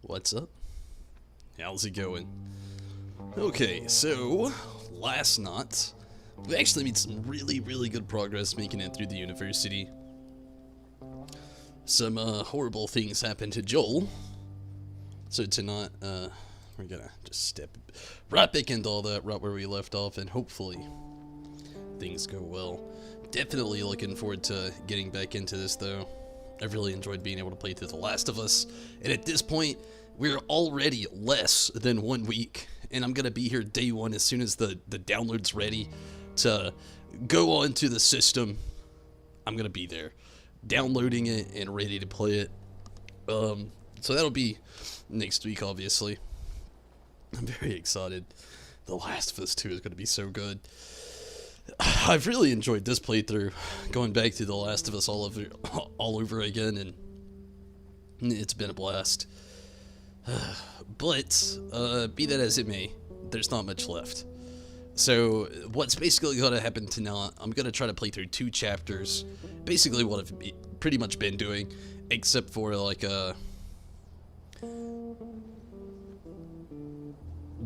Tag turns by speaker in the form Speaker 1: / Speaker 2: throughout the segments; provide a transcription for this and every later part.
Speaker 1: What's up? How's it going? Okay, so last night we actually made some really good progress making it through the university. Some horrible things happened to Joel, so tonight we're gonna just step right back into all that right where we left off, and hopefully things go well. Definitely looking forward to getting back into this though. I've really enjoyed being able to play through The Last of Us, and at this point we're already less than 1 week, and I'm gonna be here day one as soon as the download's ready to go onto the system. I'm gonna be there downloading it and ready to play it. So that'll be next week, obviously. I'm very excited. The Last of Us 2 is gonna be so good. I've really enjoyed this playthrough, going back to The Last of Us all over again, and it's been a blast. But be that as it may, there's not much left. So what's basically going to happen tonight, I'm going to try to play through 2 chapters, basically what I've pretty much been doing, except for like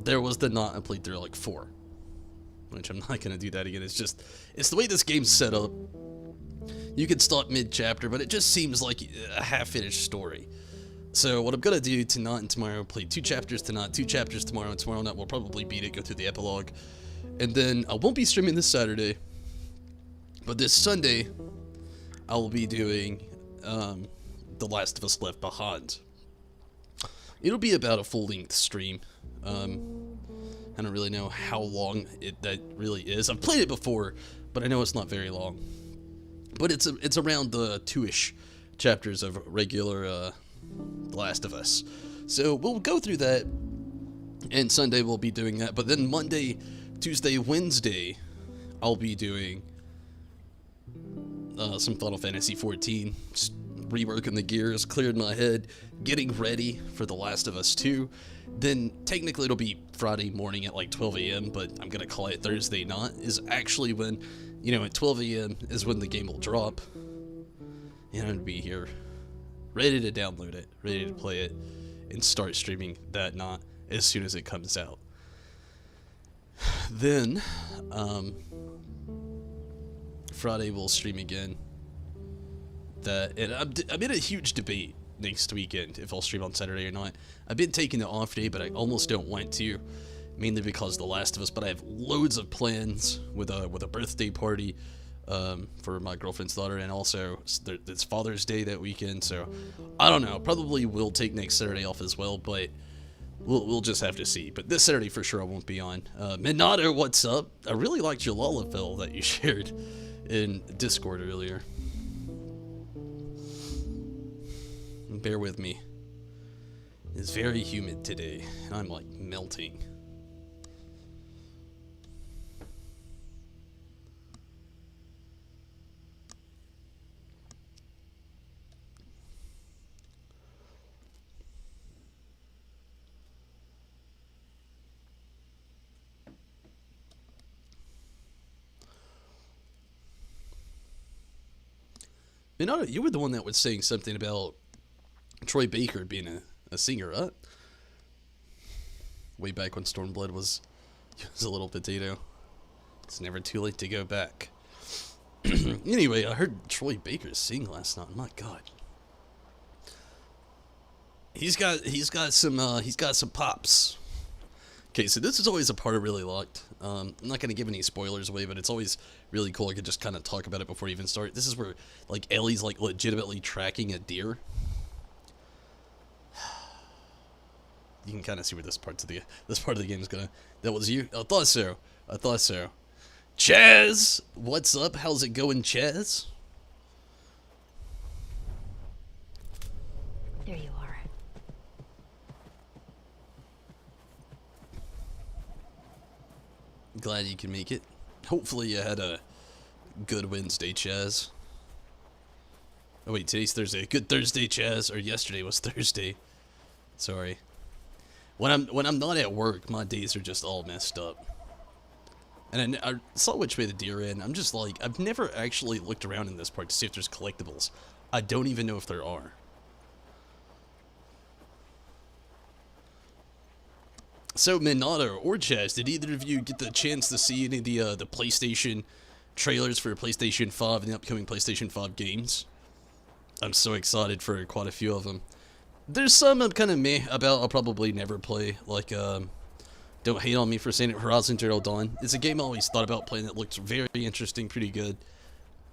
Speaker 1: there was the night I played through like 4. Which I'm not going to do that again. It's the way this game's set up. You can stop mid-chapter, but it just seems like a half-finished story. So what I'm going to do tonight and tomorrow, play 2 chapters tonight, 2 chapters tomorrow, and tomorrow night we'll probably beat it, go through the epilogue. And then I won't be streaming this Saturday, but this Sunday I will be doing The Last of Us Left Behind. It'll be about a full-length stream. I don't really know how long that really is. I've played it before, but I know it's not very long. But it's around the 2-ish chapters of regular The Last of Us. So we'll go through that, and Sunday we'll be doing that. But then Monday, Tuesday, Wednesday, I'll be doing some Final Fantasy 14. Just reworking the gears, clearing my head, getting ready for The Last of Us 2. Then technically it'll be Friday morning at like 12 a.m., but I'm gonna call it Thursday night is actually when, at 12 a.m. is when the game will drop. And I'm gonna be here ready to download it, ready to play it, and start streaming that night as soon as it comes out. Then, Friday we'll stream again. And I'm in a huge debate next weekend if I'll stream on Saturday or not. I've been taking the off day, but I almost don't want to, mainly because of The Last of Us. But I have loads of plans with a birthday party for my girlfriend's daughter, and also it's Father's Day that weekend. So I don't know. Probably will take next Saturday off as well, but we'll just have to see. But this Saturday for sure I won't be on. Minato, what's up? I really liked your Lullafill that you shared in Discord earlier. Bear with me. It's very humid today, and I'm like melting. You were the one that was saying something about Troy Baker being a singer, right? Way back when Stormblood was a little potato. It's never too late to go back. Anyway, I heard Troy Baker sing last night. My God, he's got some pops. Okay, so this is always a part I really liked. I'm not gonna give any spoilers away, but it's always really cool. I could just kind of talk about it before you even start. This is where like Ellie's like legitimately tracking a deer. You can kind of see where this part of the game is gonna. That was you? I thought so. Chaz, what's up? How's it going, Chaz?
Speaker 2: There you are.
Speaker 1: Glad you can make it. Hopefully you had a good Wednesday, Chaz. Oh wait, today's Thursday. Good Thursday, Chaz. Or yesterday was Thursday. Sorry. When I'm not at work, my days are just all messed up. And I saw which way the deer ran. I'm just like, I've never actually looked around in this part to see if there's collectibles. I don't even know if there are. So, Minato or Chaz, did either of you get the chance to see any of the PlayStation trailers for PlayStation 5 and the upcoming PlayStation 5 games? I'm so excited for quite a few of them. There's some I'm kind of meh about. I'll probably never play. Like, don't hate on me for saying it. Horizon Zero Dawn. It's a game I always thought about playing. That looks very interesting, pretty good.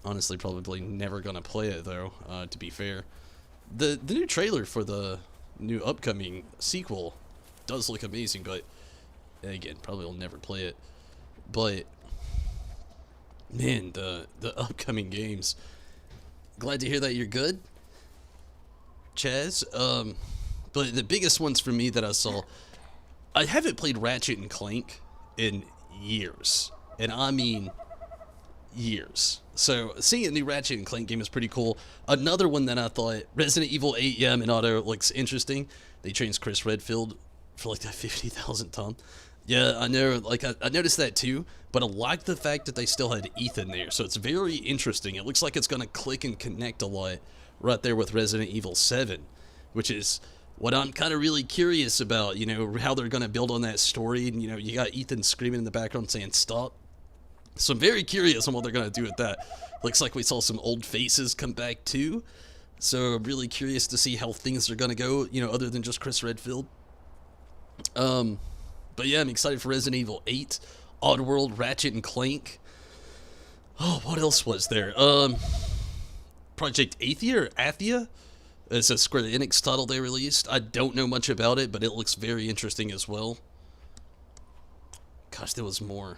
Speaker 1: Honestly, probably never gonna play it though. To be fair, the new trailer for the new upcoming sequel does look amazing, but again, probably will never play it. But man, the upcoming games. Glad to hear that you're good, Chaz. But the biggest ones for me that I saw, I haven't played Ratchet and Clank in years, and I mean years. So seeing a new Ratchet and Clank game is pretty cool. Another one that I thought, Resident Evil 8, yeah, Minato looks interesting. They changed Chris Redfield for like that 50,000th time. Yeah, I know, like, I noticed that too, but I like the fact that they still had Ethan there, so it's very interesting. It looks like it's going to click and connect a lot right there with Resident Evil 7, which is what I'm kind of really curious about, you know, how they're going to build on that story. And, you know, you got Ethan screaming in the background saying, stop. So I'm very curious on what they're going to do with that. Looks like we saw some old faces come back too, so I'm really curious to see how things are going to go, you know, other than just Chris Redfield. But yeah, I'm excited for Resident Evil 8, Oddworld, Ratchet and Clank. Oh, what else was there? Project Athia or Athia? It's a Square Enix title they released. I don't know much about it, but it looks very interesting as well. Gosh, there was more.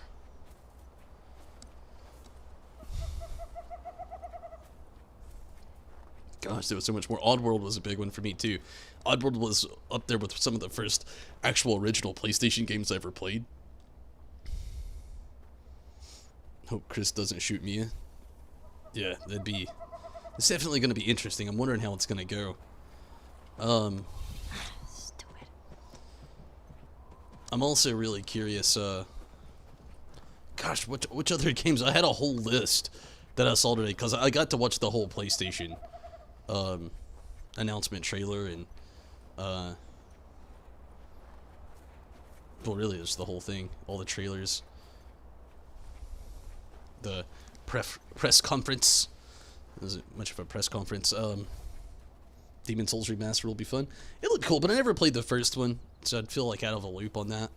Speaker 1: Gosh, there was so much more. Oddworld was a big one for me too. Oddworld was up there with some of the first actual original PlayStation games I ever played. Hope Chris doesn't shoot me. Yeah, it's definitely going to be interesting. I'm wondering how it's going to go. I'm also really curious, gosh, which other games? I had a whole list that I saw today, because I got to watch the whole PlayStation announcement trailer, and well, really, it's the whole thing, all the trailers, the press conference. It wasn't much of a press conference. Demon's Souls Remastered will be fun. It looked cool, but I never played the first one, so I'd feel like out of a loop on that.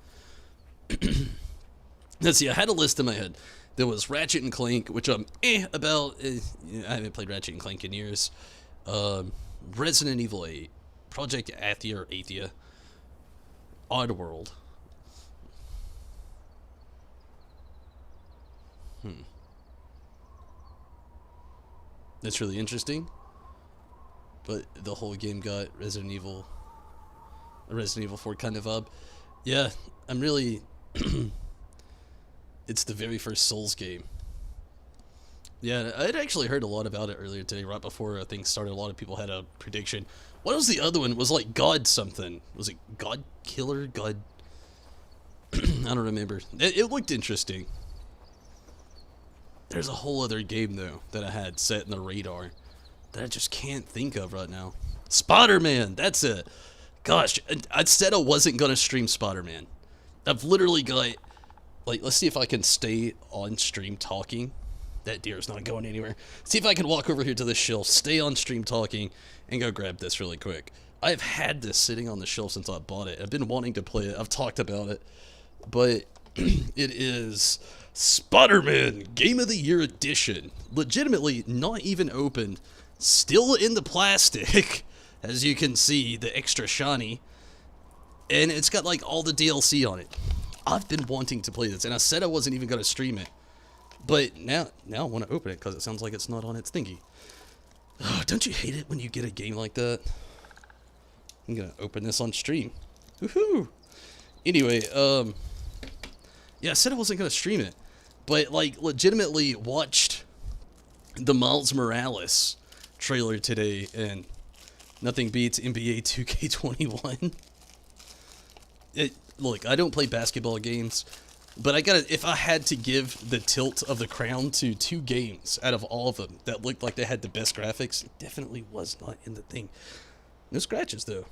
Speaker 1: Let's see, I had a list in my head. There was Ratchet and Clank, which I'm about. I haven't played Ratchet and Clank in years. Resident Evil 8, Project Athia or Athia, Oddworld. That's really interesting. But the whole game got Resident Evil 4 kind of vibe. Yeah, I'm really... It's the very first Souls game. Yeah, I'd actually heard a lot about it earlier today, right before things started. A lot of people had a prediction. What was the other one? It was like God something. Was it God Killer? God... I don't remember. It looked interesting. There's a whole other game, though, that I had set in the radar that I just can't think of right now. Spider-Man! That's it! Gosh, I said I wasn't going to stream Spider-Man. I've literally got... Like, let's see if I can stay on stream talking. That deer's not going anywhere. See if I can walk over here to this shelf, stay on stream talking, and go grab this really quick. I've had this sitting on the shelf since I bought it. I've been wanting to play it. I've talked about it. But it is Spider-Man Game of the Year Edition. Legitimately not even opened. Still in the plastic. As you can see, the extra shiny. And it's got like all the DLC on it. I've been wanting to play this, and I said I wasn't even going to stream it. But now I want to open it because it sounds like it's not on its thingy. Oh, don't you hate it when you get a game like that? I'm going to open this on stream. Woohoo! Anyway, yeah, I said I wasn't going to stream it. But, like, legitimately watched the Miles Morales trailer today, and nothing beats NBA 2K21. Look, I don't play basketball games, but if I had to give the tilt of the crown to 2 games out of all of them that looked like they had the best graphics, it definitely was not in the thing. No scratches, though.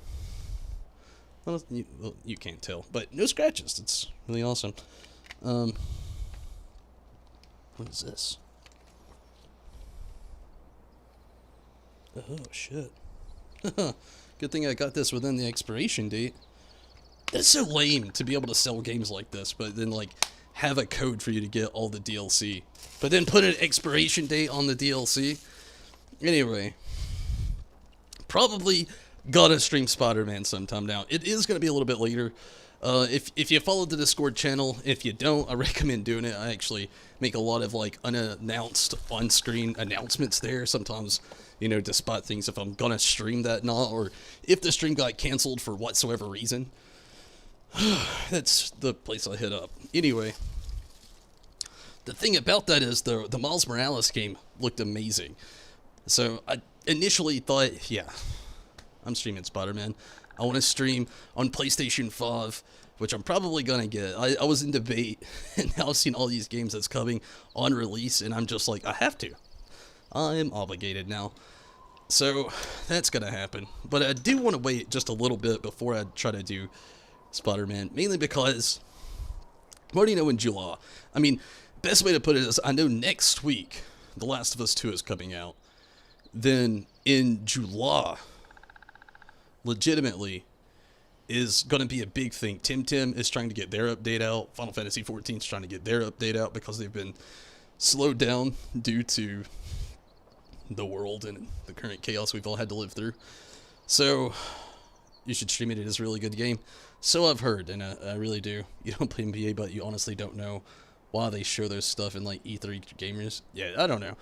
Speaker 1: Well, you can't tell, but no scratches. It's really awesome. What is this? Oh, shit. Good thing I got this within the expiration date. That's so lame to be able to sell games like this, but then, like, have a code for you to get all the DLC. But then put an expiration date on the DLC. Anyway. Probably gotta stream Spider-Man sometime now. It is gonna be a little bit later. If you follow the Discord channel, if you don't, I recommend doing it. I actually make a lot of, like, unannounced on-screen announcements there. Sometimes, you know, to spot things if I'm gonna stream that not, or if the stream got canceled for whatsoever reason. That's the place I hit up. Anyway, the thing about that is the Miles Morales game looked amazing. So I initially thought, yeah, I'm streaming Spider-Man. I want to stream on PlayStation 5, which I'm probably going to get. I was in debate, and now I've seen all these games that's coming on release, and I'm just like, I have to. I'm obligated now. So that's going to happen. But I do want to wait just a little bit before I try to do Spider-Man, mainly because I already know in July. I mean, best way to put it is I know next week The Last of Us 2 is coming out. Then in July, legitimately, is going to be a big thing. Tim is trying to get their update out. Final Fantasy 14 is trying to get their update out because they've been slowed down due to the world and the current chaos we've all had to live through. So you should stream it. It is a really good game. So I've heard, and I really do. You don't play NBA, but you honestly don't know why they show their stuff in, like, E3 gamers. Yeah, I don't know.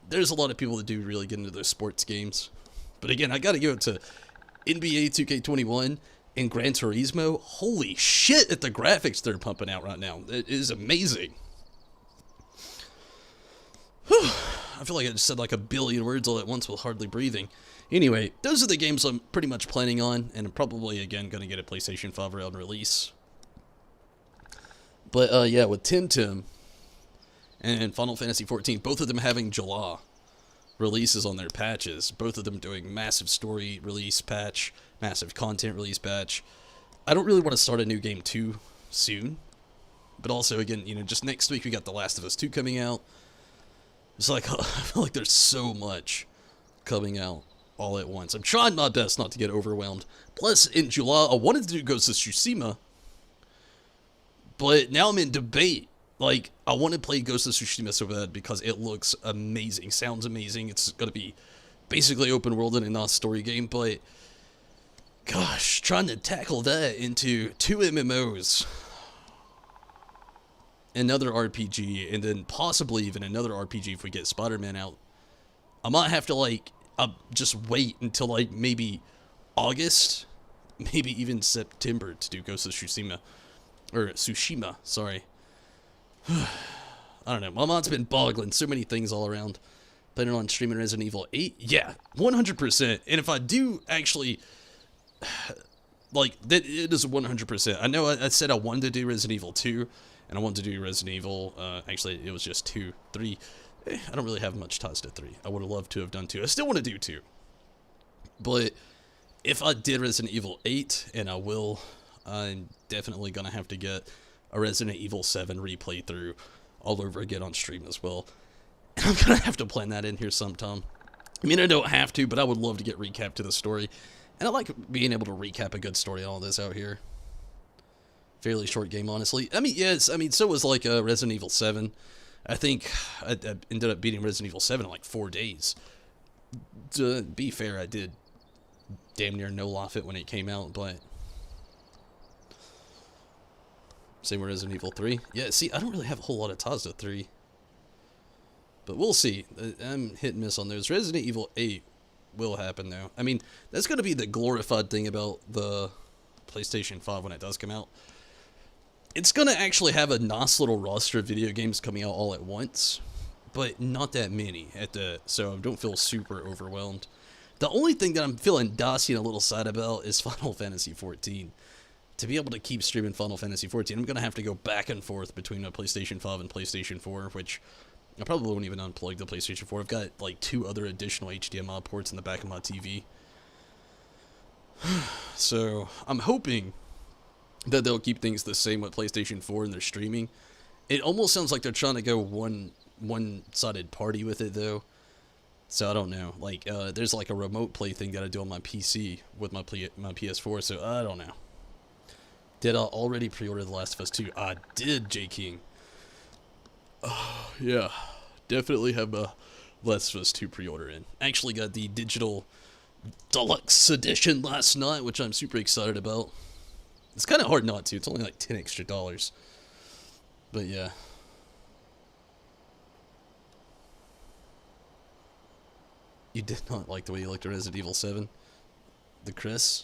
Speaker 1: There's a lot of people that do really get into those sports games. But again, I gotta give it to NBA 2K21 and Gran Turismo. Holy shit at the graphics they're pumping out right now. It is amazing. Whew. I feel like I just said like a billion words all at once with hardly breathing. Anyway, those are the games I'm pretty much planning on, and I'm probably, again, going to get a PlayStation 5 around release. But, yeah, with Tim and Final Fantasy 14, both of them having July releases on their patches, both of them doing massive story release patch, massive content release patch. I don't really want to start a new game too soon, but also, again, you know, just next week we got The Last of Us 2 coming out. It's like, I feel like there's so much coming out all at once. I'm trying my best not to get overwhelmed. Plus, in July, I wanted to do Ghost of Tsushima, but now I'm in debate. Like, I want to play Ghost of Tsushima so bad because it looks amazing, sounds amazing. It's going to be basically open world and not a story game, but gosh, trying to tackle that into 2 MMOs, another RPG, and then possibly even another RPG if we get Spider-Man out. I might have to, like, just wait until, like, maybe August, maybe even September to do Ghost of Tsushima. Or Tsushima, sorry. I don't know. My mind's been boggling. So many things all around. Planning on streaming Resident Evil 8? Yeah, 100%. And if I do actually, like, that, it is 100%. I know I said I wanted to do Resident Evil 2, and I wanted to do Resident Evil, actually, it was just 2, 3. I don't really have much ties to 3. I would have loved to have done 2. I still want to do 2. But if I did Resident Evil 8, and I will, I'm definitely going to have to get a Resident Evil 7 replay through all over again on stream as well. And I'm going to have to plan that in here sometime. I mean, I don't have to, but I would love to get recap to the story. And I like being able to recap a good story and all this out here. Fairly short game, honestly. I mean, yes, I mean, so was like Resident Evil 7. I think I ended up beating Resident Evil 7 in like 4 days. To be fair, I did damn near no-lof it when it came out, but same with Resident Evil 3. Yeah, see, I don't really have a whole lot of ties to 3. But we'll see. I'm hit and miss on those. Resident Evil 8 will happen, though. I mean, that's going to be the glorified thing about the PlayStation 5 when it does come out. It's going to actually have a nice little roster of video games coming out all at once, but not that many, so I don't feel super overwhelmed. The only thing that I'm feeling dicey and a little sad about is Final Fantasy 14. To be able to keep streaming Final Fantasy 14, I'm going to have to go back and forth between a PlayStation 5 and PlayStation 4, which I probably won't even unplug the PlayStation 4. I've got like 2 other additional HDMI ports in the back of my TV. So I'm hoping that they'll keep things the same with PlayStation 4 and their streaming. It almost sounds like they're trying to go one-sided party with it though. So I don't know. Like there's like a remote play thing that I do on my PC with my PS4. So I don't know. Did I already pre-order The Last of Us 2? I did, J King. Yeah, definitely have a Last of Us 2 pre-order in. Actually got the digital deluxe edition last night, which I'm super excited about. It's kind of hard not to. It's only like $10 extra. But yeah. You did not like the way you looked at Resident Evil 7? The Chris?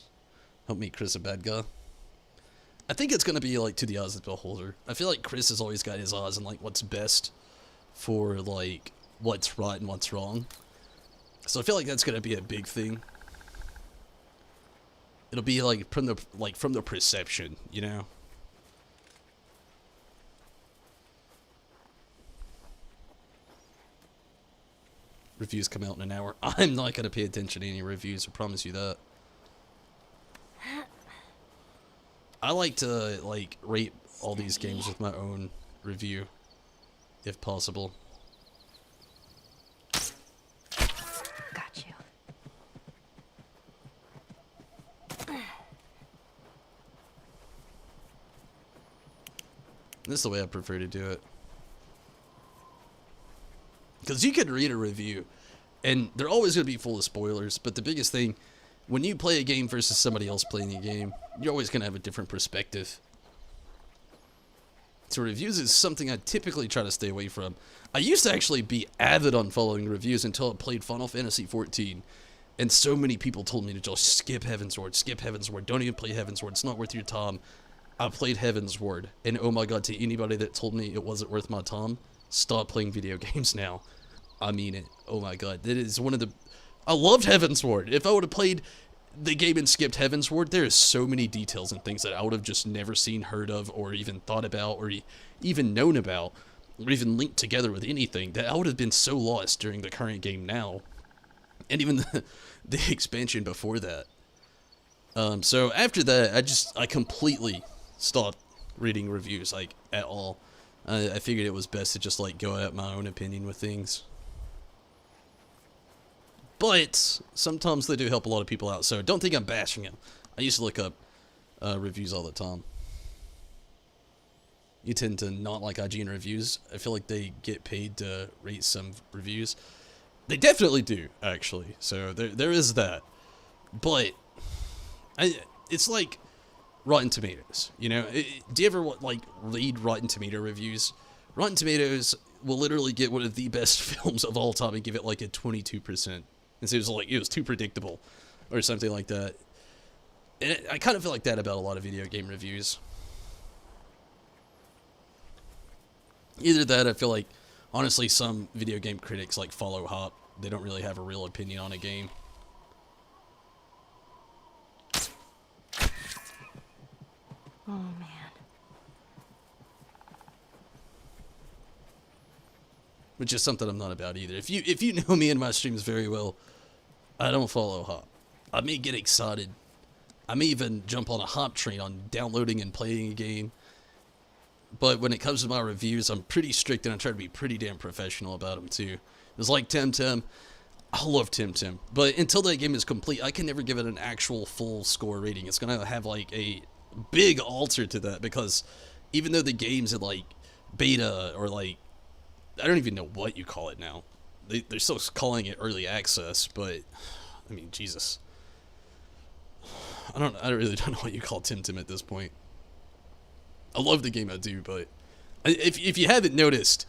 Speaker 1: Help make Chris a bad guy? I think it's going to be like to the eyes of the beholder. I feel like Chris has always got his eyes on like what's best for like what's right and what's wrong. So I feel like that's going to be a big thing. It'll be like from the perception, you know. Reviews come out in an hour. I'm not going to pay attention to any reviews, I promise you that. I like to like rate all these games with my own review, if possible.
Speaker 2: Got you.
Speaker 1: This is the way I prefer to do it. Because you can read a review, and they're always going to be full of spoilers, but the biggest thing, when you play a game versus somebody else playing a game, you're always going to have a different perspective. So reviews is something I typically try to stay away from. I used to actually be avid on following reviews until I played Final Fantasy XIV, and so many people told me to just skip Heavensward, don't even play Heavensward, it's not worth your time. I played Heavensward, and oh my god, to anybody that told me it wasn't worth my time, stop playing video games now. I mean it. Oh my god, that is one of the... I loved Heavensward. If I would have played the game and skipped Heavensward, there is so many details and things that I would have just never seen, heard of, or even thought about, or even known about, or even linked together with anything, that I would have been so lost during the current game now. And even the expansion before that. So after that, I completely stopped reading reviews, like, at all. I figured it was best to just, like, go at my own opinion with things. But sometimes they do help a lot of people out, so don't think I'm bashing them. I used to look up reviews all the time. You tend to not like IGN reviews. I feel like they get paid to rate some reviews. They definitely do, actually. So there is that. But it's like Rotten Tomatoes. You know, do you ever like read Rotten Tomato reviews? Rotten Tomatoes will literally get one of the best films of all time and give it like a 22%. And so it was too predictable, or something like that. And I kind of feel like that about a lot of video game reviews. Either that, I feel like, honestly, some video game critics like follow hop. They don't really have a real opinion on a game.
Speaker 2: Oh man.
Speaker 1: Which is something I'm not about either. If you know me and my streams very well, I don't follow hop. I may get excited. I may even jump on a hop train on downloading and playing a game. But when it comes to my reviews, I'm pretty strict and I try to be pretty damn professional about them too. It's like Temtem. I love Temtem. But until that game is complete, I can never give it an actual full score rating. It's going to have like a big alter to that because even though the game's in like beta or like, I don't even know what you call it now. They're still calling it early access, but I mean, Jesus. I really don't know what you call Temtem at this point. I love the game, I do, but if you haven't noticed,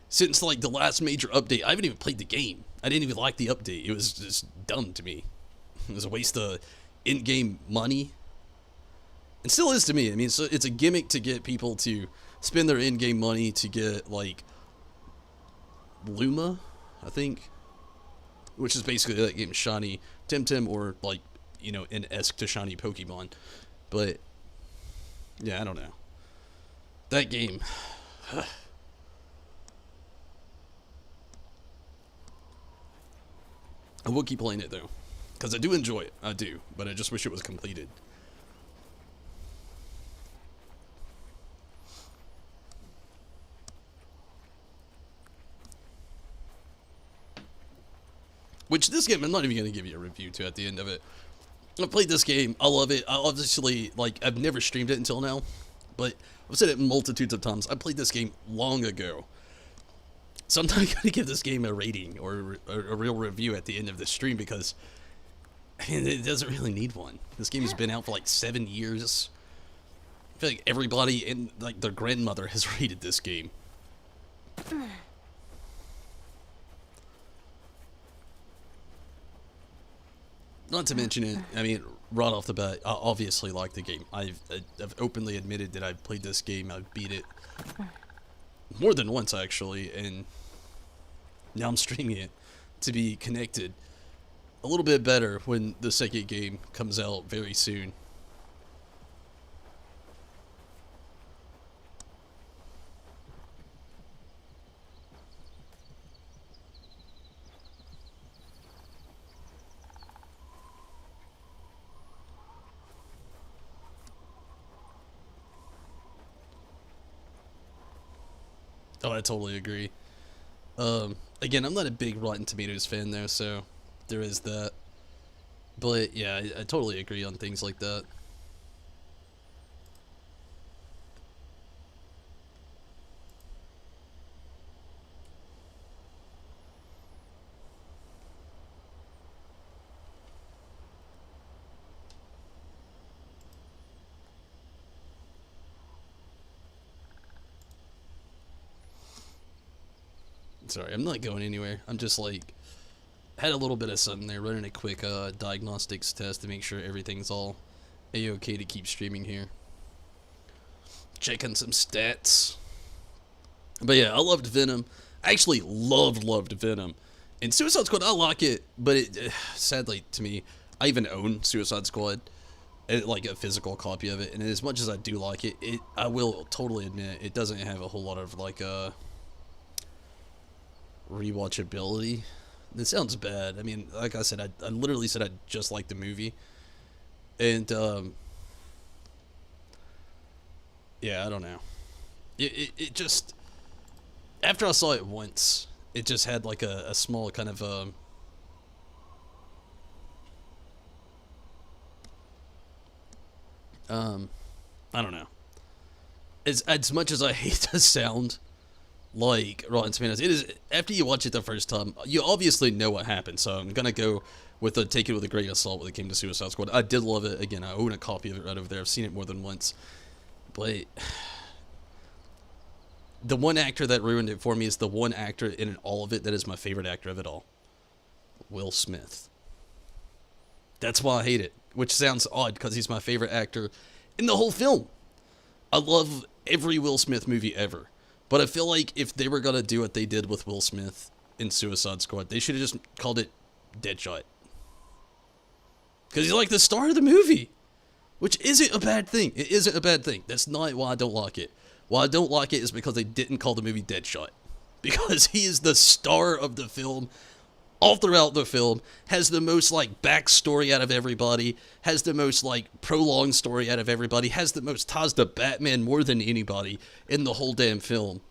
Speaker 1: since like the last major update, I haven't even played the game. I didn't even like the update. It was just dumb to me. It was a waste of in-game money. And still is to me. I mean, so it's a gimmick to get people to spend their in-game money to get like Luma, I think, which is basically that game shiny Temtem, or like, you know, an esque to shiny Pokemon. But yeah, I don't know. That game. I will keep playing it though. Because I do enjoy it. I do. But I just wish it was completed. Which this game, I'm not even going to give you a review to at the end of it. I've played this game. I love it. I obviously, like, I've never streamed it until now. But I've said it multitudes of times. I played this game long ago. So I'm not going to give this game a rating or a real review at the end of the stream because, I mean, it doesn't really need one. This game has been out for like 7 years. I feel like everybody and like their grandmother has rated this game. Not to mention it, I mean, right off the bat, I obviously like the game. I've openly admitted that I've played this game. I've beat it more than once, actually, and now I'm streaming it to be connected a little bit better when the second game comes out very soon. Oh, I totally agree. Again, I'm not a big Rotten Tomatoes fan though, so there is that. But yeah, I totally agree on things like that. Sorry, I'm not going anywhere. I'm just like, had a little bit of something there, running a quick diagnostics test to make sure everything's all a-okay to keep streaming here. Checking some stats. But yeah, I loved Venom. I actually loved Venom. And Suicide Squad, I like it, but it, sadly to me, I even own Suicide Squad, like a physical copy of it. And as much as I do like it, I will totally admit it doesn't have a whole lot of like rewatchability. It sounds bad. I mean, like I said, I literally said I just like the movie, and yeah, I don't know. It just, after I saw it once, it just had like a small kind of I don't know. As much as I hate the sound like Rotten Tomatoes, it is, after you watch it the first time, you obviously know what happened, so I'm gonna go with take it with a grain of salt when it came to Suicide Squad. I did love it. Again, I own a copy of it right over there. I've seen it more than once, but the one actor that ruined it for me is the one actor in all of it that is my favorite actor of it all, Will Smith. That's why I hate it, which sounds odd because he's my favorite actor in the whole film. I love every Will Smith movie ever. But I feel like if they were going to do what they did with Will Smith in Suicide Squad, they should have just called it Deadshot. Because he's like the star of the movie. Which isn't a bad thing. It isn't a bad thing. That's not why I don't like it. Why I don't like it is because they didn't call the movie Deadshot. Because he is the star of the film. All throughout the film, has the most like backstory out of everybody, has the most like prolonged story out of everybody, has the most ties to Batman more than anybody in the whole damn film.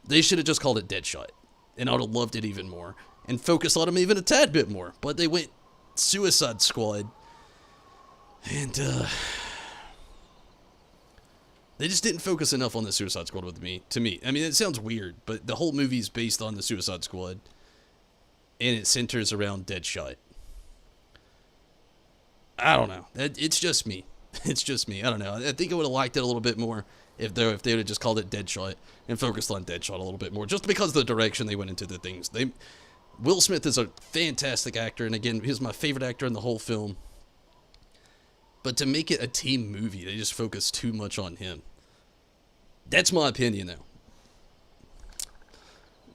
Speaker 1: They should have just called it Deadshot, and I would have loved it even more, and focused on him even a tad bit more. But they went Suicide Squad, and they just didn't focus enough on the Suicide Squad with me. To me, I mean, it sounds weird, but the whole movie's based on the Suicide Squad. And it centers around Deadshot. I don't know. It's just me. It's just me. I don't know. I think I would have liked it a little bit more if they would have just called it Deadshot and focused on Deadshot a little bit more, just because of the direction they went into the things. Will Smith is a fantastic actor, and again, he's my favorite actor in the whole film. But to make it a team movie, they just focus too much on him. That's my opinion, though.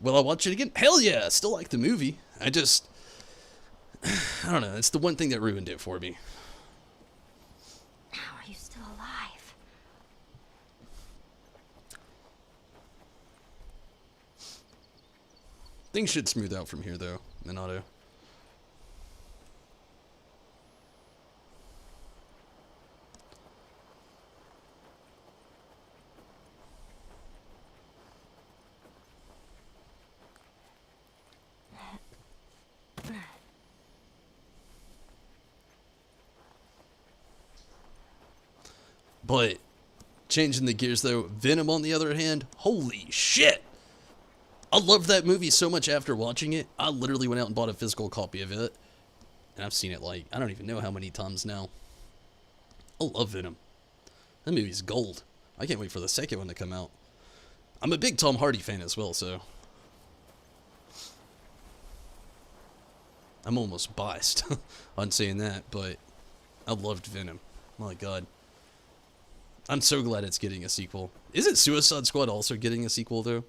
Speaker 1: Will I watch it again? Hell yeah! I still like the movie. I don't know. It's the one thing that ruined it for me.
Speaker 2: How are you still alive?
Speaker 1: Things should smooth out from here, though, Minato. But changing the gears though, Venom on the other hand, holy shit! I loved that movie so much after watching it. I literally went out and bought a physical copy of it. And I've seen it like, I don't even know how many times now. I love Venom. That movie's gold. I can't wait for the second one to come out. I'm a big Tom Hardy fan as well, so I'm almost biased on saying that, but I loved Venom. My god. I'm so glad it's getting a sequel. Isn't Suicide Squad also getting a sequel, though?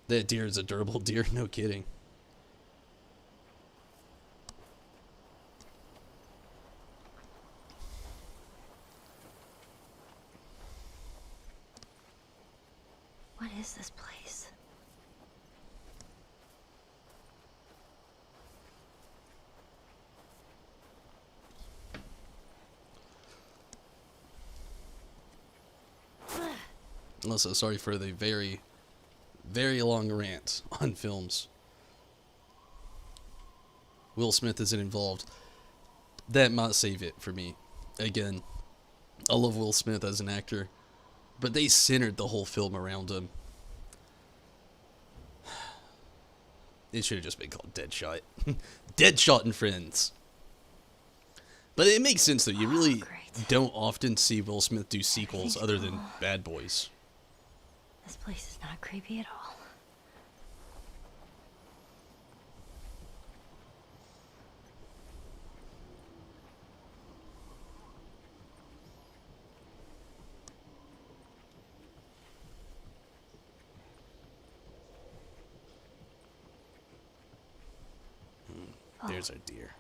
Speaker 1: That deer is a durable deer? No kidding.
Speaker 2: What is this place?
Speaker 1: Also, sorry for the very, very long rant on films. Will Smith isn't involved. That might save it for me. Again, I love Will Smith as an actor, but they centered the whole film around him. It should have just been called Deadshot. Deadshot and Friends. But it makes sense, though. You really don't often see Will Smith do sequels other than Bad Boys.
Speaker 2: This place is not creepy at all.
Speaker 1: There's our deer.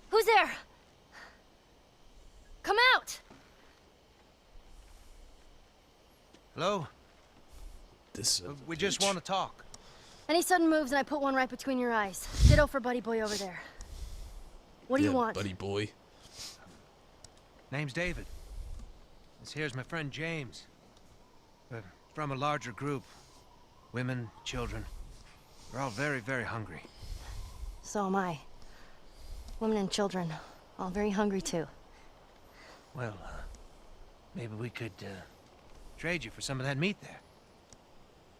Speaker 2: Who's there? Come out!
Speaker 3: Hello?
Speaker 1: This
Speaker 3: We just want to talk.
Speaker 2: Any sudden moves and I put one right between your eyes. Ditto for Buddy Boy over there. What do you want?
Speaker 1: Buddy Boy.
Speaker 3: Name's David. This here's my friend James. We're from a larger group. Women, children. We're all very, very hungry.
Speaker 2: So am I. Women and children, all very hungry too.
Speaker 3: Well, maybe we could trade you for some of that meat there.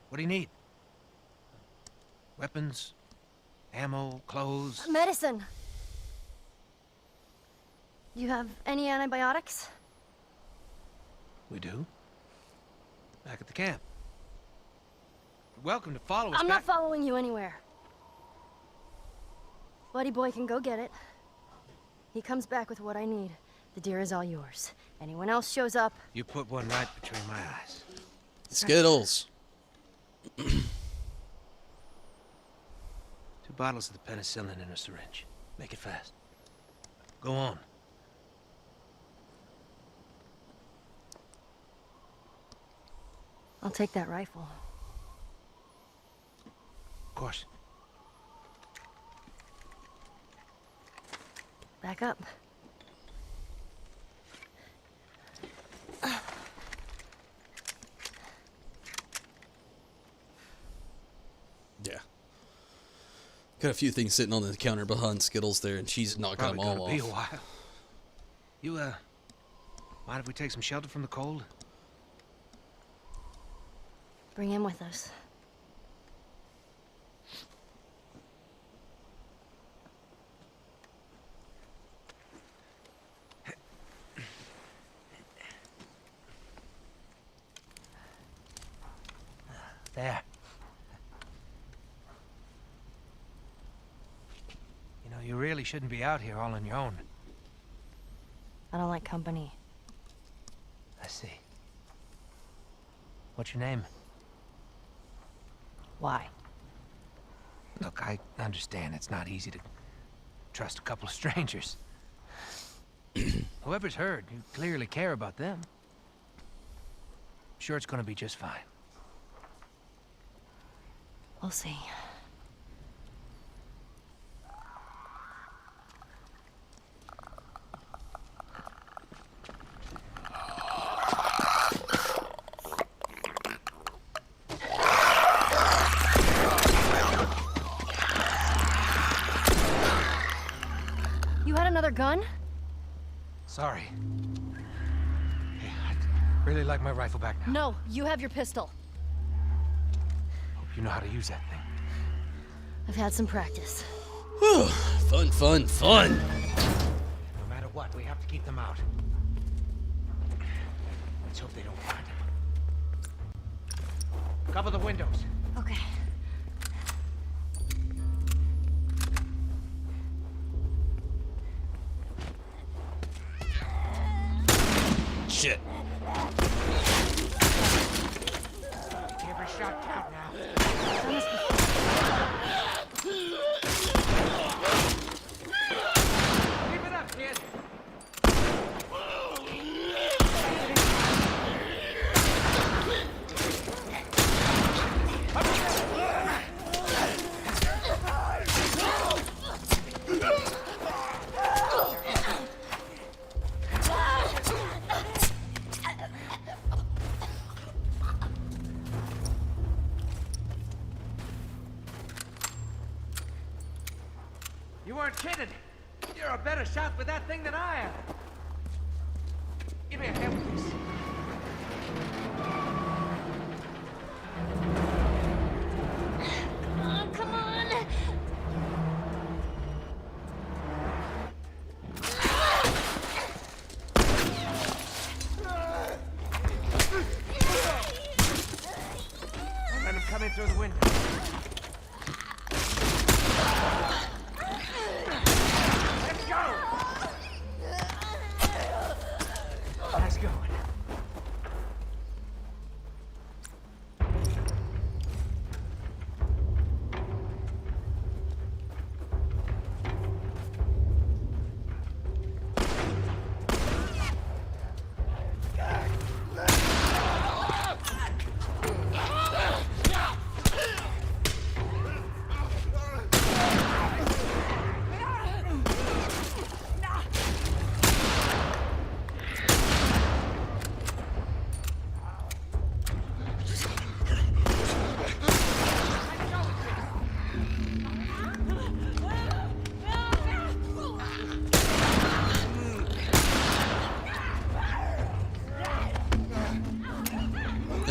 Speaker 3: What do you need? Weapons? Ammo? Clothes?
Speaker 2: Medicine! You have any antibiotics?
Speaker 3: We do. Back at the camp. You're welcome to follow us
Speaker 2: I'm
Speaker 3: back.
Speaker 2: not following you anywhere. Buddy Boy can go get it. He comes back with what I need. The deer is all yours. Anyone else shows up...
Speaker 3: You put one right between my eyes.
Speaker 1: Skittles.
Speaker 3: 2 bottles of the penicillin in a syringe. Make it fast. Go on.
Speaker 2: I'll take that rifle.
Speaker 3: Of course.
Speaker 2: Back up.
Speaker 1: Yeah. Got a few things sitting on the counter behind Skittles there, and she's knocking them
Speaker 3: Probably
Speaker 1: all
Speaker 3: gonna
Speaker 1: off.
Speaker 3: be a while. You, mind if we take some shelter from the cold?
Speaker 2: Bring him with us.
Speaker 3: There. You know, you really shouldn't be out here all on your own.
Speaker 2: I don't like company.
Speaker 3: I see. What's your name?
Speaker 2: Why?
Speaker 3: Look, I understand it's not easy to trust a couple of strangers. Whoever's hurt, you clearly care about them. Sure it's gonna be just fine.
Speaker 2: We'll see. You had another gun?
Speaker 3: Sorry. Hey, I'd really like my rifle back now.
Speaker 2: No, you have your pistol.
Speaker 3: Hope you know how to use that thing.
Speaker 2: I've had some practice.
Speaker 1: Whew. Fun, fun, fun.
Speaker 3: No matter what, we have to keep them out. Let's hope they don't find him. Cover the windows.
Speaker 2: Okay.
Speaker 1: Shit.
Speaker 3: Every shot count now. Keep it up, kid. You weren't kidding. You're a better shot with that thing than I am. Give me a hand with this.
Speaker 2: Oh, come on!
Speaker 3: Let him come in through the window. Let's go! Nice going.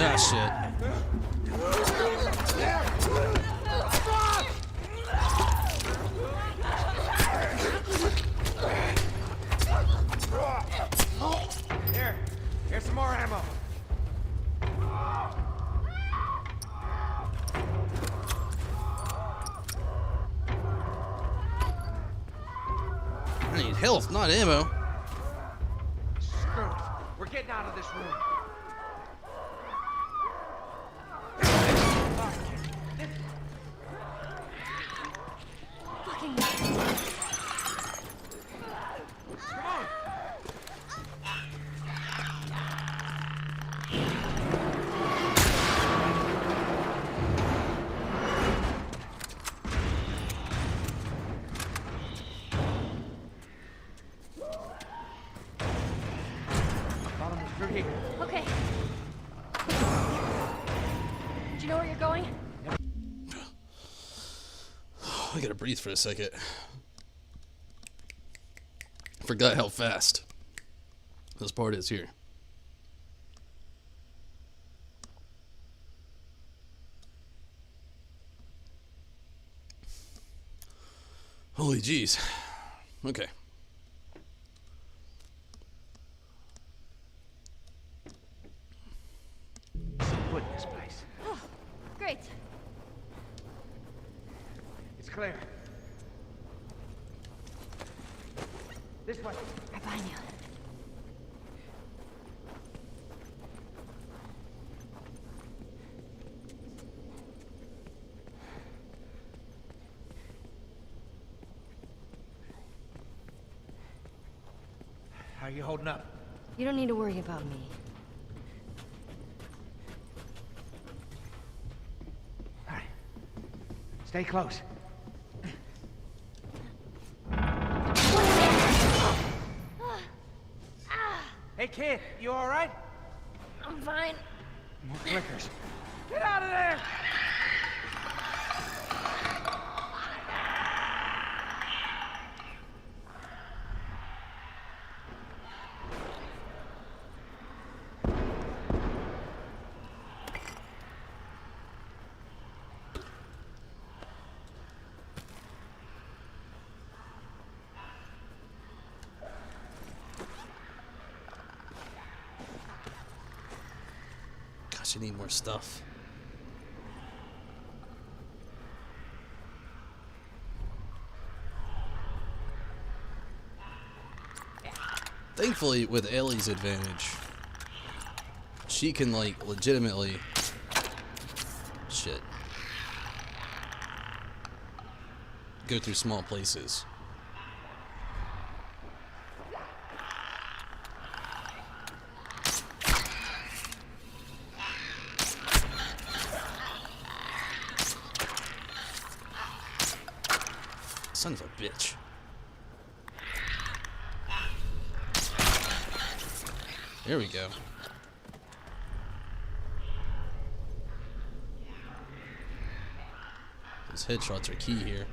Speaker 1: Ah, shit.
Speaker 3: Here's some more ammo.
Speaker 1: I need health, not ammo.
Speaker 3: Screw it. We're getting out of this room.
Speaker 2: Fucking...
Speaker 3: Come on. Bottom is through here.
Speaker 2: Okay. Do you know where you're going?
Speaker 1: I gotta breathe for a second. Forgot how fast this part is here. Holy jeez. Okay.
Speaker 3: Wood in this place.
Speaker 2: Oh, great.
Speaker 3: It's clear. This way.
Speaker 2: Right behind you.
Speaker 3: How are you holding up?
Speaker 2: You don't need to worry about me.
Speaker 3: All right. Stay close. Hey, kid, you all right?
Speaker 2: I'm fine.
Speaker 3: More clickers. Get out of there!
Speaker 1: actually need more stuff. Thankfully, with Ellie's advantage, she can, like, legitimately... Shit. Go through small places. Son of a bitch. There we go. Those headshots are key here.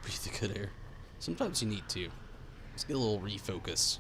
Speaker 1: Breathe the good air. Sometimes you need to. Let's get a little refocus.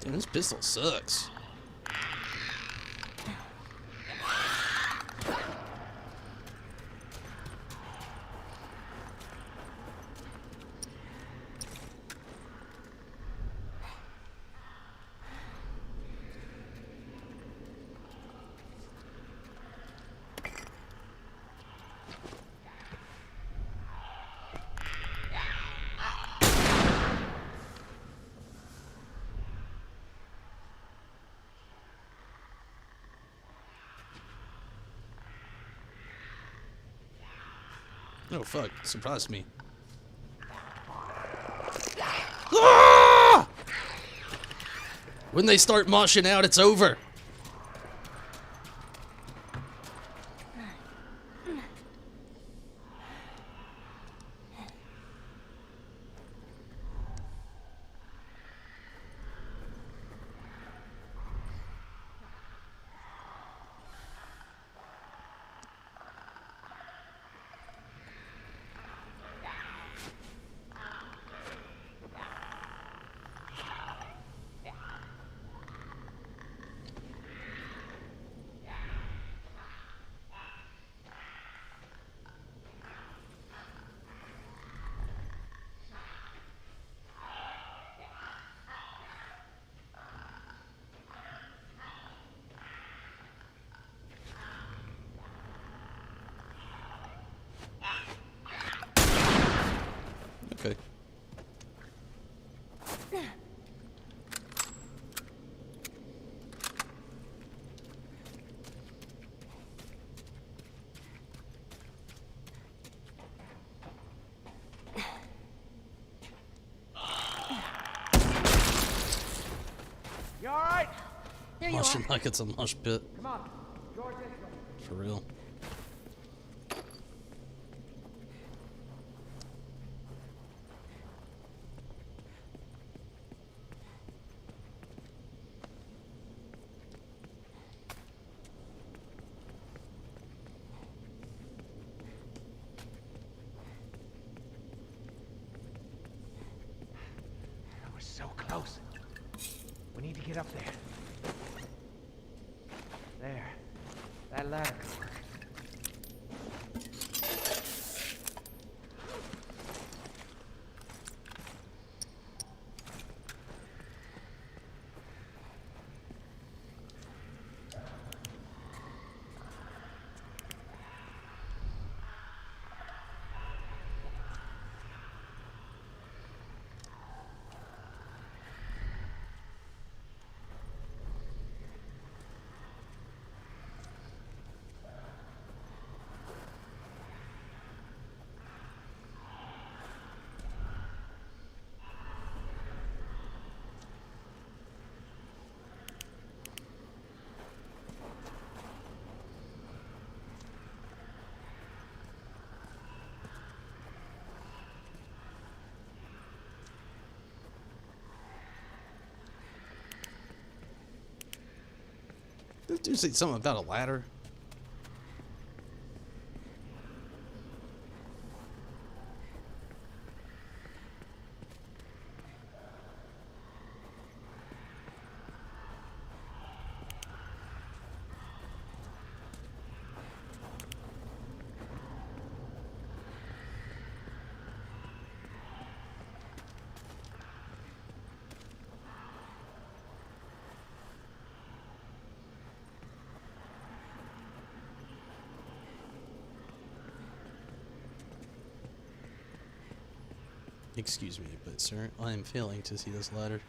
Speaker 1: Damn, this pistol sucks. Oh fuck, surprised me. Ah! When they start moshing out, it's over.
Speaker 3: You all right?
Speaker 2: There you
Speaker 1: Mushing
Speaker 2: are.
Speaker 1: like it's a mosh pit.
Speaker 3: Come on. George, this way.
Speaker 1: For real.
Speaker 3: We're so close. We need to get up there. There. That ladder could work.
Speaker 1: Didn't you say something about a ladder? Excuse me, but sir, I am failing to see this ladder.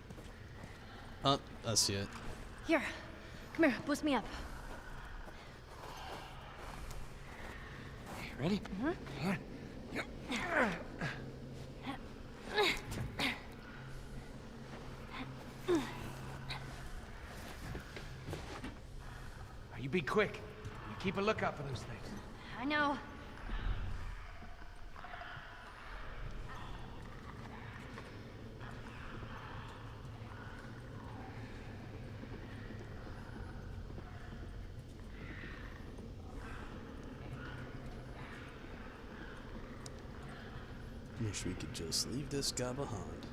Speaker 1: Oh, I see it.
Speaker 2: Here. Come here. Boost me up.
Speaker 3: Ready? Here. You be quick. You keep a lookout for those things.
Speaker 2: I know.
Speaker 1: Wish we could just leave this guy behind.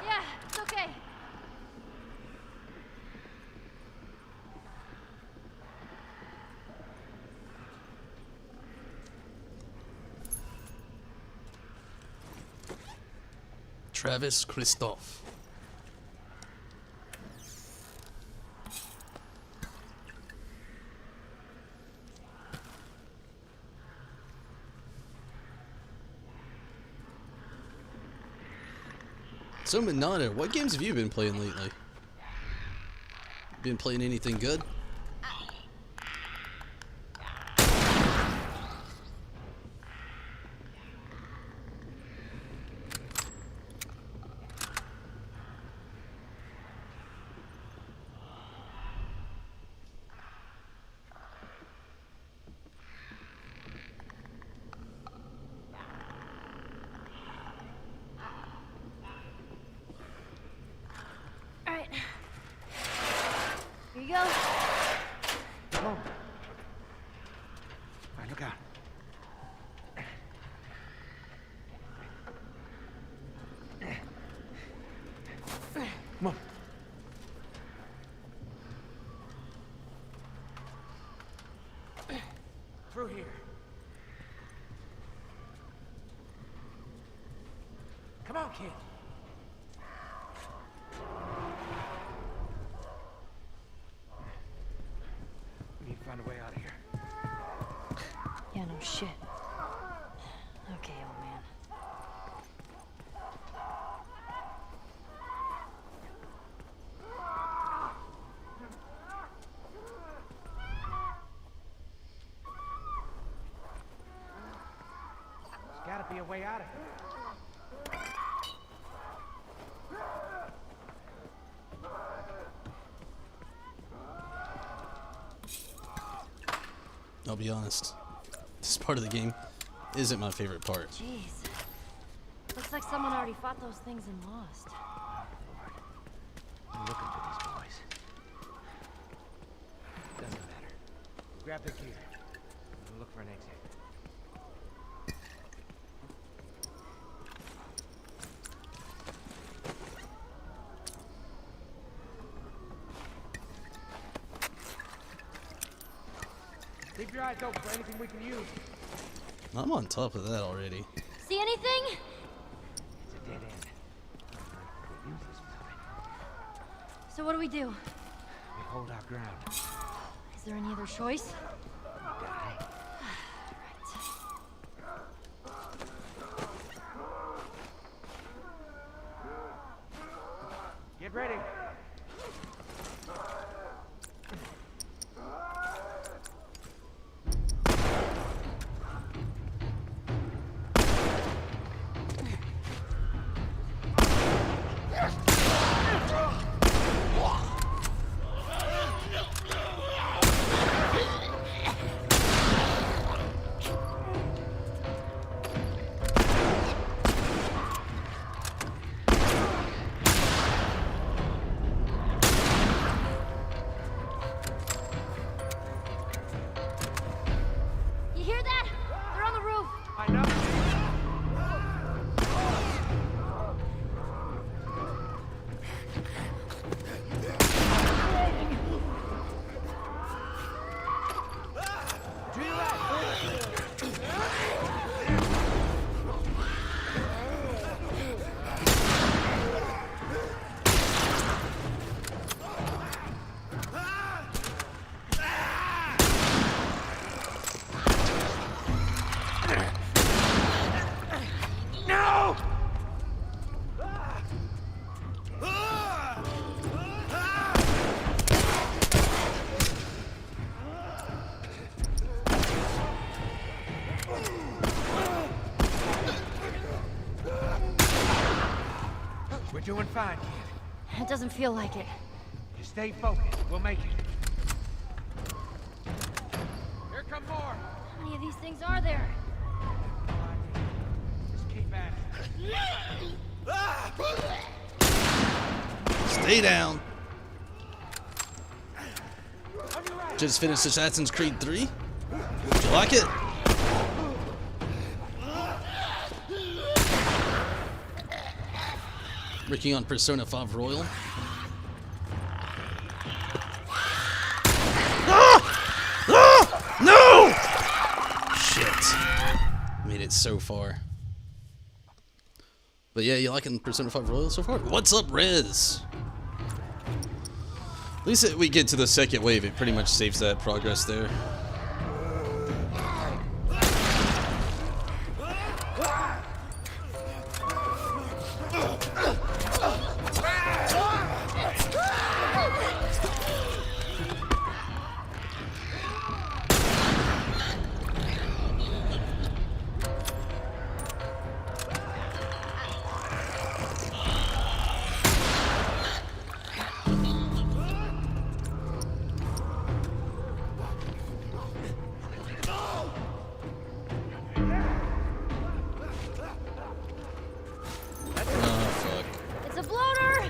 Speaker 2: Yeah, it's okay.
Speaker 1: Travis Christoph. So Minata, what games have you been playing lately? Been playing anything good?
Speaker 2: All right. Here you go.
Speaker 3: find a way out of here.
Speaker 2: Yeah, no shit. Okay, old man.
Speaker 3: There's gotta be a way out of here.
Speaker 1: I'll be honest. This part of the game isn't my favorite part.
Speaker 2: Jeez. Looks like someone already fought those things and lost.
Speaker 3: I'm looking for these boys. Doesn't matter. Grab the gear. We'll look for an exit. Keep your eyes open for anything we can use.
Speaker 1: I'm on top of that already.
Speaker 2: See anything?
Speaker 3: It's a dead end. We use this time.
Speaker 2: So what do we do?
Speaker 3: We hold our ground.
Speaker 2: Is there any other choice?
Speaker 3: Die. Get ready.
Speaker 2: You hear that? They're on the roof.
Speaker 3: I know. To your right. No! We're doing fine, kid.
Speaker 2: It doesn't feel like it.
Speaker 3: Just stay focused. We'll make it. Here come more.
Speaker 2: How many of these things are there?
Speaker 3: Just keep at it.
Speaker 1: Stay down.
Speaker 3: On your right.
Speaker 1: Just finished Assassin's Creed 3. Did you like it? Working on Persona 5 Royal. Ah! Ah! No! Shit. Made it so far. But yeah, you liking Persona 5 Royal so far? What's up, Rez? At least we get to the second wave, it pretty much saves that progress there.
Speaker 2: It's a bloater!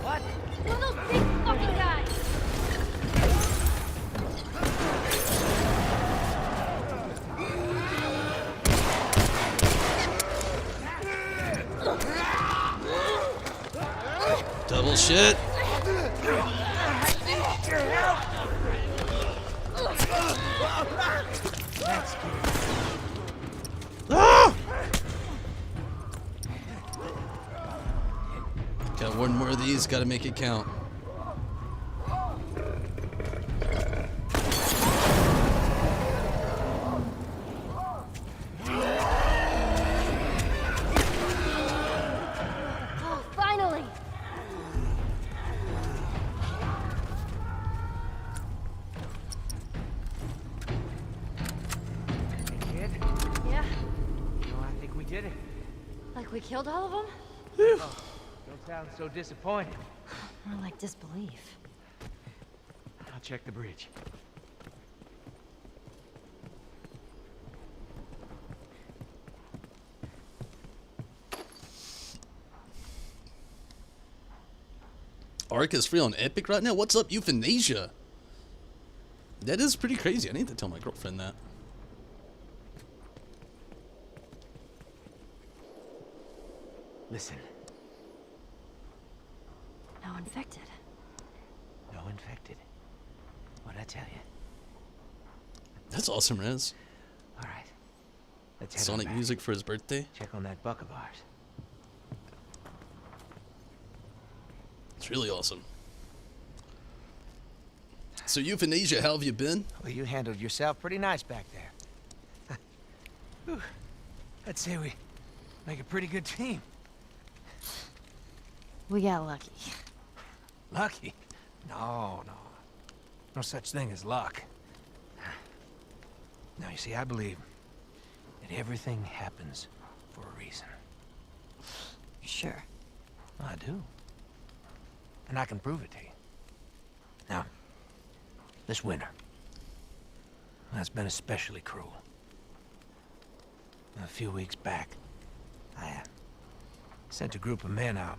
Speaker 3: What?
Speaker 2: One of those big fucking guys!
Speaker 1: Double shit. Ah! Got one more of these, gotta make it count.
Speaker 2: killed all of them?
Speaker 3: Don't sound so disappointed.
Speaker 2: More like disbelief.
Speaker 3: I'll check the bridge.
Speaker 1: Ark is free on Epic right now? What's up, Euthanasia? That is pretty crazy. I need to tell my girlfriend that.
Speaker 3: Listen,
Speaker 2: No infected.
Speaker 3: no infected. What'd I tell you?
Speaker 1: That's awesome, Rez.
Speaker 3: All right. Let's head on
Speaker 1: Sonic
Speaker 3: back.
Speaker 1: music for his birthday.
Speaker 3: Check on that buck of ours.
Speaker 1: It's really awesome. So, Euthanasia, how have you been?
Speaker 3: Well, you handled yourself pretty nice back there. Whew. I'd say we make a pretty good team.
Speaker 2: We got lucky.
Speaker 3: Lucky? No. No such thing as luck. Now, you see, I believe that everything happens for a reason.
Speaker 2: Sure.
Speaker 3: I do. And I can prove it to you. Now, this winter, that's been especially cruel. A few weeks back, I sent a group of men out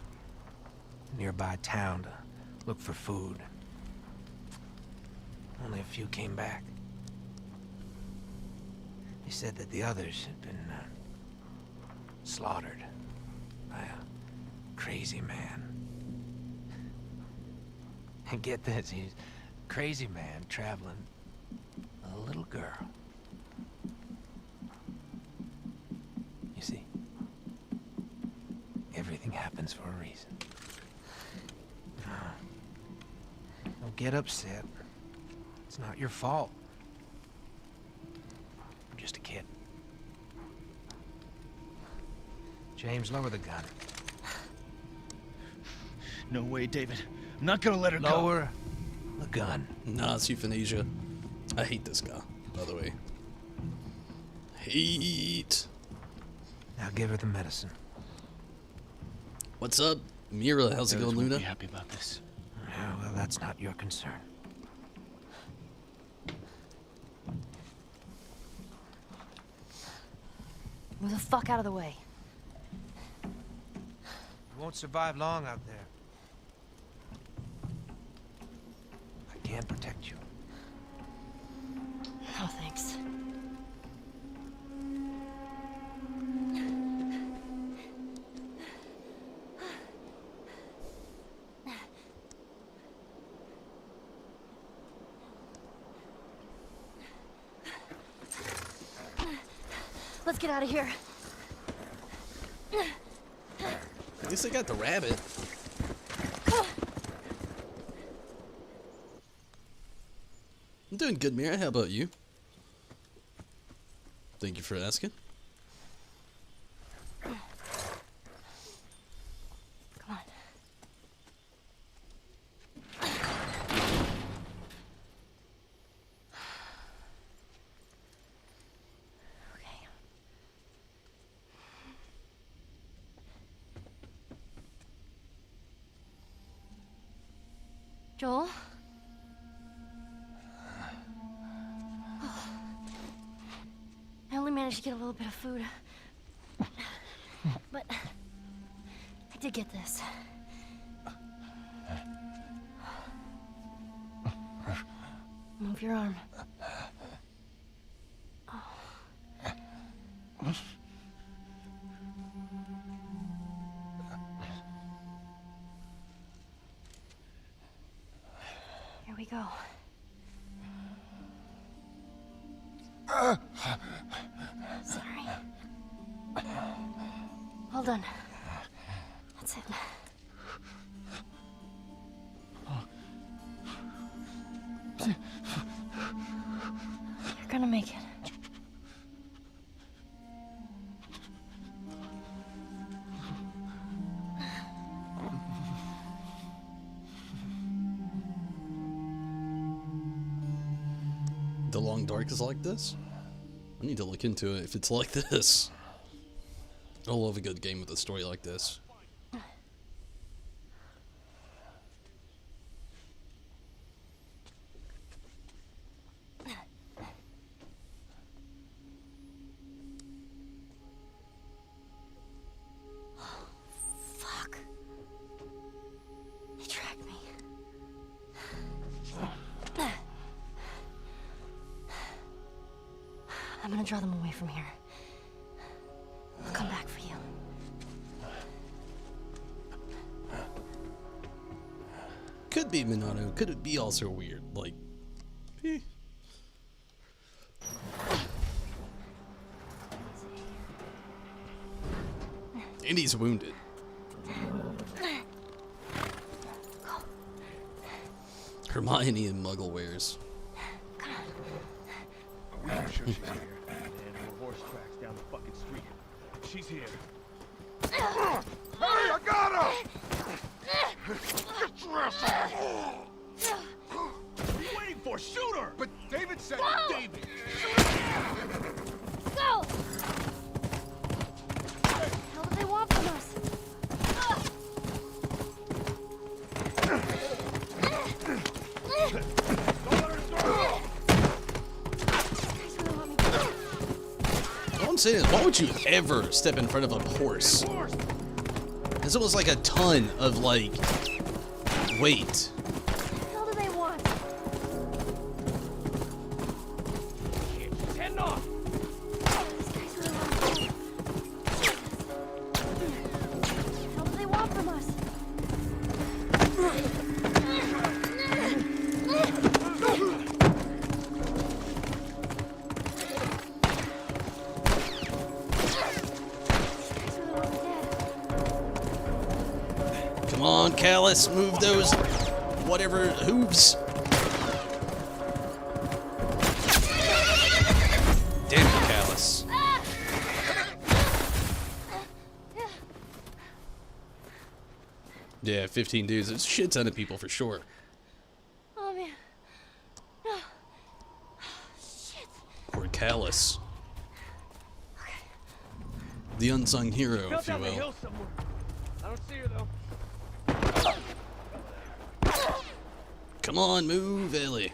Speaker 3: to a nearby town to look for food. Only a few came back. They said that the others had been slaughtered by a crazy man. And get this, he's a crazy man traveling with a little girl. You see, everything happens for a reason. Don't get upset. It's not your fault. I'm just a kid. James, lower the gun.
Speaker 4: No way, David. I'm not gonna let her go.
Speaker 3: Lower the gun.
Speaker 1: Nah, it's Euthanasia. I hate this guy, by the way. Hate.
Speaker 3: Now give her the medicine.
Speaker 1: What's up, Mira? How's it
Speaker 4: David
Speaker 1: going,
Speaker 4: won't
Speaker 1: Luna?
Speaker 4: be happy about this.
Speaker 3: Yeah, well, that's not your concern.
Speaker 2: Move the fuck out of the way.
Speaker 3: You won't survive long out there. I can protect you.
Speaker 2: No thanks. Let's get out of here.
Speaker 1: At least I got the rabbit. I'm doing good, Mira. How about you? Thank you for asking.
Speaker 2: Come on. Okay. Joel? I only managed to get a little bit of food. But I did get this. Move your arm. Here we go. Sorry. Hold on. That's it. You're gonna make it.
Speaker 1: The Long Dark is like this? I need to look into it if it's like this. I love a good game with a story like this.
Speaker 2: Fuck. They tracked me. I'm gonna draw them away from here. I'll come back for you.
Speaker 1: Could be Minato, could it be also weird? Like, eh. And he's wounded. Hermione and Muggle wears.
Speaker 4: We can sure she's here. And more horse tracks down the fucking street. She's here.
Speaker 5: Hey, I got her! Get your ass off!
Speaker 4: What are you waiting for? Shoot her!
Speaker 5: But David said...
Speaker 4: David!
Speaker 2: Go! What the hell do they want from us?
Speaker 4: Don't let her through!
Speaker 2: These guys really want me to...
Speaker 1: All I'm saying is, why would you ever step in front of a horse? It's almost like a ton of, like, weight.
Speaker 2: What the hell do they want?
Speaker 4: Shit, she's heading off!
Speaker 2: These guys really want me to... Jesus. What the hell do they want from us? These guys really want me dead.
Speaker 1: Come on, Callus, move those whatever hooves. Damn you, Callus. Yeah, 15 dudes. There's a shit ton of people for sure.
Speaker 2: Oh man. No. Shit.
Speaker 1: Poor Callus. The unsung hero,
Speaker 4: Fell
Speaker 1: if you
Speaker 4: down the
Speaker 1: will.
Speaker 4: hill somewhere. I don't see her though.
Speaker 1: Come on, move, Ellie.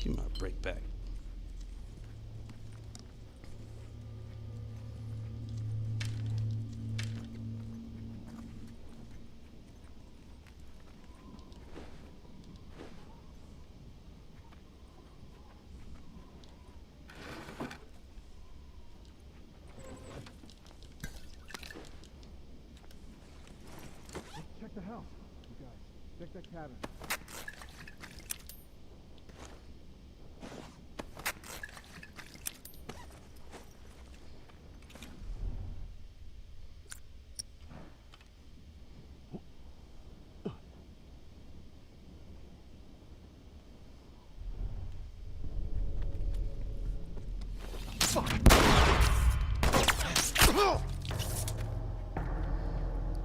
Speaker 1: Give me my break back.
Speaker 5: Check the house, you guys. Check that cabin.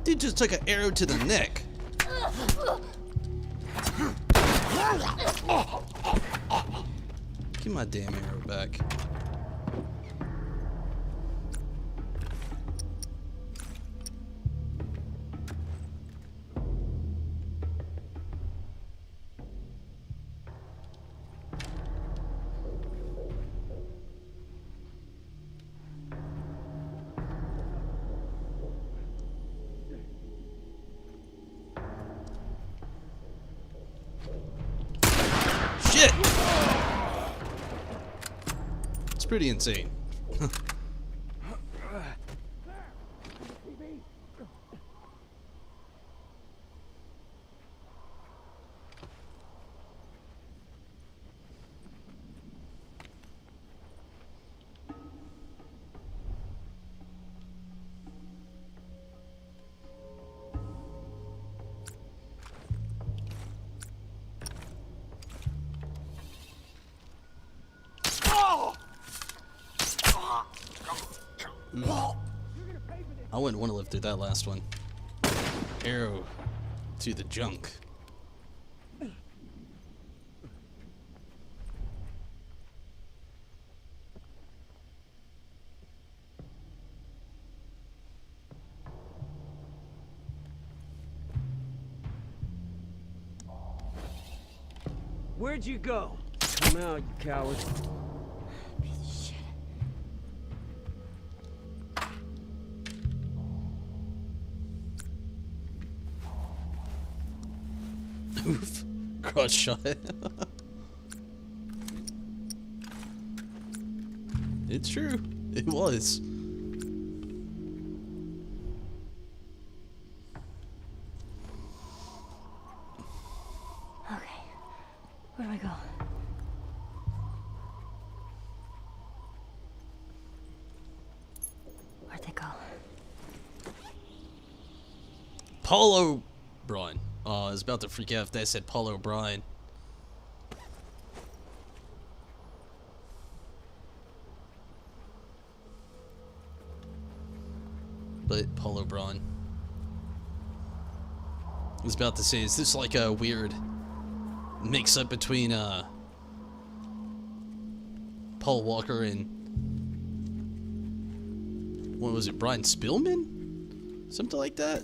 Speaker 1: Dude just took an arrow to the neck. Give my damn arrow back. Shit! It's pretty insane. I wouldn't want to live through that last one. Arrow to the junk.
Speaker 4: Where'd you go? Come out, you coward.
Speaker 2: Piece of shit.
Speaker 1: Oof. Cross shot. It's true. It was.
Speaker 2: Okay. Where do I go? Where'd they go?
Speaker 1: Paul O'Brien. I was about to freak out if they said Paul O'Brien. But Paul O'Brien. I was about to say, is this like a weird mix-up between Paul Walker and what was it, Brian Spillman? Something like that?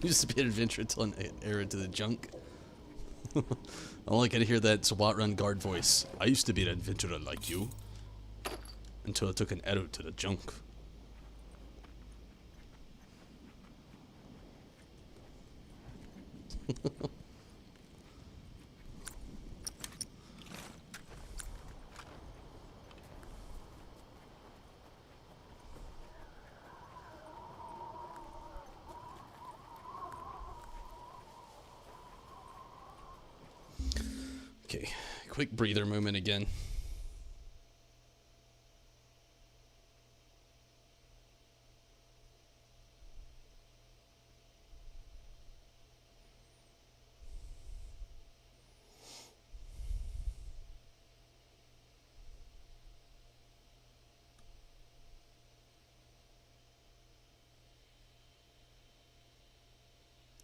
Speaker 1: Used to be an adventure until an arrow to the junk. All I can hear that SWAT run guard voice. I used to be an adventurer like you. Until I took an arrow to the junk. Okay, quick breather moment again.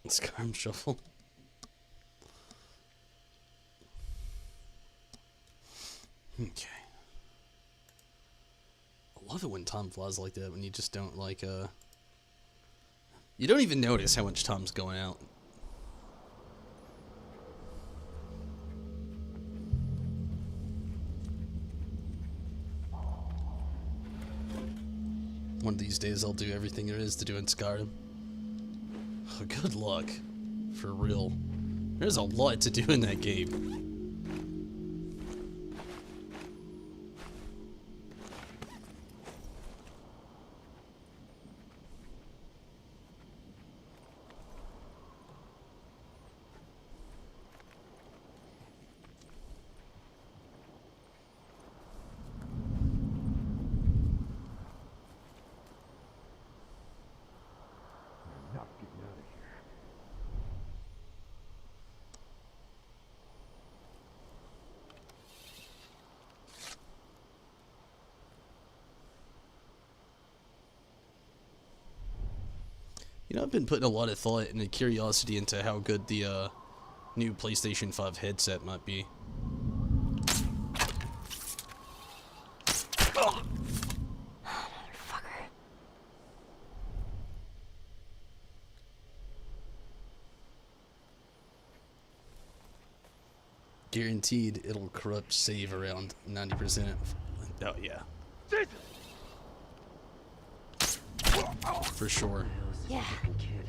Speaker 1: Scarm shuffle. Okay. I love it when time flies like that, when you just don't like, you don't even notice how much time's going out. One of these days I'll do everything there is to do in Skyrim. Oh, good luck. For real. There's a lot to do in that game.
Speaker 5: Not getting out of here.
Speaker 1: You know, I've been putting a lot of thought and a curiosity into how good the new PlayStation 5 headset might be.
Speaker 2: Motherfucker.
Speaker 1: Guaranteed it'll corrupt save around 90%. Oh, yeah. For sure.
Speaker 2: Yeah.
Speaker 4: Kid.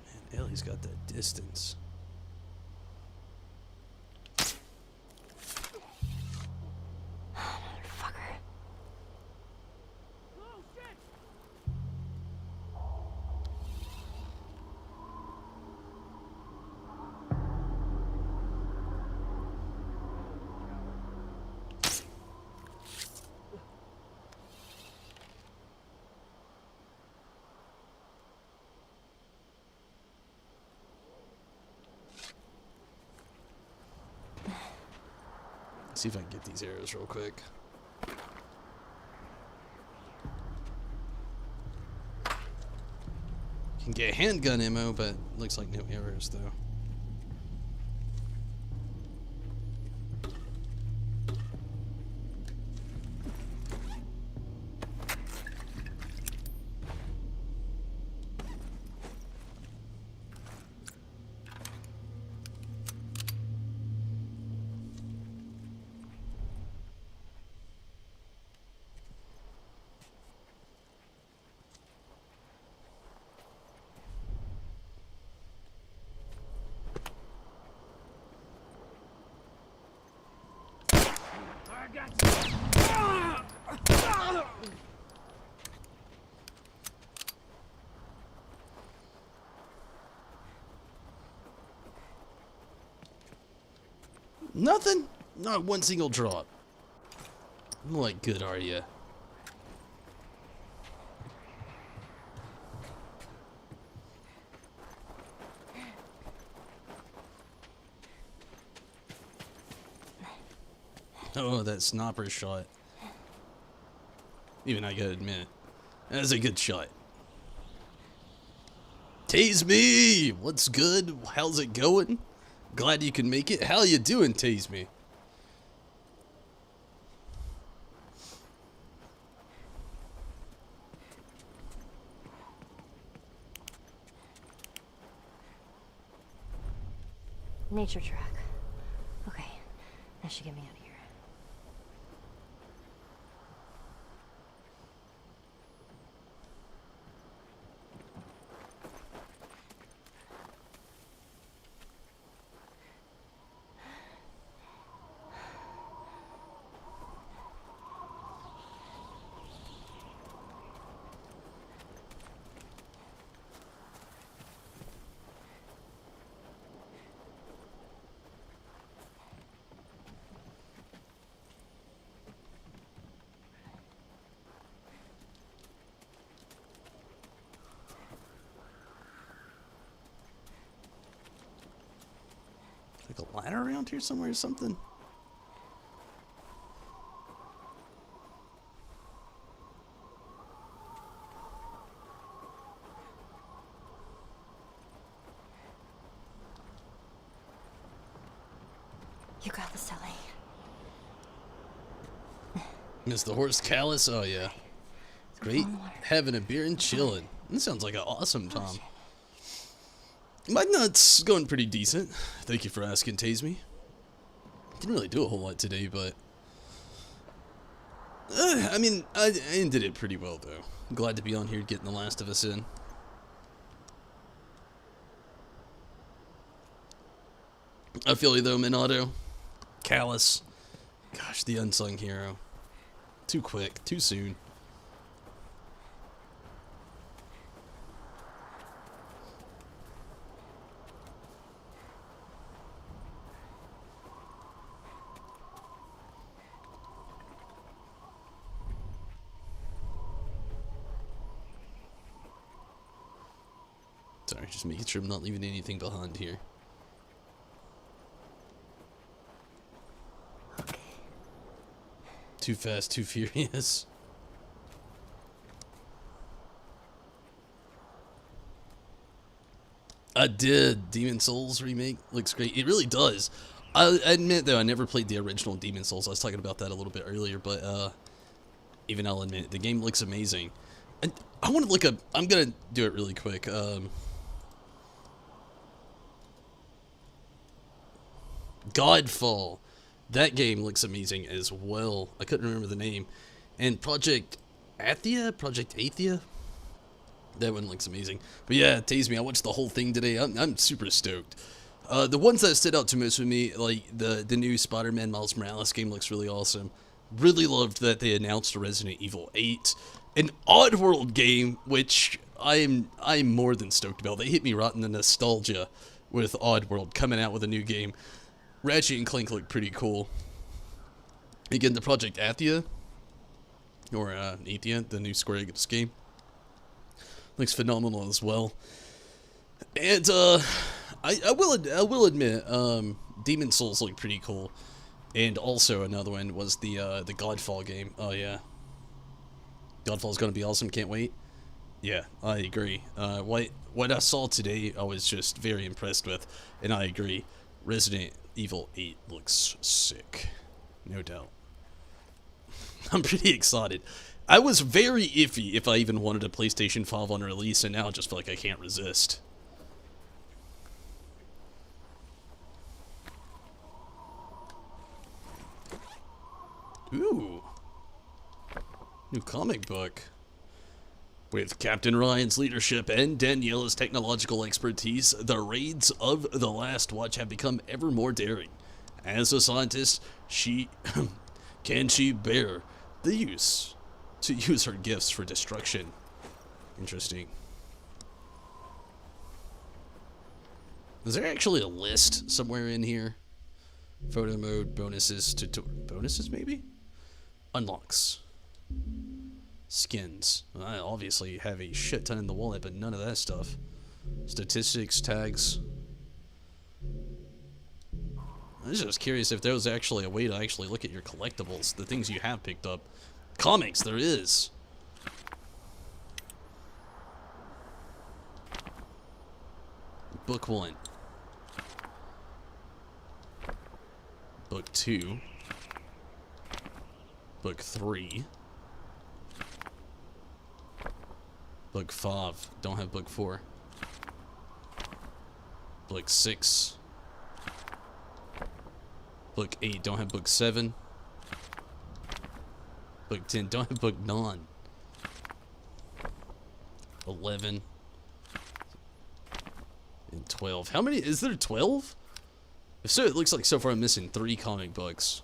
Speaker 1: Man, Ellie's got that distance.
Speaker 2: Motherfucker.
Speaker 1: see if I can get these arrows real quick. Can get handgun ammo, but looks like no arrows though. Nothing? Not one single drop. What good are you? Oh, that sniper shot. Even I gotta admit, that's a good shot. Tase me! What's good? How's it going? Glad you can make it. How you doing, Tase me?
Speaker 2: Nature track. Okay, that should get me out of here.
Speaker 1: Like a ladder around here somewhere or something?
Speaker 2: You got this, Ellie.
Speaker 1: Miss the horse callus? Oh yeah. Great. Having a beer and chilling. This sounds like an awesome time. My nut's going pretty decent. Thank you for asking, Tase me. Didn't really do a whole lot today, but I mean, I ended it pretty well though. I'm glad to be on here getting The Last of Us in. I feel you though, Minato. Callus. Gosh, the unsung hero. Too quick, too soon. Sorry, just making sure I'm not leaving anything behind here.
Speaker 2: Okay.
Speaker 1: Too fast, too furious. I did. Demon Souls remake looks great. It really does. I admit though, I never played the original Demon Souls. I was talking about that a little bit earlier, but even I'll admit the game looks amazing. And I want to look up. I'm gonna do it really quick. Godfall. That game looks amazing as well. I couldn't remember the name. And Project Athia? That one looks amazing. But yeah, Tase me. I watched the whole thing today. I'm super stoked. The ones that stood out to most with me, like the new Spider-Man Miles Morales game looks really awesome. Really loved that they announced Resident Evil 8. An Oddworld game, which I'm more than stoked about. They hit me right in the nostalgia with Oddworld coming out with a new game. Ratchet and Clank look pretty cool. Again, the Project Athia, or Athia, the new Square Enix game, looks phenomenal as well. And I will admit, Demon Souls look pretty cool. And also another one was the Godfall game. Oh yeah, Godfall's gonna be awesome. Can't wait. Yeah, I agree. What I saw today, I was just very impressed with, and I agree. Resident Evil 8 looks sick, no doubt. I'm pretty excited. I was very iffy if I even wanted a PlayStation 5 on release, and now I just feel like I can't resist. Ooh. New comic book. With Captain Ryan's leadership and Daniela's technological expertise, the raids of the Last Watch have become ever more daring. As a scientist, can she bear to use her gifts for destruction? Interesting. Is there actually a list somewhere in here? Photo mode, bonuses, bonuses maybe? Unlocks. Skins. I obviously have a shit ton in the wallet, but none of that stuff. Statistics, tags. I was just curious if there was actually a way to actually look at your collectibles, the things you have picked up. Comics, there is. Book 1. Book 2. Book 3. Book 5. Don't have book 4. Book 6. Book 8. Don't have book 7. Book 10. Don't have book 9. 11. And 12. How many? Is there 12? If so, it looks like so far I'm missing 3 comic books.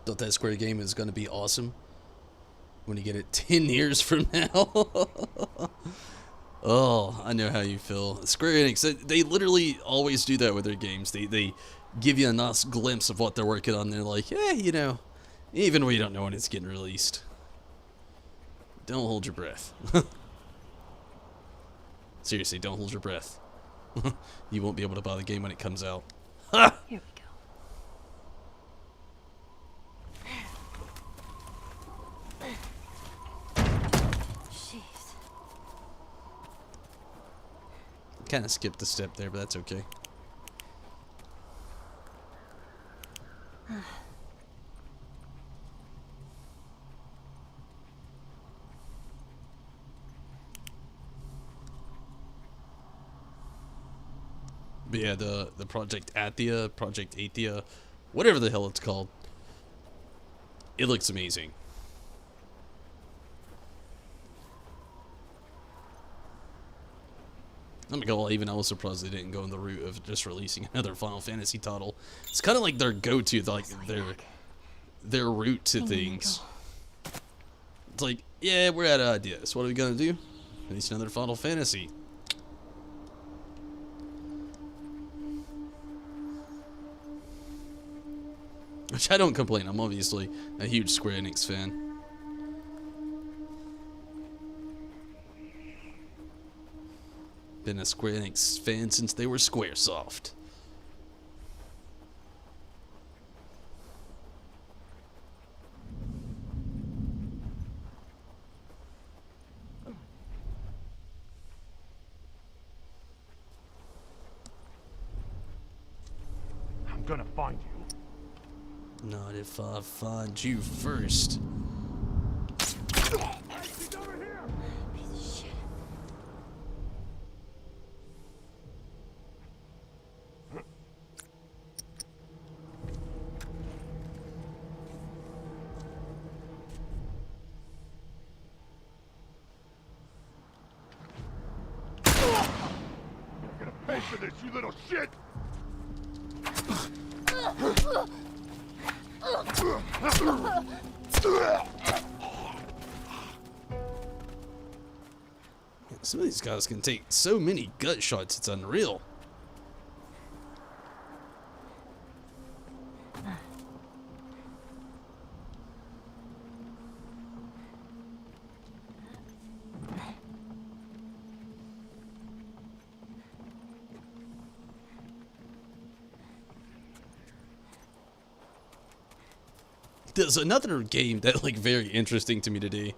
Speaker 1: Thought that Square game is going to be awesome when you get it 10 years from now. Oh, I know how you feel. Square Enix, they literally always do that with their games. They give you a nice glimpse of what they're working on. They're like, yeah, you know, even we don't know when it's getting released. Don't hold your breath. Seriously, don't hold your breath. You won't be able to buy the game when it comes out. Ha!
Speaker 2: Here we go.
Speaker 1: Kind of skipped a step there, but that's okay. But yeah, the Project Athia, whatever the hell it's called, it looks amazing. I'm gonna go even I was surprised they didn't go in the route of just releasing another Final Fantasy title. It's kind of like their go-to, like their route to things. It's like, yeah, we're out of ideas. What are we gonna do? Release another Final Fantasy. Which I don't complain. I'm obviously a huge Square Enix fan. Been a Square Enix fan since they were Squaresoft.
Speaker 5: I'm gonna find you.
Speaker 1: Not if I find you first.
Speaker 5: Hey, she's over here!
Speaker 2: Piece of shit.
Speaker 5: You're gonna pay for this, you little shit!
Speaker 1: Some of these guys can take so many gut shots, it's unreal. There's another game that like very interesting to me today.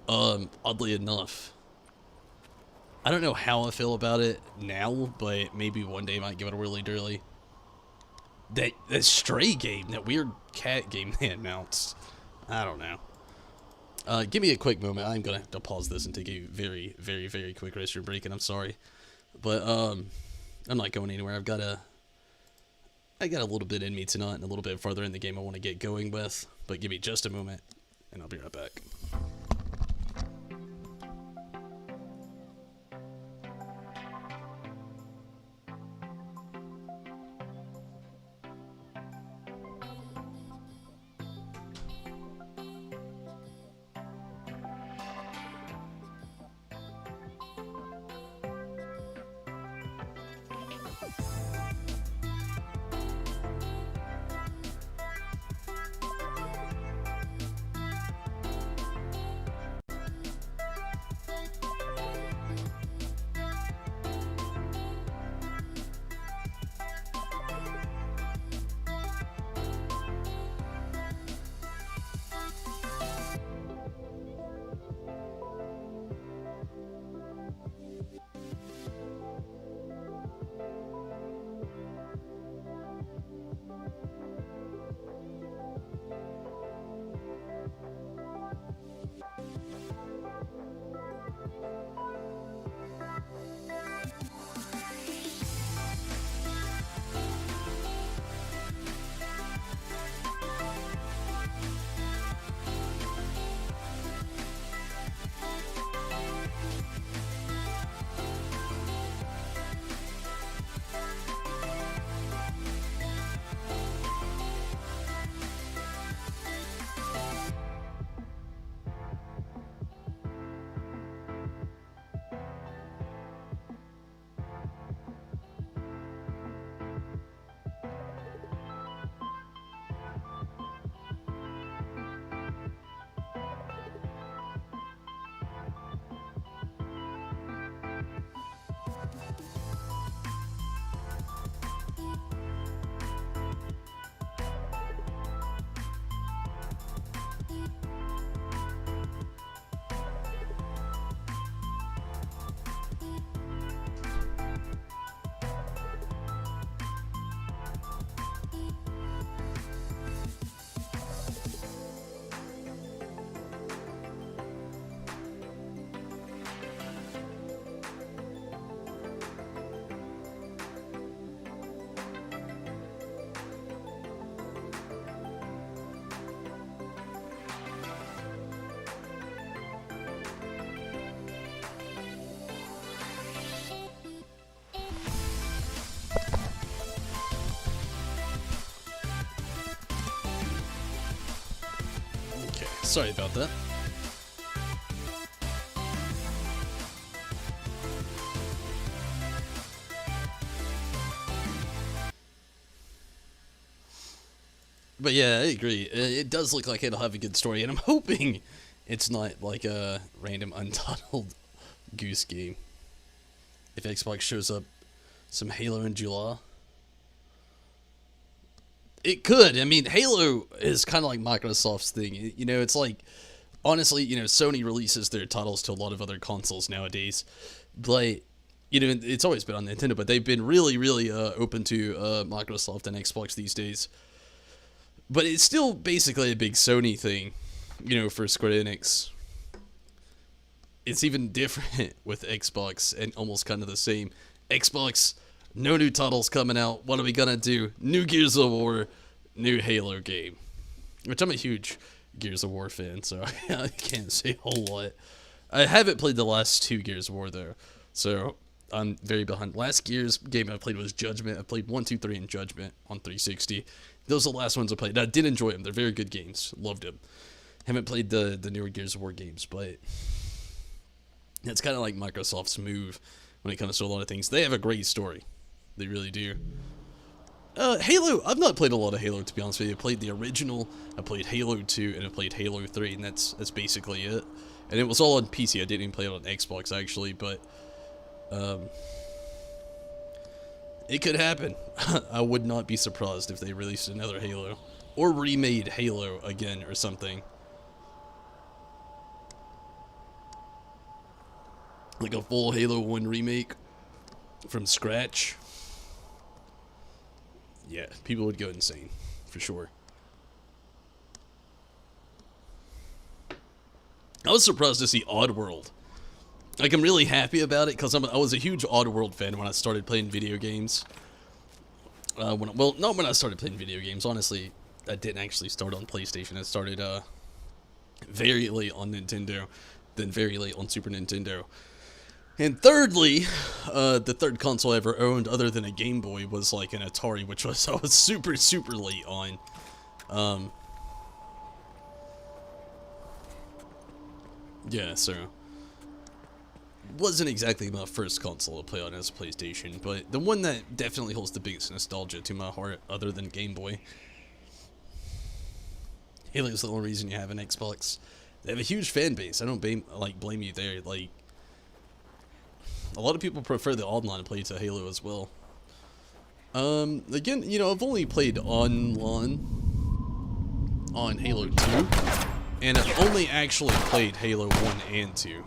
Speaker 1: Oddly enough, I don't know how I feel about it now, but maybe one day I might give it a whirly dirly. That Stray game, that weird cat game they announced. I don't know. Give me a quick moment. I'm gonna have to pause this and take a very, very, very quick restroom break, and I'm sorry, but I'm not going anywhere. I got a little bit in me tonight, and a little bit further in the game I want to get going with. But give me just a moment, and I'll be right back. Sorry about that. But yeah, I agree. It does look like it'll have a good story, and I'm hoping it's not like a random untitled goose game. If Xbox shows up some Halo in July. It could. I mean, Halo is kind of like Microsoft's thing. You know, it's like, honestly, you know, Sony releases their titles to a lot of other consoles nowadays. But, you know, it's always been on Nintendo, but they've been really, really open to Microsoft and Xbox these days. But it's still basically a big Sony thing, you know, for Square Enix. It's even different with Xbox and almost kind of the same. Xbox, no new titles coming out. What are we gonna do? New Gears of War, new Halo game. Which I'm a huge Gears of War fan, so I can't say a whole lot. I haven't played the last two Gears of War though, so I'm very behind. Last Gears game I played was Judgment. I played 1, 2, 3 and Judgment on 360. Those are the last ones I played. I did enjoy them. They're very good games. Loved them. Haven't played the newer Gears of War games, but it's kind of like Microsoft's move when it comes to a lot of things. They have a great story. They really do. Halo, I've not played a lot of Halo, to be honest with you. I played the original, I played Halo 2, and I played Halo 3, and that's basically it. And it was all on PC. I didn't even play it on Xbox, actually, but it could happen. I would not be surprised if they released another Halo. or remade Halo again or something. Like a full Halo 1 remake from scratch. Yeah, people would go insane, for sure. I was surprised to see Oddworld. Like, I'm really happy about it, because I was a huge Oddworld fan when I started playing video games. Not when I started playing video games. Honestly, I didn't actually start on PlayStation. I started very late on Nintendo, then very late on Super Nintendo. And thirdly, the third console I ever owned other than a Game Boy was like an Atari, which was I was super, super late on. Yeah, so wasn't exactly my first console to play on as PlayStation, but the one that definitely holds the biggest nostalgia to my heart other than Game Boy. Halo's the only reason you have an Xbox. They have a huge fan base. I don't blame you there. Like, a lot of people prefer the online play to Halo as well. Again, you know, I've only played online on Halo 2, and I've only actually played Halo 1 and 2,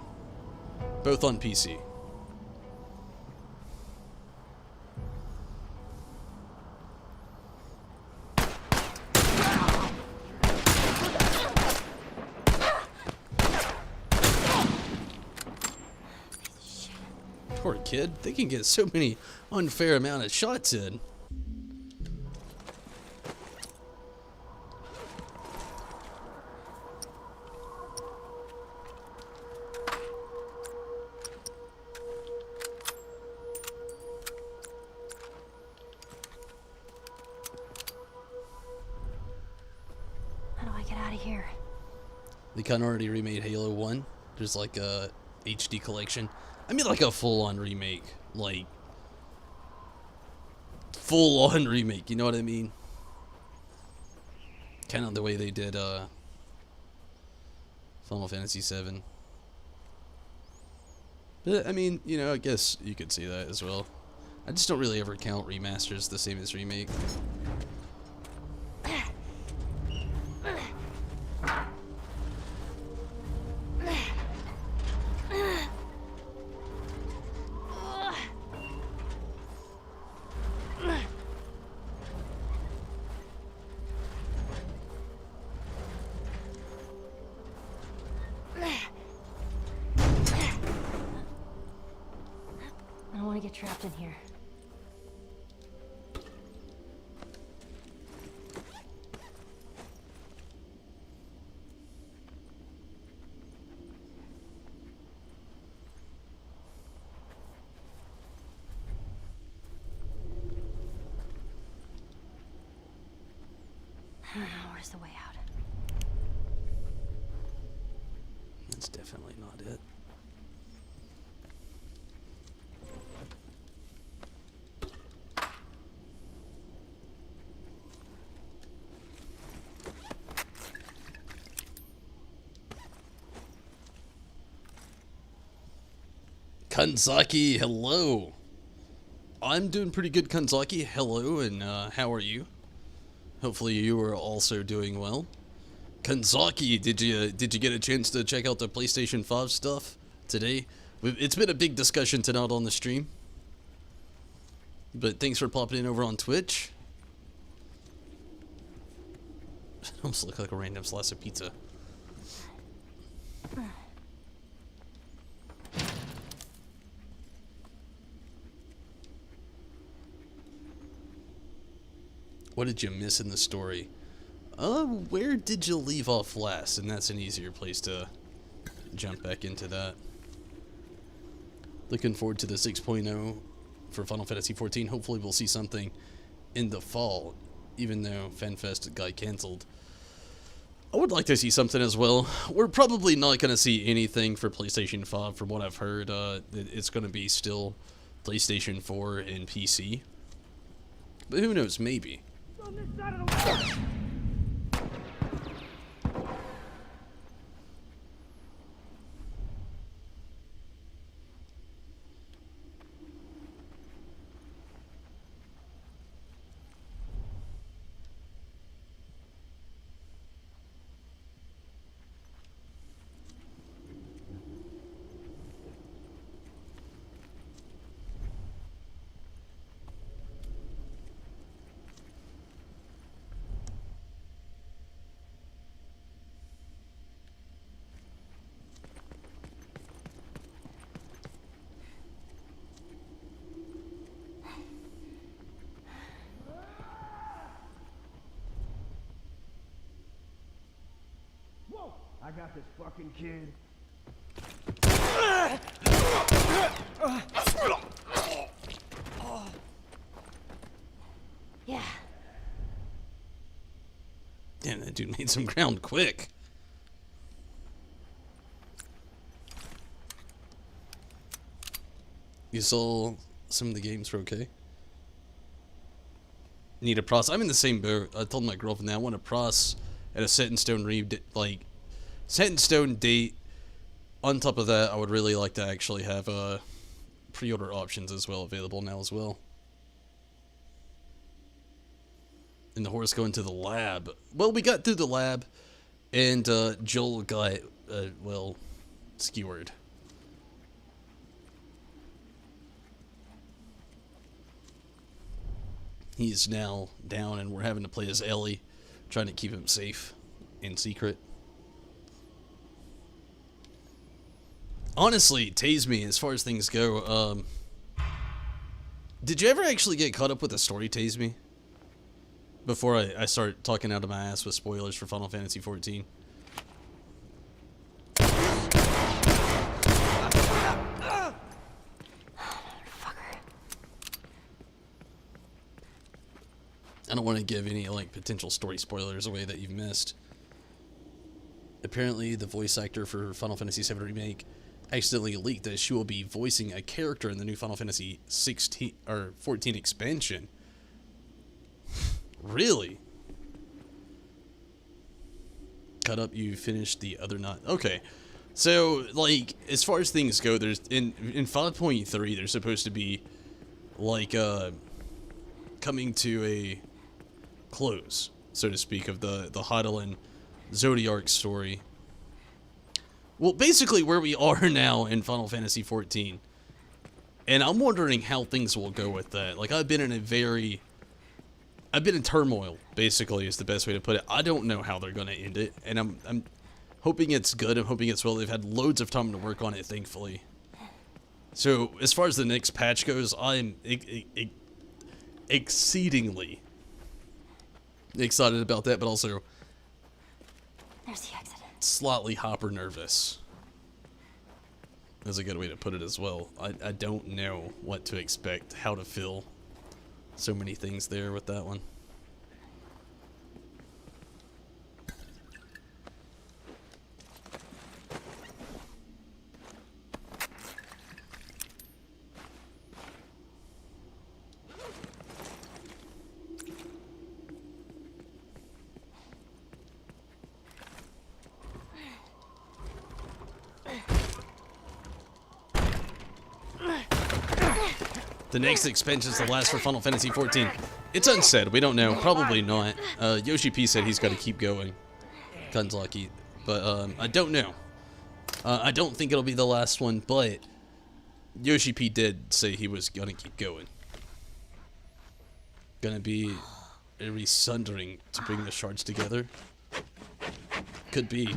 Speaker 1: both on PC. Poor kid, they can get so many unfair amount of shots in.
Speaker 2: How do I get out of here?
Speaker 1: They kind of already remade Halo 1. There's like a HD collection. I mean, like a full-on remake. Like, full-on remake, you know what I mean? Kind of the way they did Final Fantasy VII. But, I mean, you know, I guess you could see that as well. I just don't really ever count remasters the same as remake.
Speaker 2: I don't want to get trapped in here. Where's the way out?
Speaker 1: That's definitely not it. Kanzaki, hello. I'm doing pretty good, Kanzaki. Hello, and how are you? Hopefully you are also doing well. Kanzaki, did you get a chance to check out the PlayStation 5 stuff today? It's been a big discussion tonight on the stream. But thanks for popping in over on Twitch. Almost look like a random slice of pizza. What did you miss in the story? Where did you leave off last? And that's an easier place to jump back into that. Looking forward to the 6.0 for Final Fantasy XIV. Hopefully we'll see something in the fall, even though FanFest got canceled. I would like to see something as well. We're probably not going to see anything for PlayStation 5 from what I've heard. It's going to be still PlayStation 4 and PC. But who knows, maybe.
Speaker 5: On this side of the wall!
Speaker 4: I got this fucking kid.
Speaker 2: Yeah.
Speaker 1: Damn, that dude made some ground quick. You saw some of the games were okay? Need a pros. I'm in the same boat. I told my girlfriend that I want a pros at a set in stone set in stone date. On top of that, I would really like to actually have pre-order options as well available now as well. And the horse going to the lab. Well, we got through the lab, and Joel got well skewered. He's now down, and we're having to play as Ellie, trying to keep him safe in secret. Honestly, tase me as far as things go. Did you ever actually get caught up with the story, tase me? Before I start talking out of my ass with spoilers for Final Fantasy XIV. I don't want to give any like potential story spoilers away that you've missed. Apparently, the voice actor for Final Fantasy VII Remake accidentally leaked that she will be voicing a character in the new Final Fantasy 16 or 14 expansion. Really? Cut up, you finished the other not. Okay. So, like, as far as things go, there's in 5.3 there's supposed to be like coming to a close, so to speak, of the Hydaelyn Zodiac story. Well, basically where we are now in Final Fantasy XIV. And I'm wondering how things will go with that. Like, I've been in turmoil, basically, is the best way to put it. I don't know how they're going to end it, and I'm hoping it's good. I'm hoping it's well. They've had loads of time to work on it, thankfully. So, as far as the next patch goes, I'm exceedingly excited about that, but also
Speaker 2: There's the exit.
Speaker 1: slightly hopper nervous. That's a good way to put it as well. I don't know what to expect, how to feel. So many things there with that one. The next expansion is the last for Final Fantasy XIV. It's unsaid. We don't know. Probably not. Yoshi P said he's got to keep going. Gun's lucky. But I don't know. I don't think it'll be the last one, but Yoshi P did say he was going to keep going. Gonna be a resundering to bring the shards together. Could be.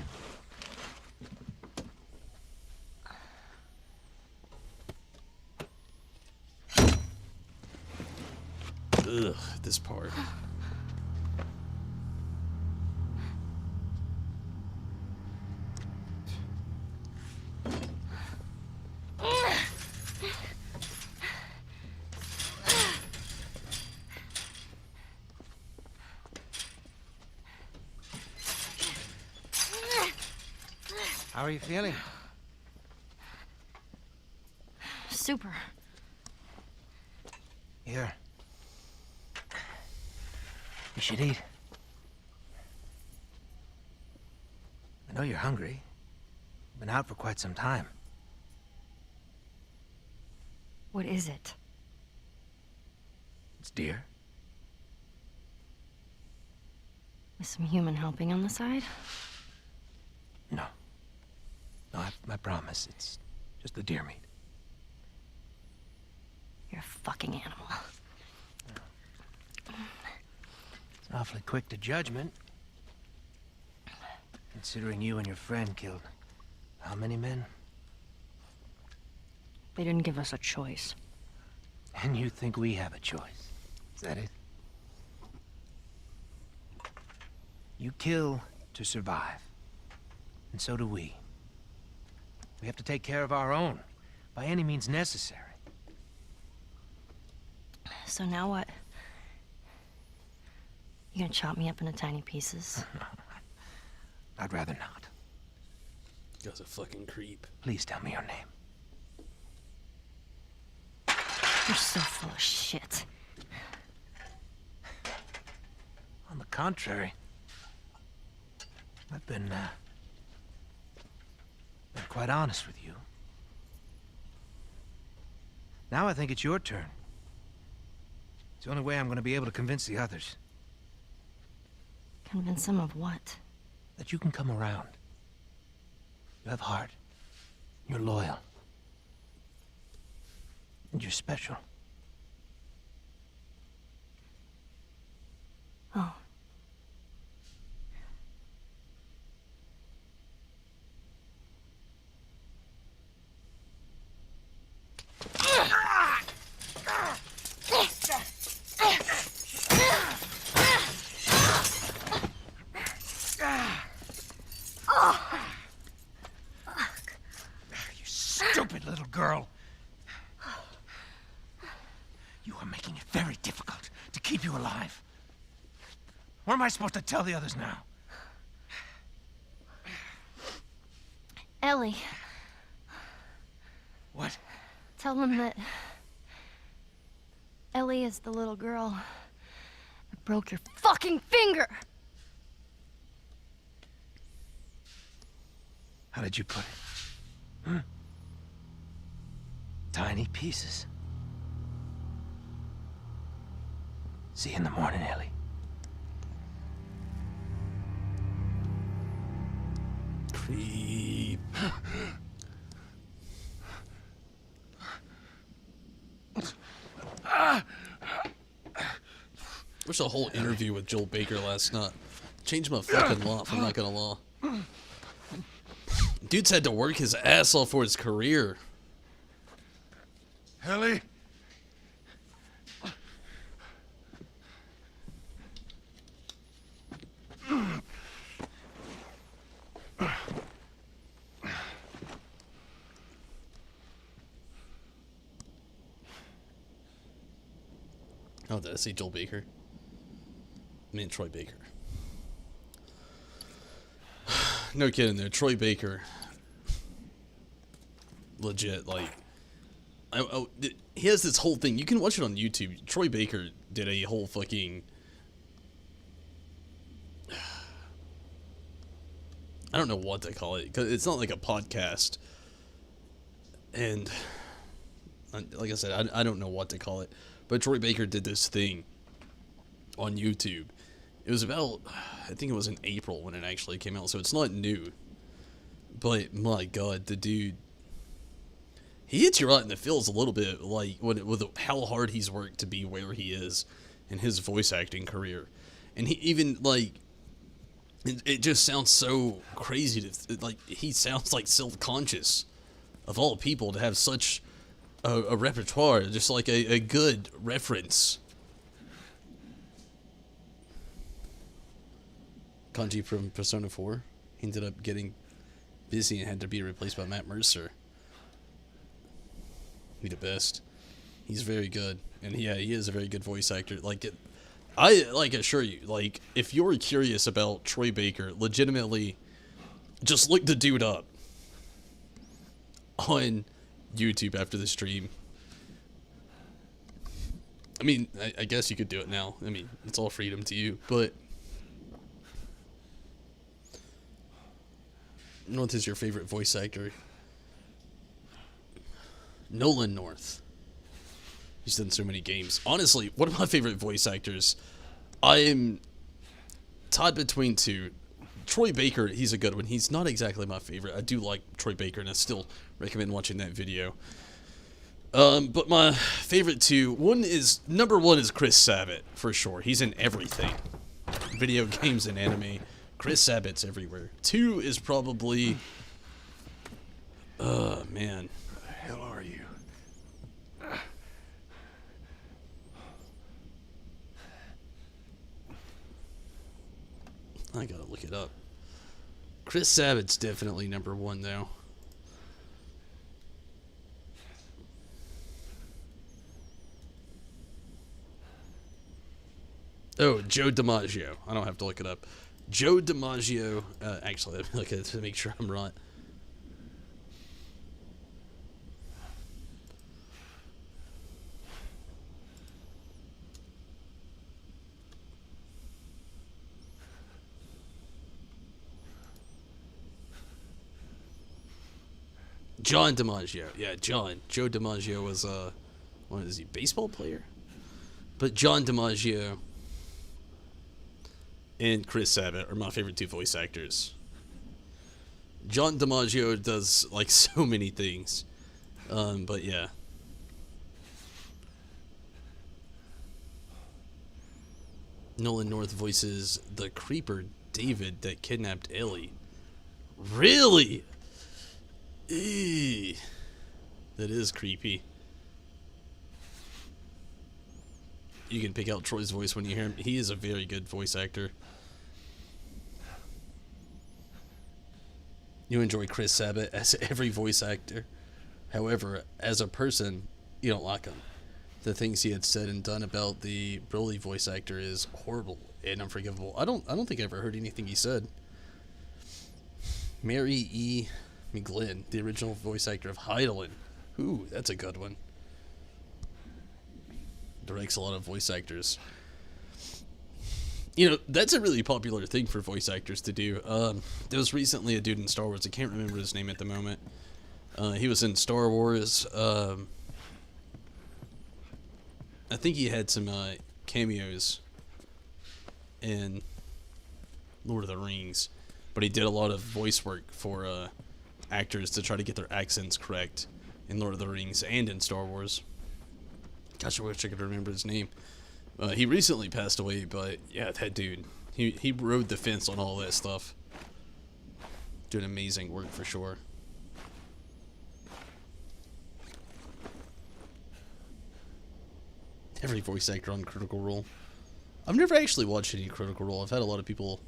Speaker 1: Ugh, this part.
Speaker 3: How are you feeling?
Speaker 2: Super.
Speaker 3: Here. You should eat. I know you're hungry. Been out for quite some time.
Speaker 2: What is it?
Speaker 3: It's deer.
Speaker 2: With some human helping on the side?
Speaker 3: No. No, I promise. It's just the deer meat.
Speaker 2: You're a fucking animal.
Speaker 3: It's awfully quick to judgment. Considering you and your friend killed how many men?
Speaker 2: They didn't give us a choice.
Speaker 3: And you think we have a choice? Is that it? You kill to survive. And so do we. We have to take care of our own, by any means necessary.
Speaker 2: So now what? You gonna chop me up into tiny pieces?
Speaker 3: I'd rather not.
Speaker 1: Guy's a fucking creep.
Speaker 3: Please tell me your name.
Speaker 2: You're so full of shit.
Speaker 3: On the contrary, I've been quite honest with you. Now I think it's your turn. It's the only way I'm going to be able to convince the others
Speaker 2: Convince them of what?
Speaker 3: that you can come around. You have heart. You're loyal. And you're special.
Speaker 2: Oh.
Speaker 3: You stupid little girl. You are making it very difficult to keep you alive. What am I supposed to tell the others now?
Speaker 2: Ellie,
Speaker 3: What?
Speaker 2: tell them that Ellie is the little girl that broke your fucking finger.
Speaker 3: How did you put it? Hmm? Tiny pieces. See you in the morning, Ellie.
Speaker 1: Creep. Wish a whole interview with Joel Baker last night. Changed my fucking life, I'm not gonna lie. Dude's had to work his ass off for his career.
Speaker 5: Ellie?
Speaker 1: Oh, did I say Joel Baker? I mean Troy Baker. No kidding there, Troy Baker. Legit, like, he has this whole thing. You can watch it on YouTube. Troy Baker did a whole fucking, I don't know what to call it, because it's not like a podcast. And, like I said, I don't know what to call it. But Troy Baker did this thing on YouTube. It was about, I think it was in April when it actually came out, so it's not new. But, my God, the dude, he hits you right in the feels a little bit, like, with how hard he's worked to be where he is in his voice acting career. And he even, like, it just sounds so crazy to, like, he sounds like self-conscious of all people to have such a repertoire, just like a good reference. Kanji from Persona 4, he ended up getting busy and had to be replaced by Matt Mercer. He the best. He's very good, and yeah, he is a very good voice actor. Like, I assure you, like, if you're curious about Troy Baker, legitimately, just look the dude up on YouTube after the stream. I mean, I guess you could do it now. I mean, it's all freedom to you, but North is your favorite voice actor. Nolan North. He's done so many games. Honestly, one of my favorite voice actors, I am tied between two. Troy Baker, he's a good one. He's not exactly my favorite. I do like Troy Baker, and I still recommend watching that video. But my favorite two, number one is Chris Sabat, for sure. He's in everything. Video games and anime. Chris Sabat's everywhere. Two is probably, man.
Speaker 5: Where the hell are you?
Speaker 1: I gotta look it up. Chris Sabat's definitely number one, though. Oh, Joe DiMaggio. I don't have to look it up. Joe DiMaggio. Actually, let me look at it to make sure I'm right. John DiMaggio. Yeah, John. Joe DiMaggio was, what is he, baseball player? But John DiMaggio and Chris Sabat are my favorite two voice actors. John DiMaggio does, like, so many things. But yeah. Nolan North voices the creeper David that kidnapped Ellie. Really? Eee. That is creepy. You can pick out Troy's voice when you hear him. He is a very good voice actor. You enjoy Chris Sabat as every voice actor. However, as a person, you don't like him. The things he had said and done about the Broly voice actor is horrible and unforgivable. I don't think I ever heard anything he said. Mary E. McGlynn, the original voice actor of Heidelin. Ooh, that's a good one. Directs a lot of voice actors. You know, that's a really popular thing for voice actors to do. There was recently a dude in Star Wars. I can't remember his name at the moment. He was in Star Wars. I think he had some cameos in Lord of the Rings. But he did a lot of voice work for actors to try to get their accents correct in Lord of the Rings and in Star Wars. Gosh, I wish I could remember his name. He recently passed away, but yeah, that dude, he rode the fence on all that stuff. Doing amazing work for sure. Every voice actor on Critical Role. I've never actually watched any Critical Role. I've had a lot of people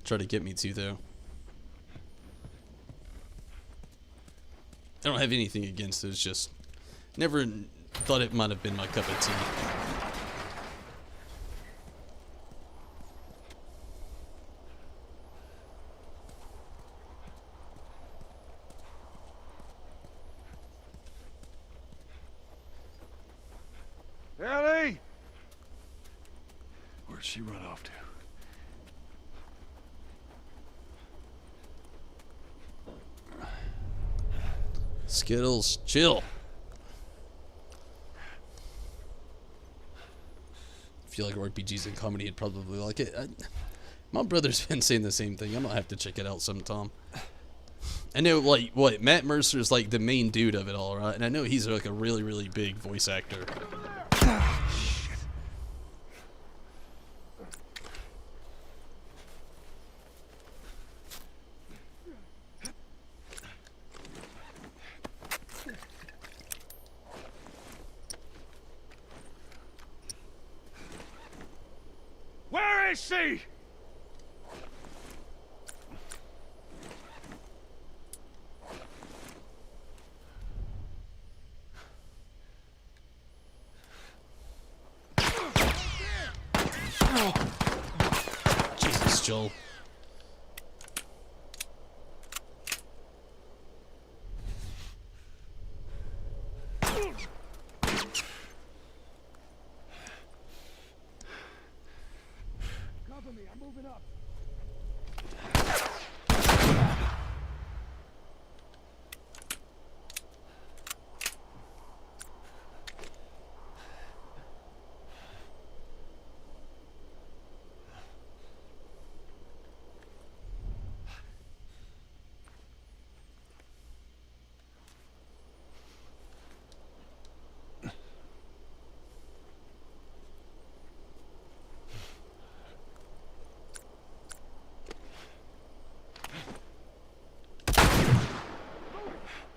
Speaker 1: try to get me to, though. I don't have anything against it. It's just never thought it might have been my cup of tea.
Speaker 5: Ellie! Where'd she run off to?
Speaker 1: Skittles, chill. If you like RPGs and comedy, you'd probably like it. My brother's been saying the same thing. I might have to check it out sometime. I know, like, what, Matt Mercer's like the main dude of it all, right? And I know he's like a really, really big voice actor.
Speaker 5: Where is she?
Speaker 1: Jesus, Joel.
Speaker 5: Cover me, I'm moving up.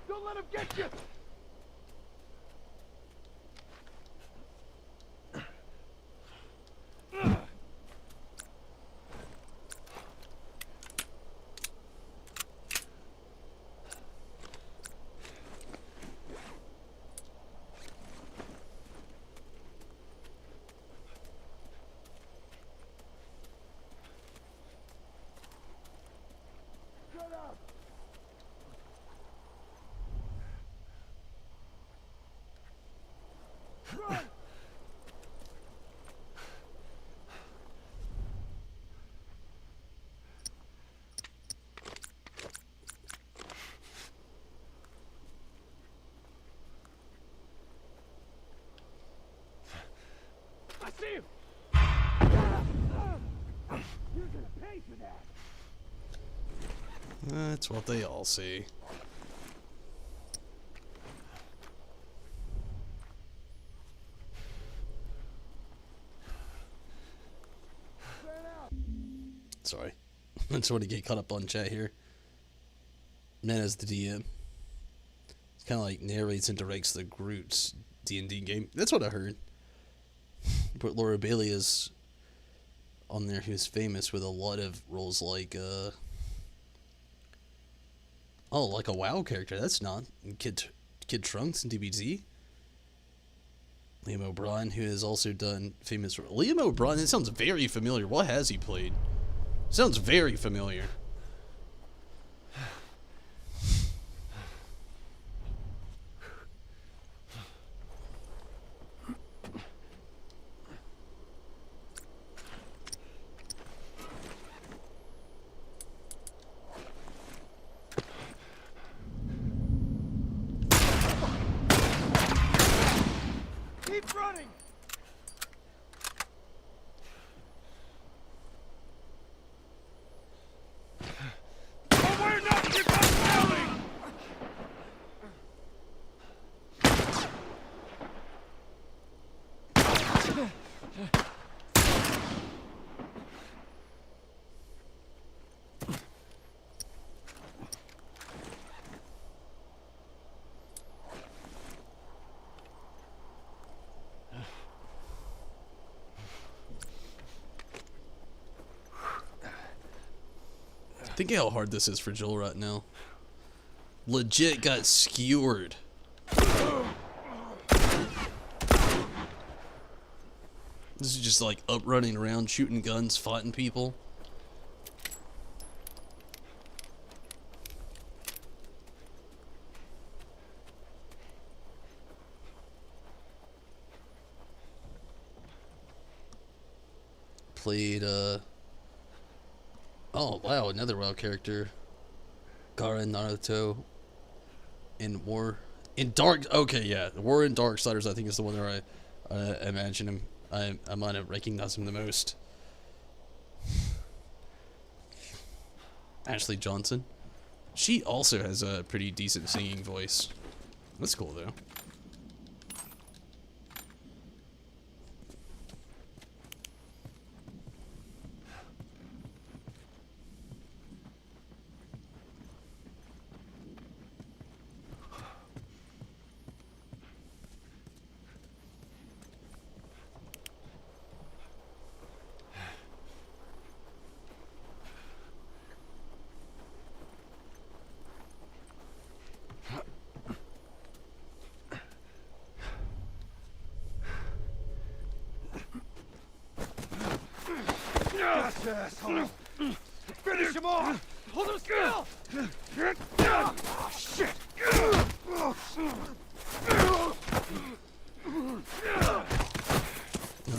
Speaker 5: Don't let him get you!
Speaker 1: That's what they all see. Sorry. I just want to get caught up on chat here. Man as the DM. It's kind of like narrates and directs the Groot's D&D game. That's what I heard. But Laura Bailey is on there, who's famous with a lot of roles like, oh, like a WoW character. That's not. Kid Trunks in DBZ. Liam O'Brien, who has also done famous... Liam O'Brien, it sounds very familiar. What has he played? Sounds very familiar.
Speaker 5: Keep running!
Speaker 1: Think how hard this is for Joel right now. Legit got skewered. This is just like up running around, shooting guns, fighting people. Played, oh, wow, another WoW character. Gaara in Naruto. In War. In Dark... Okay, yeah. War in Darksiders, I think, is the one where I imagine him. I might have recognized him the most. Ashley Johnson. She also has a pretty decent singing voice. That's cool, though.
Speaker 5: Gotcha, asshole! Finish him off! Hold him still! Oh, shit!
Speaker 1: Oh,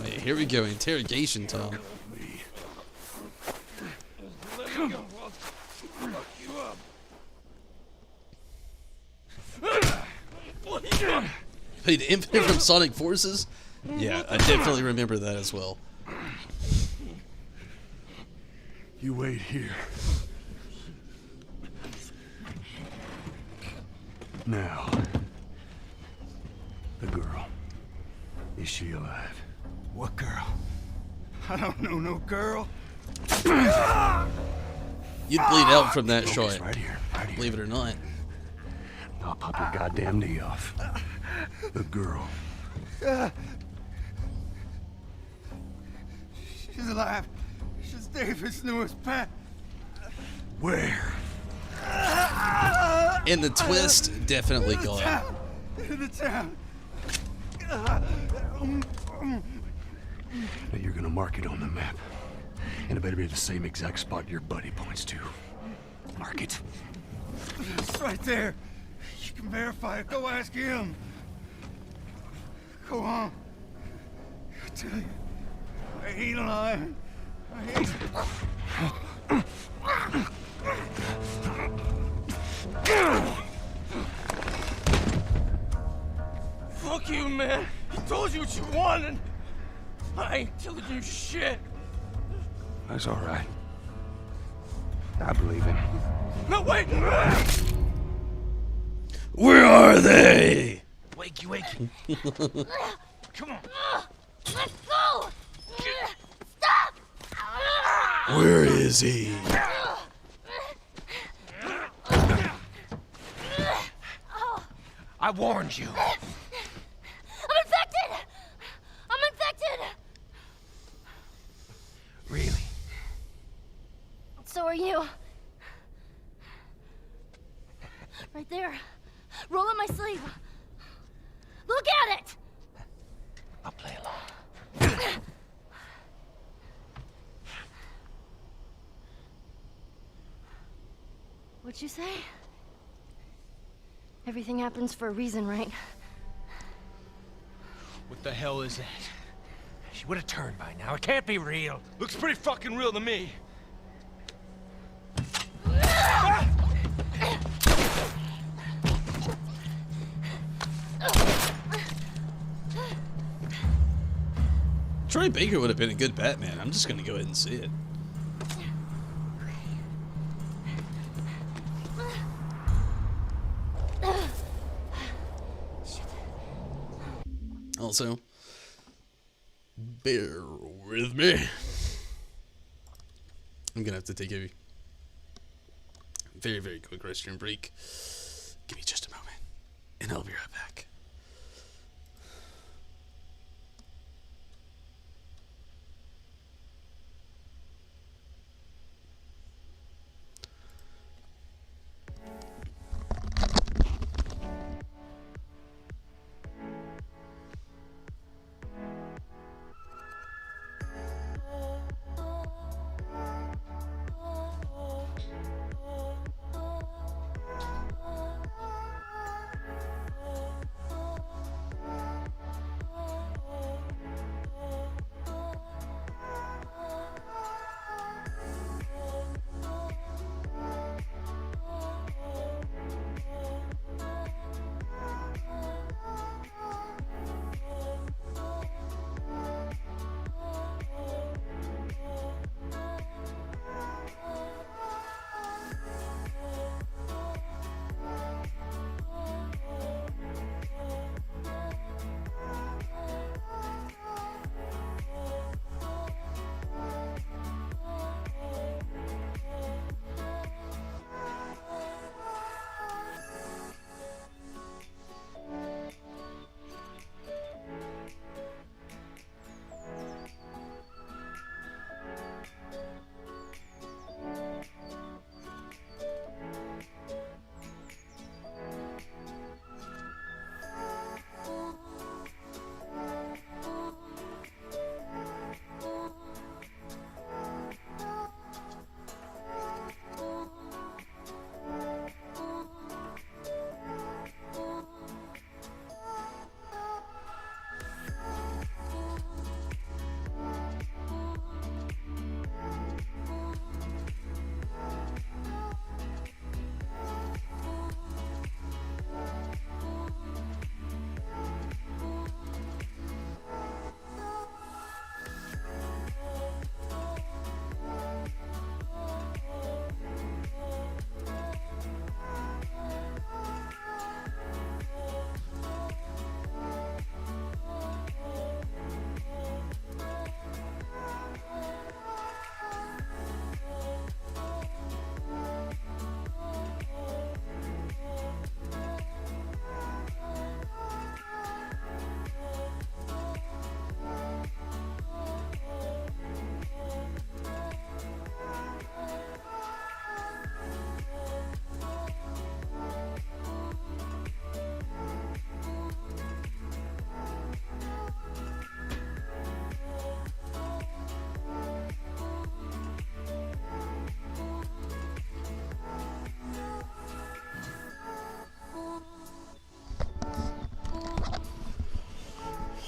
Speaker 1: yeah, here we go, interrogation time. Played Infinite from Sonic Forces? Yeah, I definitely remember that as well.
Speaker 5: You wait here. Now, the girl. Is she alive? What girl? I don't know no girl.
Speaker 1: You'd bleed out from that shot,
Speaker 5: Right here, right here.
Speaker 1: believe it or not.
Speaker 5: I'll pop your goddamn knee off. The girl.
Speaker 6: She's alive. She's David's newest pet.
Speaker 5: Where?
Speaker 1: And the twist definitely
Speaker 6: In the
Speaker 1: got it.
Speaker 6: town. In the town.
Speaker 5: Now you're gonna mark it on the map. And it better be the same exact spot your buddy points to. Mark it.
Speaker 6: It's right there. You can verify it. Go ask him. Go on. I tell you, I ain't lying. I ain't.
Speaker 4: Fuck you, man. He told you what you wanted. I ain't telling you shit.
Speaker 5: That's all right.
Speaker 3: I believe it.
Speaker 6: No, wait!
Speaker 1: Where are they?
Speaker 3: Wakey, wakey.
Speaker 6: Come on.
Speaker 2: Let's go! Stop!
Speaker 1: Where is he?
Speaker 3: I warned you.
Speaker 2: I'm infected! I'm infected!
Speaker 3: Really?
Speaker 2: So are you. Right there. Roll up my sleeve. Look at it!
Speaker 3: I'll play along.
Speaker 2: What'd you say? Everything happens for a reason, right?
Speaker 4: What the hell is that?
Speaker 3: She would have turned by now. It can't be real.
Speaker 4: Looks pretty fucking real to me.
Speaker 1: Troy Baker would have been a good Batman. I'm just gonna go ahead and see it. Also, bear with me. I'm gonna have to take a very, very quick restroom break. Give me just a moment, and I'll be right back.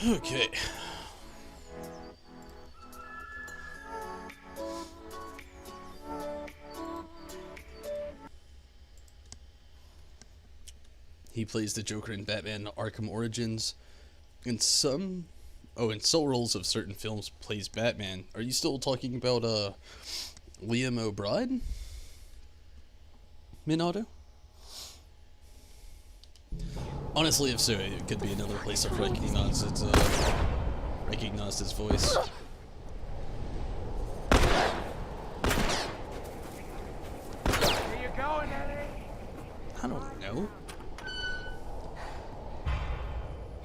Speaker 1: Okay. He plays the Joker in Batman Arkham Origins. In some in some roles of certain films plays Batman. Are you still talking about Liam O'Brien? Minato? Honestly, if so, it could be another place I've recognized his voice.
Speaker 3: Where you going, Eddie?
Speaker 1: I don't know.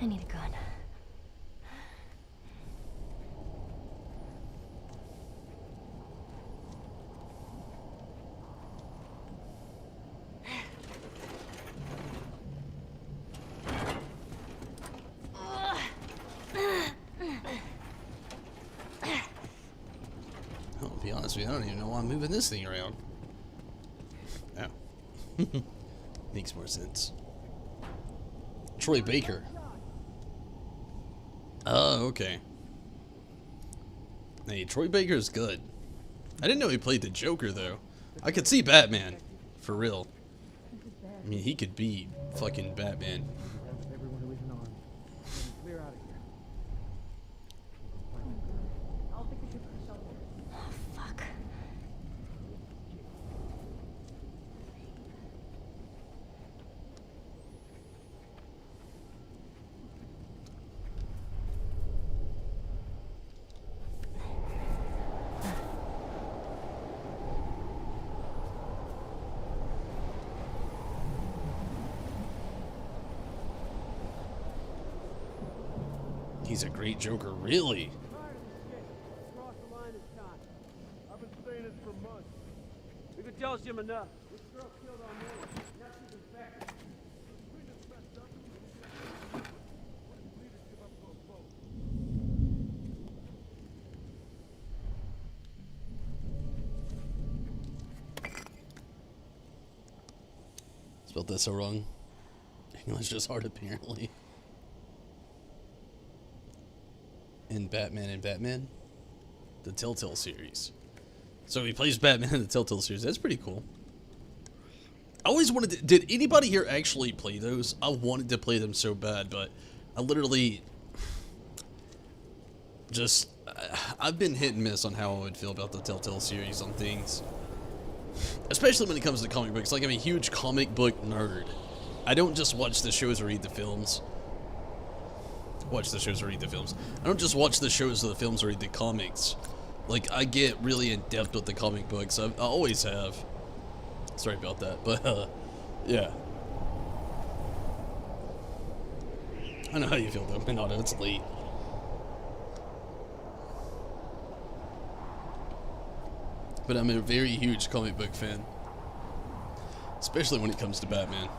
Speaker 2: I need a gun.
Speaker 1: I'll be honest with you, I don't even know why I'm moving this thing around. Oh. Makes more sense. Troy Baker. Oh, okay. Hey, Troy Baker's good. I didn't know he played the Joker, though. I could see Batman. For real. I mean, he could be fucking Batman.
Speaker 4: Everyone who isn't armed. Clear out of here.
Speaker 2: Oh, fuck.
Speaker 1: He's a great Joker, really.
Speaker 4: Cross the line this time. I've been saying it for months. We could tell him enough. This girl killed our man. Now she's infected. We just messed up. What if leaders give up those folks?
Speaker 1: Spelled that so wrong. English is hard, apparently. In Batman, the Telltale series. So he plays Batman in the Telltale series. That's pretty cool. I always wanted to... Did anybody here actually play those? I wanted to play them so bad, but I literally... Just... I've been hit and miss on how I would feel about the Telltale series on things. Especially when it comes to comic books. Like, I'm a huge comic book nerd. I don't just watch the shows or read the films. Watch the shows or read the films. I don't just watch the shows or the films or read the comics. Like, I get really in depth with the comic books. I always have. Sorry about that, but yeah. I know how you feel though, Minato. It's late. But I'm a very huge comic book fan, especially when it comes to Batman.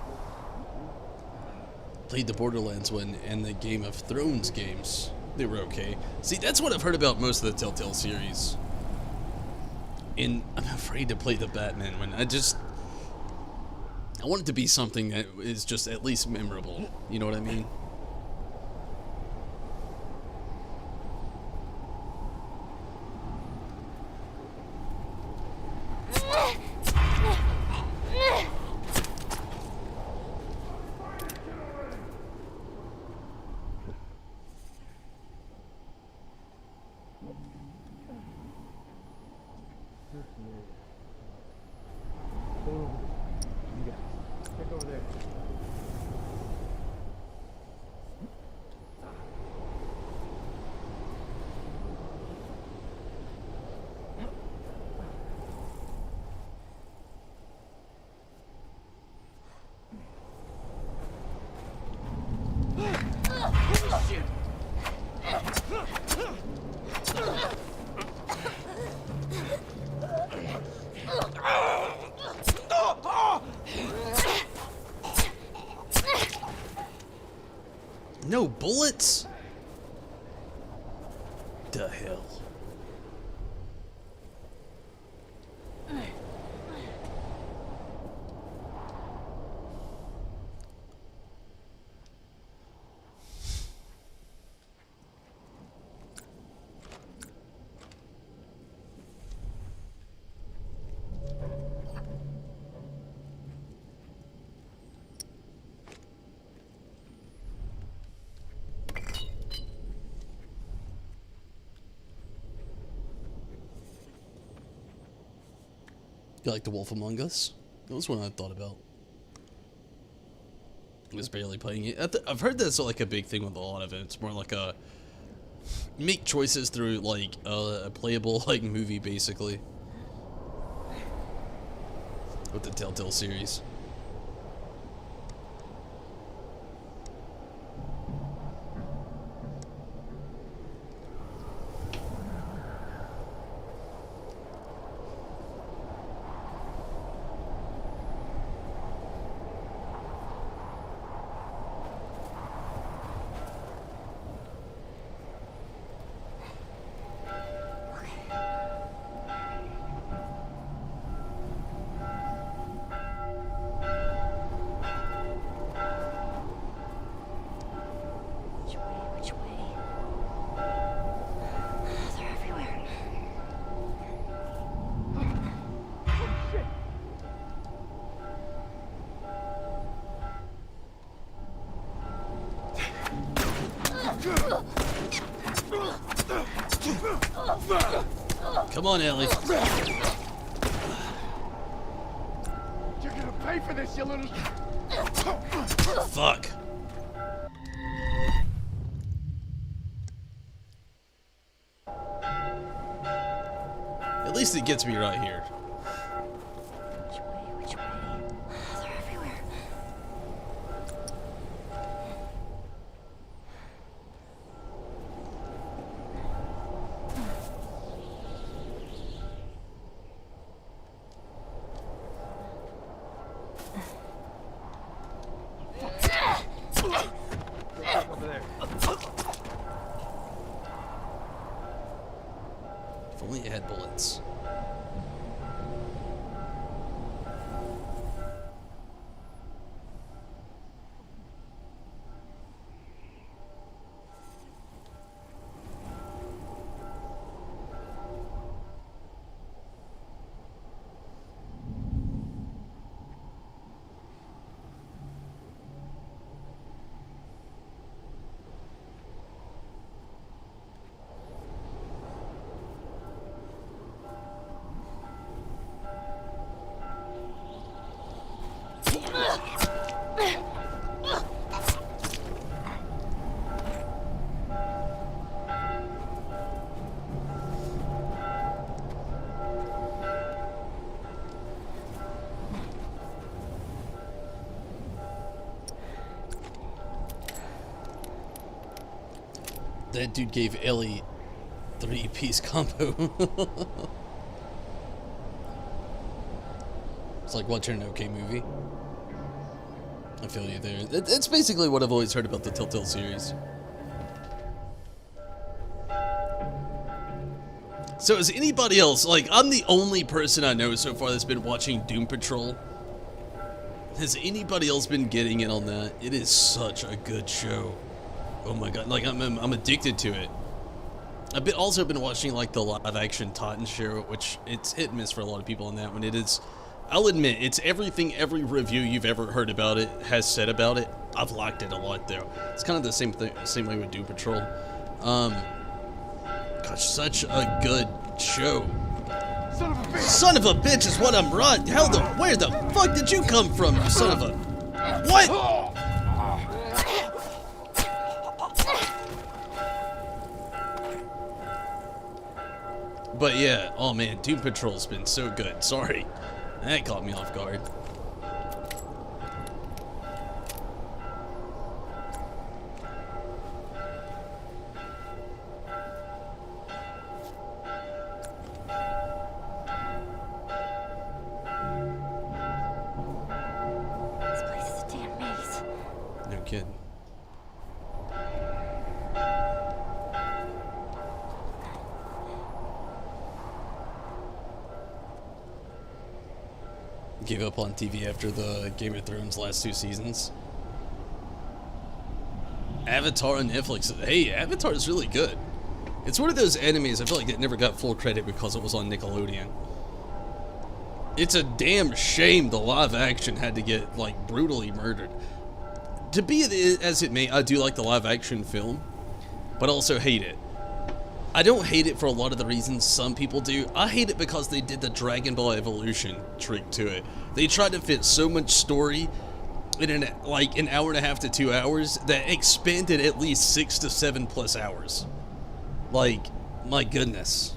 Speaker 1: Played the Borderlands one and the Game of Thrones games. They were okay. See, that's what I've heard about most of the Telltale series. And I'm afraid to play the Batman one. I want it to be something that is just at least memorable. You know what I mean?
Speaker 4: Check over there.
Speaker 1: No bullets? The hell? You like The Wolf Among Us? That was one I thought about. I was barely playing it. I've heard that's like a big thing with a lot of it. It's more like a make choices through like a playable like movie basically with the Telltale series.
Speaker 2: Which way? They're everywhere.
Speaker 1: Come on, Ellie.
Speaker 6: You're gonna pay for this, you little...
Speaker 1: Fuck. At least it gets me right here.
Speaker 2: Which way? They're everywhere.
Speaker 3: Over there.
Speaker 1: If only it had bullets. That dude gave Ellie 3-piece combo. It's like watching an okay movie. I feel you there. It's basically what I've always heard about the Telltale series. So is anybody else, like, I'm the only person I know so far that's been watching Doom Patrol. Has anybody else been getting in on that? It is such a good show. Oh my god, like I'm addicted to it. I've also been watching like the live action Titan show, which it's hit and miss for a lot of people on that one. It is, I'll admit, it's everything every review you've ever heard about it has said about it. I've liked it a lot though. It's kind of the same thing, same way with Doom Patrol. Gosh, such a good show.
Speaker 6: Son of a bitch!
Speaker 1: Son of a bitch is what I'm right. Where the fuck did you come from, you son of a... What? But yeah, oh man, Doom Patrol's been so good. Sorry. That caught me off guard.
Speaker 2: This place is a damn maze.
Speaker 1: No kidding. Gave up on TV after the Game of Thrones last 2 seasons. Avatar on Netflix. Hey, Avatar is really good. It's one of those animes I feel like it never got full credit because it was on Nickelodeon. It's a damn shame the live action had to get like brutally murdered. To be it as it may, I do like the live action film, but also hate it. I don't hate it for a lot of the reasons some people do. I hate it because they did the Dragon Ball Evolution trick to it. They tried to fit so much story in like an hour and a half to 2 hours that expanded at least 6 to 7 plus hours. Like, my goodness.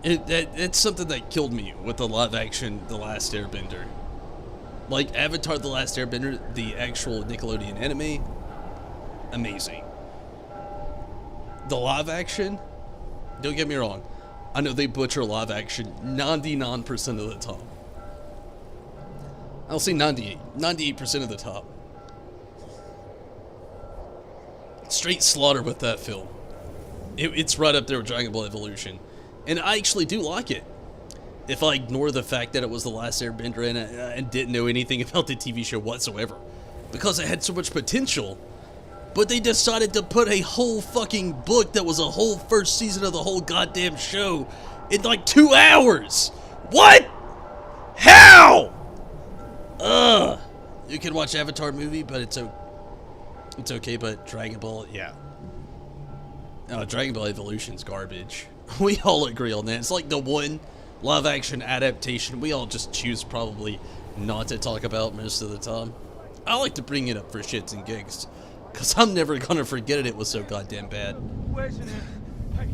Speaker 1: It's something that killed me with the live action The Last Airbender. Like, Avatar The Last Airbender, the actual Nickelodeon anime, amazing. The live action, don't get me wrong, I know they butcher live action 99% of the time. I'll say 98% of the time. Straight slaughter with that film. It's right up there with Dragon Ball Evolution. And I actually do like it. If I ignore the fact that it was The Last Airbender and didn't know anything about the TV show whatsoever. Because it had so much potential. But they decided to put a whole fucking book that was a whole first season of the whole goddamn show in like 2 hours. What? How? Ugh. You can watch Avatar movie, but it's okay, but Dragon Ball, yeah. Dragon Ball Evolution's garbage. We all agree on that. It's like the one live action adaptation we all just choose probably not to talk about most of the time. I like to bring it up for shits and gigs, because I'm never gonna forget it. It was so goddamn bad.
Speaker 4: Where's it? Hey.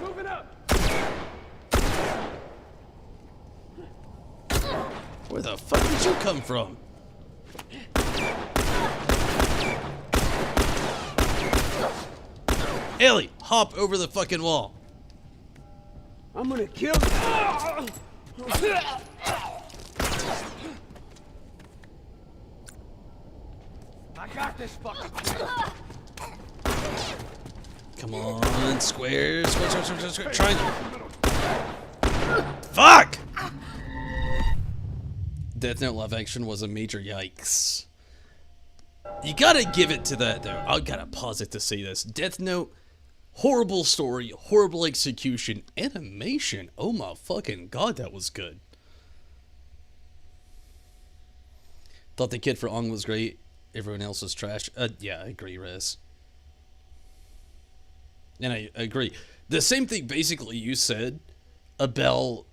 Speaker 4: Moving up.
Speaker 1: Where the fuck did you come from? Ellie, hop over the fucking wall.
Speaker 4: I'm gonna kill you. I got this fucker.
Speaker 1: Come on, square, triangle. Fuck! Death Note live action was a major yikes. You gotta give it to that though. I gotta pause it to say this. Death Note, horrible story, horrible execution, animation. Oh my fucking god, that was good. Thought the kid for Ong was great. Everyone else was trash. Yeah, I agree, Rez. And I agree. The same thing basically you said about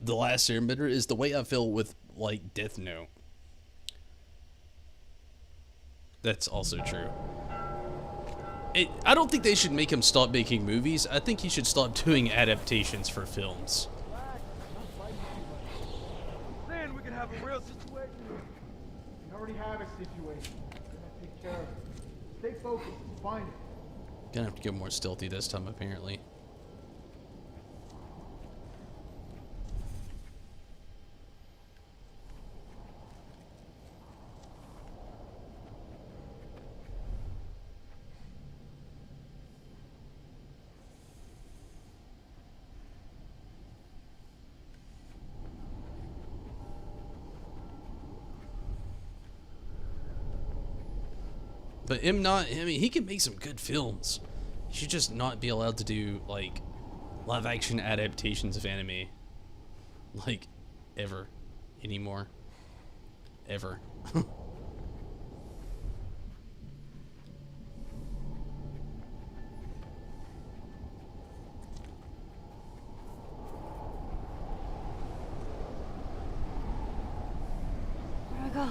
Speaker 1: The Last Airbender is the way I feel with, like, Death Note. That's also true. I don't think they should make him stop making movies. I think he should stop doing adaptations for films.
Speaker 4: Then we can have a real situation.
Speaker 6: We already have a situation. We're gonna take care of it. Stay focused. Find it.
Speaker 1: Gonna have to get more stealthy this time, apparently. But I mean, he can make some good films. He should just not be allowed to do, like, live action adaptations of anime. Like, ever. Anymore. Ever.
Speaker 2: Where'd I go?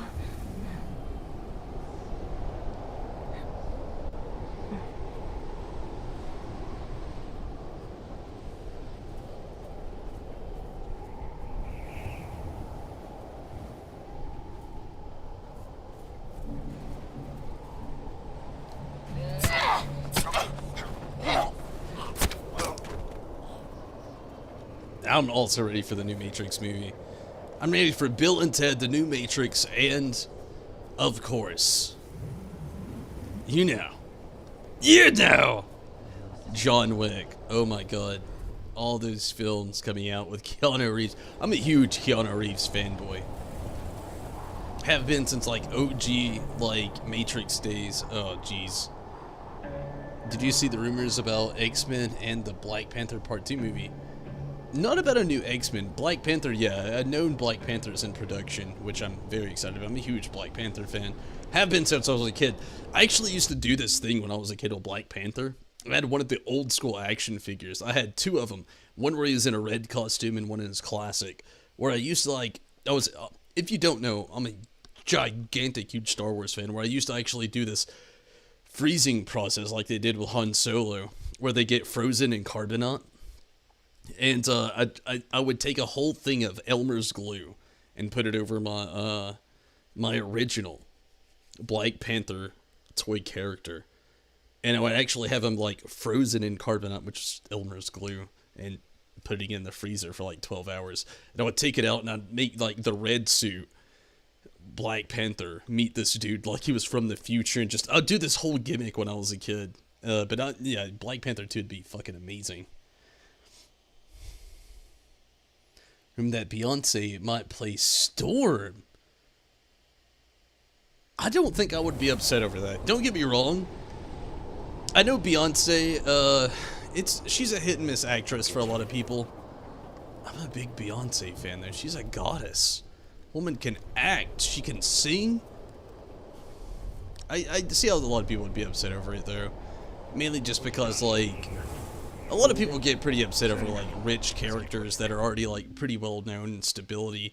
Speaker 1: I'm also ready for the new Matrix movie. I'm ready for Bill and Ted, the new Matrix, and, of course, you know, John Wick. Oh my god. All those films coming out with Keanu Reeves. I'm a huge Keanu Reeves fanboy. Have been since like OG, like Matrix days. Oh jeez. Did you see the rumors about X-Men and the Black Panther Part 2 movie? Not about a new X-Men. Black Panther, yeah, a known Black Panther is in production, which I'm very excited about. I'm a huge Black Panther fan. Have been since I was a kid. I actually used to do this thing when I was a kid with Black Panther. I had one of the old school action figures. I had two of them. One where he was in a red costume and one in his classic. Where I used to if you don't know, I'm a gigantic, huge Star Wars fan, where I used to actually do this freezing process like they did with Han Solo, where they get frozen in carbonite. And I would take a whole thing of Elmer's glue and put it over my original Black Panther toy character, and I would actually have him like frozen in carbonite, which is Elmer's glue, and putting it in the freezer for like 12 hours. And I would take it out and I'd make like the red suit Black Panther meet this dude like he was from the future, and just I'd do this whole gimmick when I was a kid. Yeah, Black Panther 2 would be fucking amazing. Remember that Beyonce might play Storm. I don't think I would be upset over that. Don't get me wrong. I know Beyonce, she's a hit and miss actress for a lot of people. I'm a big Beyonce fan though. She's a goddess. Woman can act. She can sing. I see how a lot of people would be upset over it though. Mainly just because like a lot of people get pretty upset over like rich characters that are already like pretty well known and stability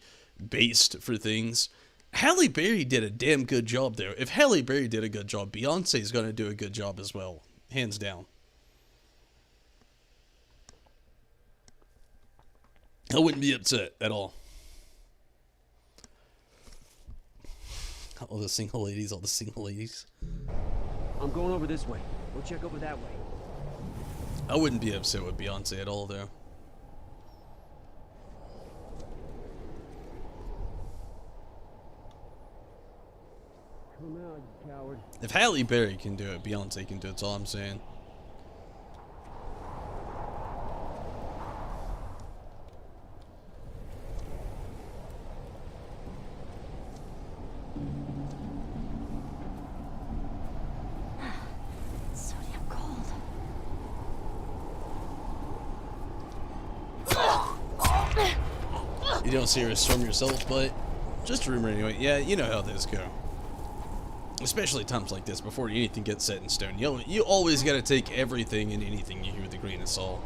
Speaker 1: based for things. Halle Berry did a damn good job there. If Halle Berry did a good job, Beyonce's gonna do a good job as well. Hands down. I wouldn't be upset at all. All the single ladies, all the single ladies.
Speaker 4: I'm going over this way. We'll check over that way.
Speaker 1: I wouldn't be upset with Beyonce at all, though.
Speaker 4: Come out, you coward.
Speaker 1: If Halle Berry can do it, Beyonce can do it. That's all I'm saying.
Speaker 2: So damn cold.
Speaker 1: You don't see her storm yourself, but just a rumor anyway. Yeah, you know how this go. Especially times like this, before anything gets set in stone. You always gotta take everything and anything you hear with a grain of salt.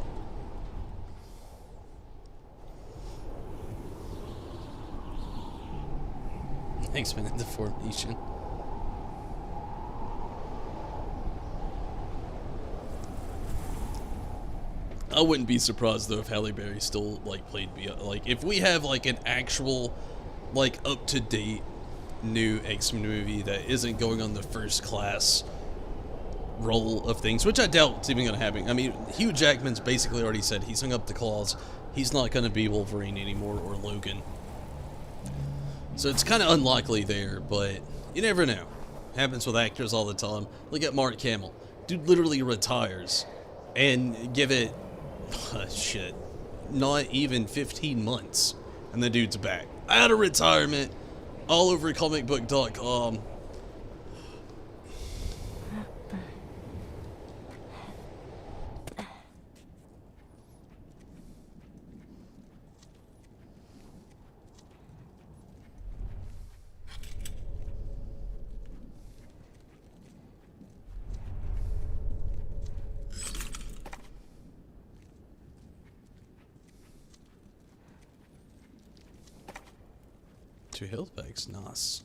Speaker 1: X-Men in the formation. I wouldn't be surprised though if Halle Berry still like played like if we have like an actual like up to date new X-Men movie that isn't going on the first class role of things, which I doubt it's even gonna happen. I mean, Hugh Jackman's basically already said he's hung up the claws. He's not gonna be Wolverine anymore or Logan. So it's kind of unlikely there, but you never know. Happens with actors all the time. Look at Mark Hamill. Dude literally retires and give it shit, not even 15 months, and the dude's back out of retirement, all over comicbook.com. Two health bags, nice.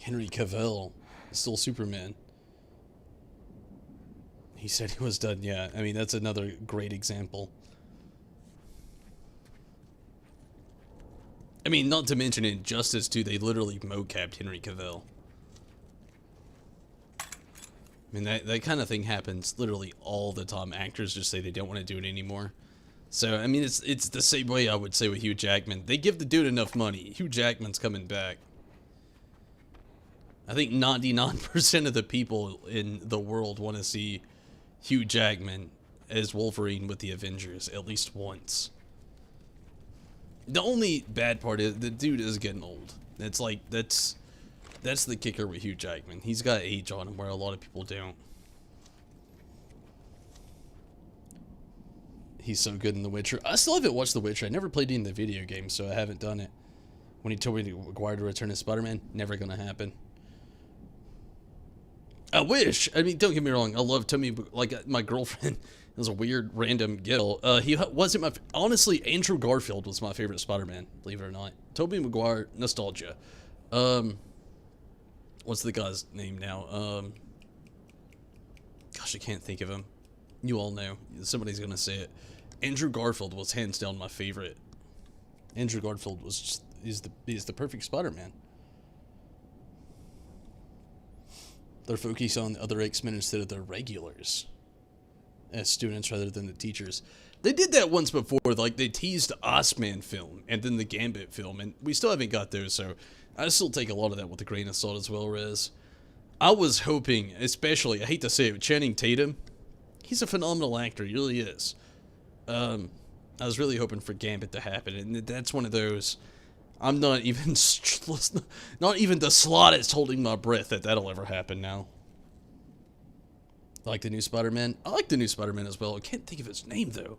Speaker 1: Henry Cavill, still Superman. He said he was done, yeah. I mean, that's another great example. I mean, not to mention in Justice 2, they literally mocapped Henry Cavill. I mean, that kind of thing happens literally all the time. Actors just say they don't want to do it anymore. So, I mean, it's the same way I would say with Hugh Jackman. They give the dude enough money. Hugh Jackman's coming back. I think 99% of the people in the world want to see Hugh Jackman as Wolverine with the Avengers at least once. The only bad part is the dude is getting old. It's like, that's the kicker with Hugh Jackman. He's got age on him where a lot of people don't. He's so good in The Witcher. I still haven't watched The Witcher. I never played it in the video game, so I haven't done it. When he told me Maguire to return as Spider-Man, never gonna happen. I wish. I mean, don't get me wrong. I love Tommy, like my girlfriend. It was a weird, random girl. He wasn't my... Honestly, Andrew Garfield was my favorite Spider-Man, believe it or not. Tobey Maguire, nostalgia. What's the guy's name now? Gosh, I can't think of him. You all know. Somebody's gonna say it. Andrew Garfield was hands down my favorite. Andrew Garfield was just... He's the perfect Spider-Man. They're focused on the other X-Men instead of the regulars. As students rather than the teachers. They did that once before, like they teased the Osman film and then the Gambit film, and we still haven't got those, so I still take a lot of that with a grain of salt as well, Rez. I was hoping, especially, I hate to say it, Channing Tatum, he's a phenomenal actor, he really is. I was really hoping for Gambit to happen, and that's one of those, I'm not even, not even the slightest holding my breath that that'll ever happen now. I like the new Spider-Man. I like the new Spider-Man as well. I can't think of his name, though.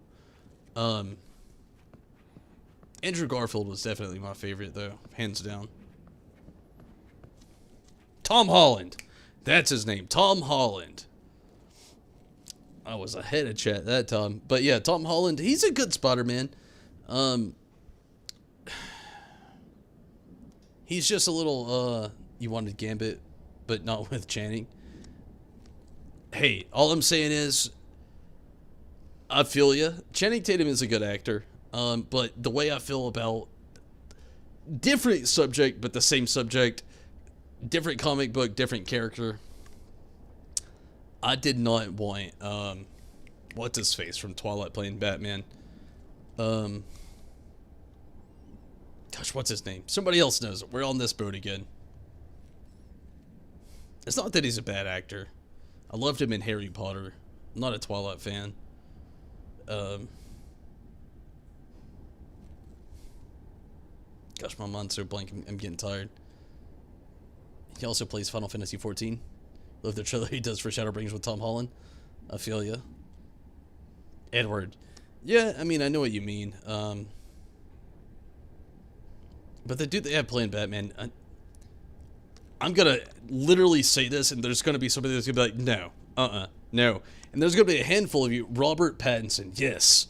Speaker 1: Andrew Garfield was definitely my favorite, though. Hands down. Tom Holland. That's his name. Tom Holland. I was ahead of chat that time. But yeah, Tom Holland, he's a good Spider-Man. He's just a little, you wanted Gambit, but not with Channing. Hey, all I'm saying is, I feel ya. Channing Tatum is a good actor, but the way I feel about different subject, but the same subject, different comic book, different character. I did not want, what's his face from Twilight playing Batman? Gosh, what's his name? Somebody else knows it. We're on this boat again. It's not that he's a bad actor. I loved him in Harry Potter. I'm not a Twilight fan. Gosh, my mind's so blank, I'm getting tired. He also plays Final Fantasy XIV. Love the trailer he does for Shadowbringers with Tom Holland. I feel ya. Edward. Yeah, I mean, I know what you mean. But the dude they have playing Batman... I'm gonna literally say this, and there's gonna be somebody that's gonna be like, no, no. And there's gonna be a handful of you. Robert Pattinson, yes.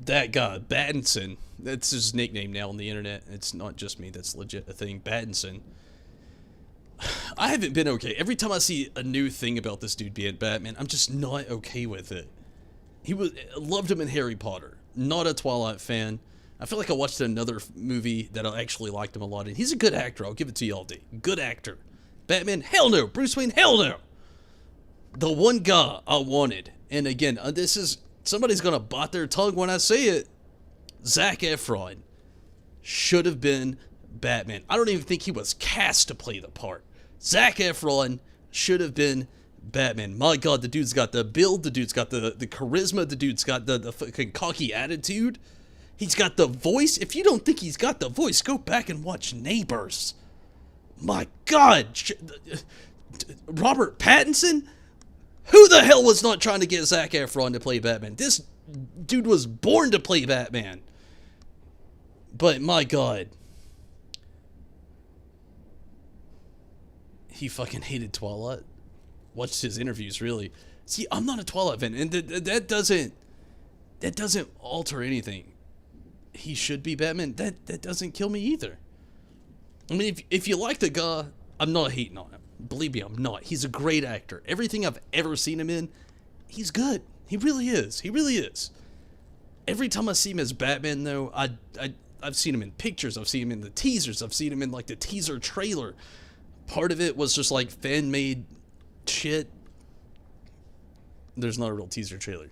Speaker 1: That guy, Pattinson. That's his nickname now on the internet. It's not just me, that's legit a thing. Pattinson. I haven't been okay. Every time I see a new thing about this dude being Batman, I'm just not okay with it. Loved him in Harry Potter. Not a Twilight fan. I feel like I watched another movie that I actually liked him a lot, and he's a good actor. I'll give it to you all day. Good actor. Batman, hell no. Bruce Wayne, hell no. The one guy I wanted, and again, this is, somebody's gonna bite their tongue when I say it. Zac Efron should have been Batman. I don't even think he was cast to play the part. Zac Efron should have been Batman. My God, the dude's got the build, the dude's got the charisma, the dude's got the fucking cocky attitude. He's got the voice. If you don't think he's got the voice, go back and watch Neighbors. My God. Robert Pattinson? Who the hell was not trying to get Zac Efron to play Batman? This dude was born to play Batman. But my God. He fucking hated Twilight. Watched his interviews, really. See, I'm not a Twilight fan, and that doesn't alter anything. He should be Batman. That doesn't kill me either. I mean, if you like the guy, I'm not hating on him. Believe me, I'm not. He's a great actor. Everything I've ever seen him in, he's good. He really is. He really is. Every time I see him as Batman, though, I've seen him in pictures. I've seen him in the teasers. I've seen him in, like, the teaser trailer. Part of it was just, like, fan-made shit. There's not a real teaser trailer.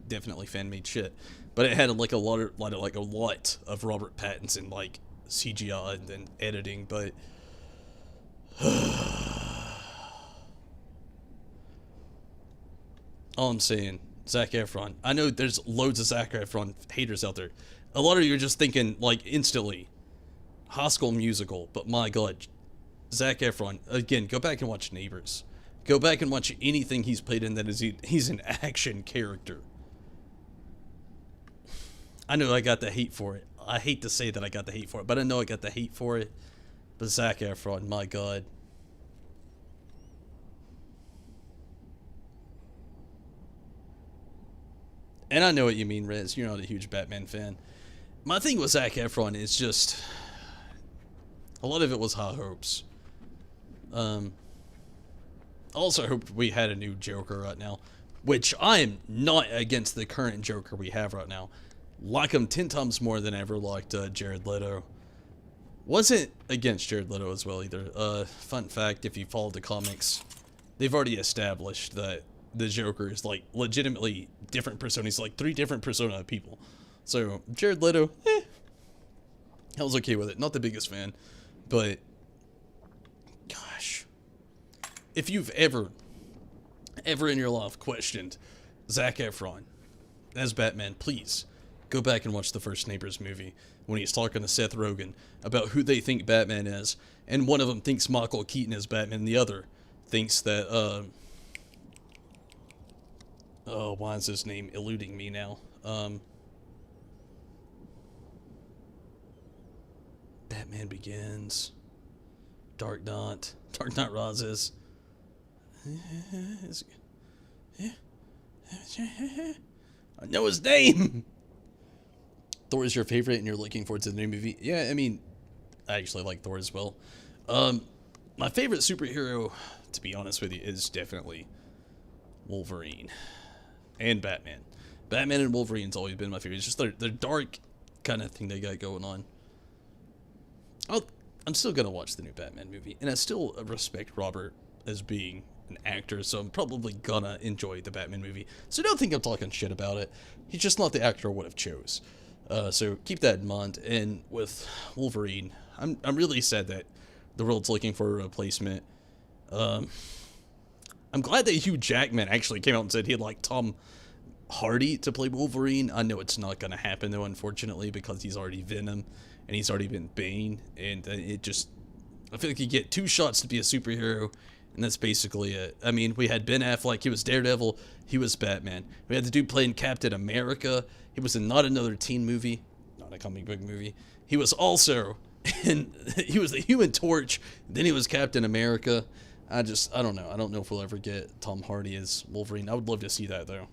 Speaker 1: Definitely fan-made shit. But it had, like, a lot of Robert Pattinson, like, CGI and then editing, but all I'm saying, Zac Efron. I know there's loads of Zac Efron haters out there. A lot of you are just thinking, like, instantly, High School Musical, but my god, Zac Efron, again, go back and watch Neighbors. Go back and watch anything he's played in that is he's an action character. I know I got the hate for it. I hate to say that I got the hate for it, but I know I got the hate for it. But Zac Efron, my god. And I know what you mean, Rez. You're not a huge Batman fan. My thing with Zac Efron is just... a lot of it was high hopes. Also, I hope we had a new Joker right now. Which, I am not against the current Joker we have right now. Like him 10 times more than I ever liked Jared Leto. Wasn't against Jared Leto as well either. Fun fact, if you follow the comics, they've already established that the Joker is like legitimately different personas, like 3 different persona people. So Jared Leto, I was okay with it. Not the biggest fan, but gosh, if you've ever in your life questioned Zac Efron as Batman, please go back and watch the first Neighbors movie when he's talking to Seth Rogen about who they think Batman is, and one of them thinks Michael Keaton is Batman, and the other thinks that oh, why is his name eluding me now? Batman Begins, Dark Knight Rises. I know his name. Thor is your favorite and you're looking forward to the new movie? Yeah, I mean, I actually like Thor as well. My favorite superhero, to be honest with you, is definitely Wolverine and Batman. Batman and Wolverine's always been my favorite. It's just their dark kind of thing they got going on. I'm still going to watch the new Batman movie, and I still respect Robert as being an actor, so I'm probably gonna enjoy the Batman movie. So don't think I'm talking shit about it. He's just not the actor I would have chose. So keep that in mind. And with Wolverine, I'm really sad that the world's looking for a replacement. I'm glad that Hugh Jackman actually came out and said he'd like Tom Hardy to play Wolverine. I know it's not gonna happen though, unfortunately, because he's already Venom and he's already been Bane, and it just, I feel like you get 2 shots to be a superhero, and that's basically it. I mean, we had Ben Affleck, he was Daredevil, he was Batman. We had the dude playing Captain America, he was in not another teen movie, not a comic book movie. He was also he was the Human Torch, then he was Captain America. I don't know. I don't know if we'll ever get Tom Hardy as Wolverine. I would love to see that, though.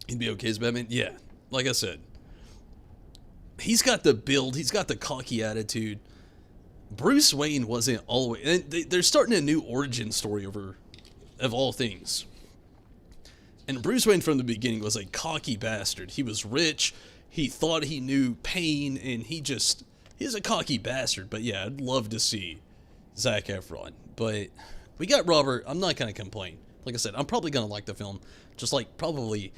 Speaker 1: He'd be okay as Batman? Yeah, like I said. He's got the build, he's got the cocky attitude. Bruce Wayne wasn't always... And they're starting a new origin story of all things. And Bruce Wayne from the beginning was a cocky bastard. He was rich, he thought he knew pain, and he's a cocky bastard. But yeah, I'd love to see Zac Efron. But we got Robert, I'm not going to complain. Like I said, I'm probably going to like the film. Just like probably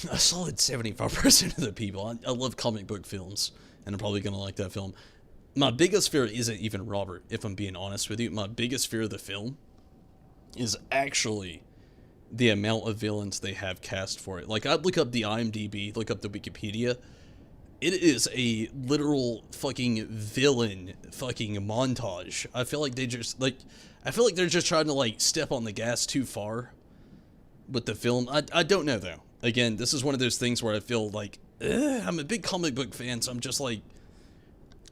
Speaker 1: a solid 75% of the people. I love comic book films, and I'm probably going to like that film. My biggest fear isn't even Robert, if I'm being honest with you. My biggest fear of the film is actually the amount of villains they have cast for it. Like, I'd look up the IMDb, look up the Wikipedia. It is a literal fucking villain fucking montage. I feel like they're just trying to, like, step on the gas too far with the film. I don't know, though. Again, this is one of those things where I feel like, I'm a big comic book fan, so I'm just like,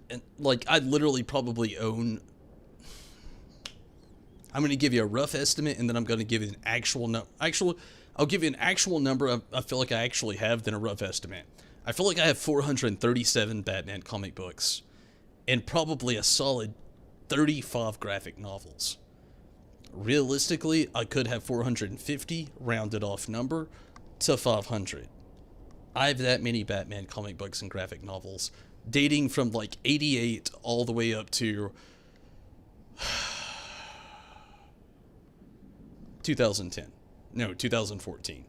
Speaker 1: and like, I literally probably own, I'm going to give you a rough estimate, and then I'm going to give you an I'll give you an actual number I feel like I actually have, then a rough estimate. I feel like I have 437 Batman comic books, and probably a solid 35 graphic novels. Realistically, I could have 450, rounded off number, to 500. I have that many Batman comic books and graphic novels, dating from like 88 all the way up to 2010. No, 2014.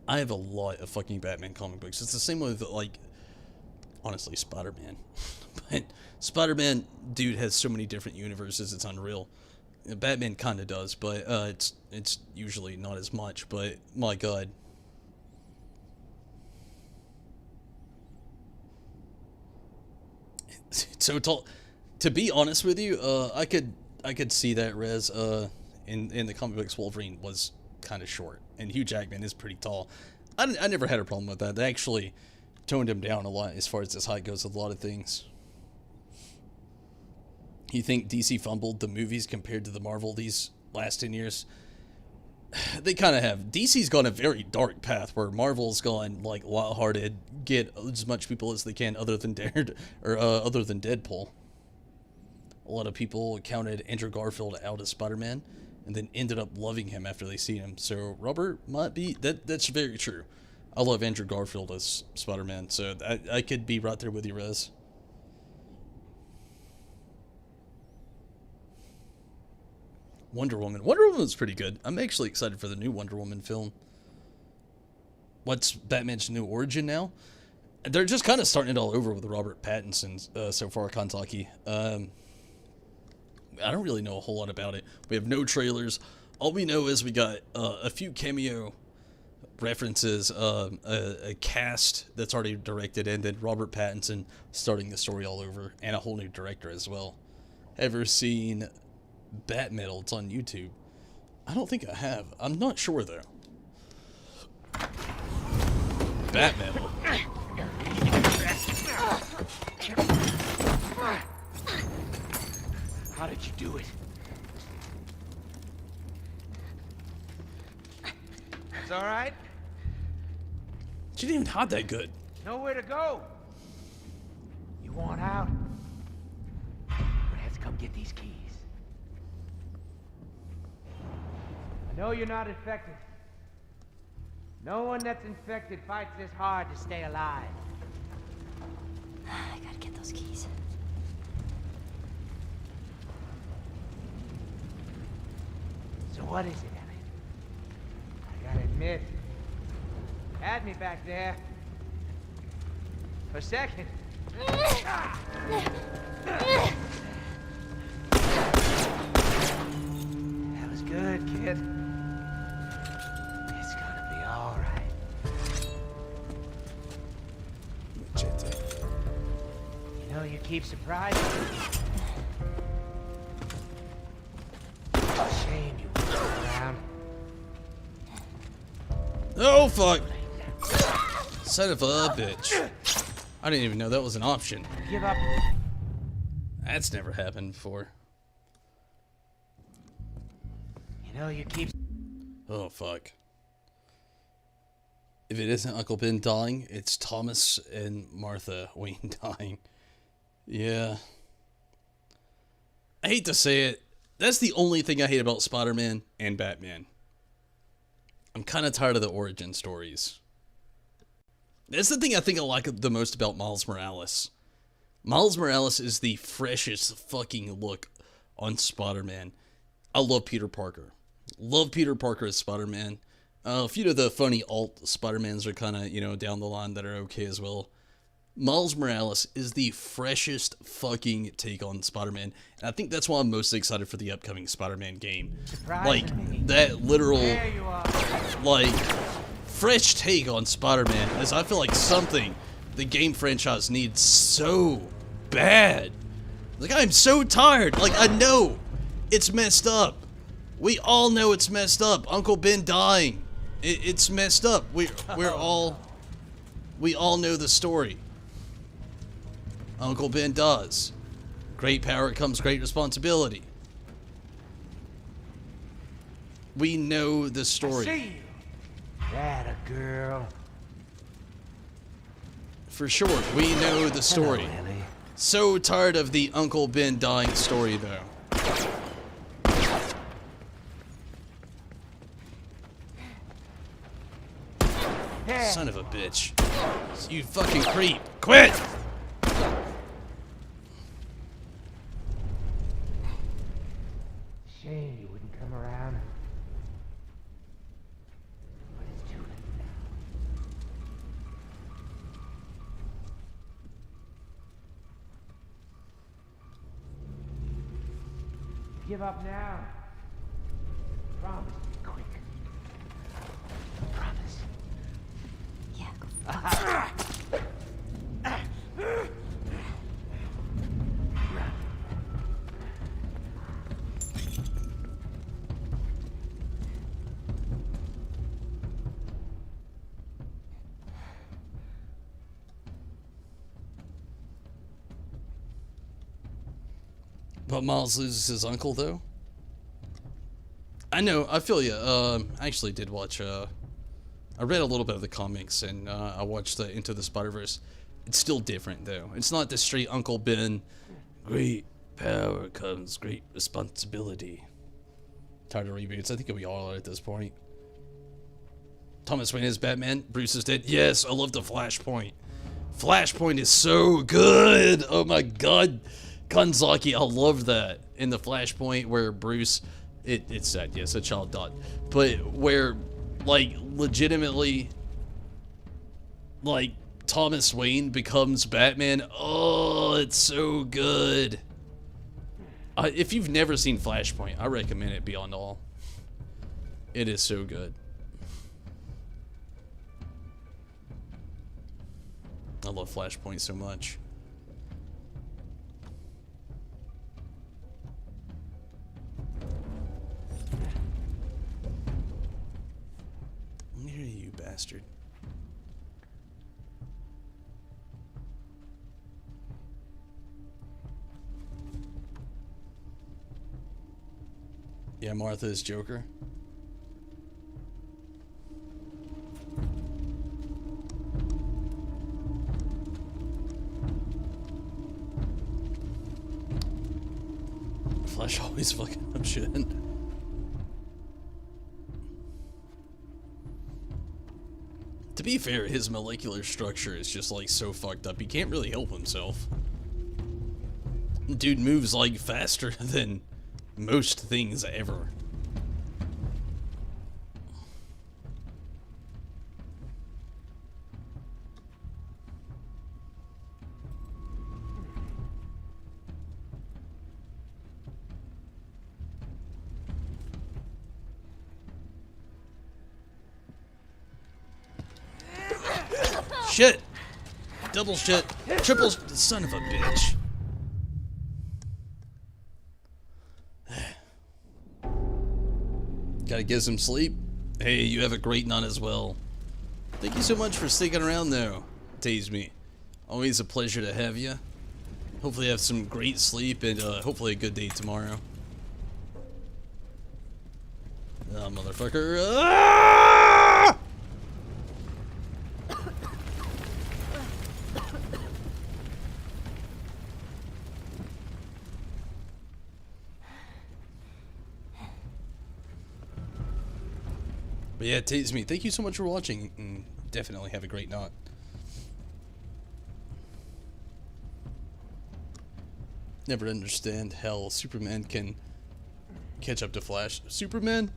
Speaker 1: I have a lot of fucking Batman comic books. It's the same with, like, honestly, Spider-Man. But Spider-Man, dude, has so many different universes, it's unreal. Batman kind of does, but it's usually not as much, but my god. So to be honest with you, I could see that, Rez. In the comic books, Wolverine was kind of short, and Hugh Jackman is pretty tall. I never had a problem with that. They actually toned him down a lot as far as his height goes with a lot of things. You think DC fumbled the movies compared to the Marvel these last 10 years? They kind of have. DC's gone a very dark path where Marvel's gone like lighthearted, get as much people as they can other than other than Deadpool. A lot of people counted Andrew Garfield out as Spider-Man and then ended up loving him after they see him. So Robert might be that's very true. I love Andrew Garfield as Spider-Man, so I could be right there with you, Rez. Wonder Woman. Wonder Woman was pretty good. I'm actually excited for the new Wonder Woman film. What's Batman's new origin now? They're just kind of starting it all over with Robert Pattinson so far, Kentucky. I don't really know a whole lot about it. We have no trailers. All we know is we got a few cameo references, a cast that's already directed, and then Robert Pattinson starting the story all over, and a whole new director as well. Ever seen Bat Metal? It's on YouTube. I don't think I have. I'm not sure though. Bat Metal.
Speaker 3: How did you do it? It's all right.
Speaker 1: She didn't even hide that good.
Speaker 3: Nowhere to go. You want out? We're gonna have to come get these keys. I know you're not infected. No one that's infected fights this hard to stay alive.
Speaker 2: I gotta get those keys.
Speaker 3: So what is it, Elliot? I gotta admit, had me back there. For a second. That was good, kid. It's gonna be all right. You know, you keep surprising me. Shame you weren't around.
Speaker 1: Oh fuck! Son of a bitch. I didn't even know that was an option.
Speaker 3: Give up.
Speaker 1: That's never happened before.
Speaker 3: You know, you keep.
Speaker 1: Oh fuck. If it isn't Uncle Ben dying, it's Thomas and Martha Wayne dying. Yeah. I hate to say it. That's the only thing I hate about Spider-Man and Batman. I'm kind of tired of the origin stories. That's the thing I think I like the most about Miles Morales. Miles Morales is the freshest fucking look on Spider-Man. I love Peter Parker. Love Peter Parker as Spider-Man. A few of the funny alt Spider-Mans are kind of, you know, down the line that are okay as well. Miles Morales is the freshest fucking take on Spider-Man, and I think that's why I'm most excited for the upcoming Spider-Man game. Like, that literal, like, fresh take on Spider-Man, as I feel like something the game franchise needs so bad. Like, I'm so tired. Like, I know it's messed up. We all know it's messed up. Uncle Ben dying. It's messed up. We all know the story. Uncle Ben does. Great power comes great responsibility. We know the story.
Speaker 3: See you. That a girl.
Speaker 1: For sure, we know the story.
Speaker 3: Hello, Ellie.
Speaker 1: So tired of the Uncle Ben dying story, though.
Speaker 3: Hey.
Speaker 1: Son of a bitch. You fucking creep. Quit!
Speaker 3: Shame you wouldn't come around. But it's too late now. give up now. Promise me, quick. Promise.
Speaker 2: Yeah, go
Speaker 1: But Miles loses his uncle, though? I know, I feel you. I actually did watch, I read a little bit of the comics, and I watched the Into the Spider-Verse. It's still different, though. It's not the straight Uncle Ben, great power comes great responsibility. Tired of reboots. I think we all are at this point. Thomas Wayne is Batman. Bruce is dead. Yes, I love the Flashpoint. Flashpoint is so good. Oh my god. Kanzaki, I love that. In the Flashpoint where Bruce, it's sad, yes, a child died. But where, like, legitimately, like, Thomas Wayne becomes Batman. Oh, it's so good. If you've never seen Flashpoint, I recommend it beyond all. It is so good. I love Flashpoint so much. Let me hear you, bastard. Yeah, Martha is Joker. Flash always fucking up shit. To be fair, his molecular structure is just like so fucked up. He can't really help himself. Dude moves like faster than most things ever. Shit! Double shit! Triple son of a bitch! Gotta get some sleep. Hey, you have a great night as well. Thank you so much for sticking around though. Tease me. Always a pleasure to have you. Hopefully you have some great sleep and hopefully a good day tomorrow. Oh, motherfucker. Ah! But yeah, Tease me. Thank you so much for watching, and definitely have a great night. Never understand how Superman can catch up to Flash. Superman?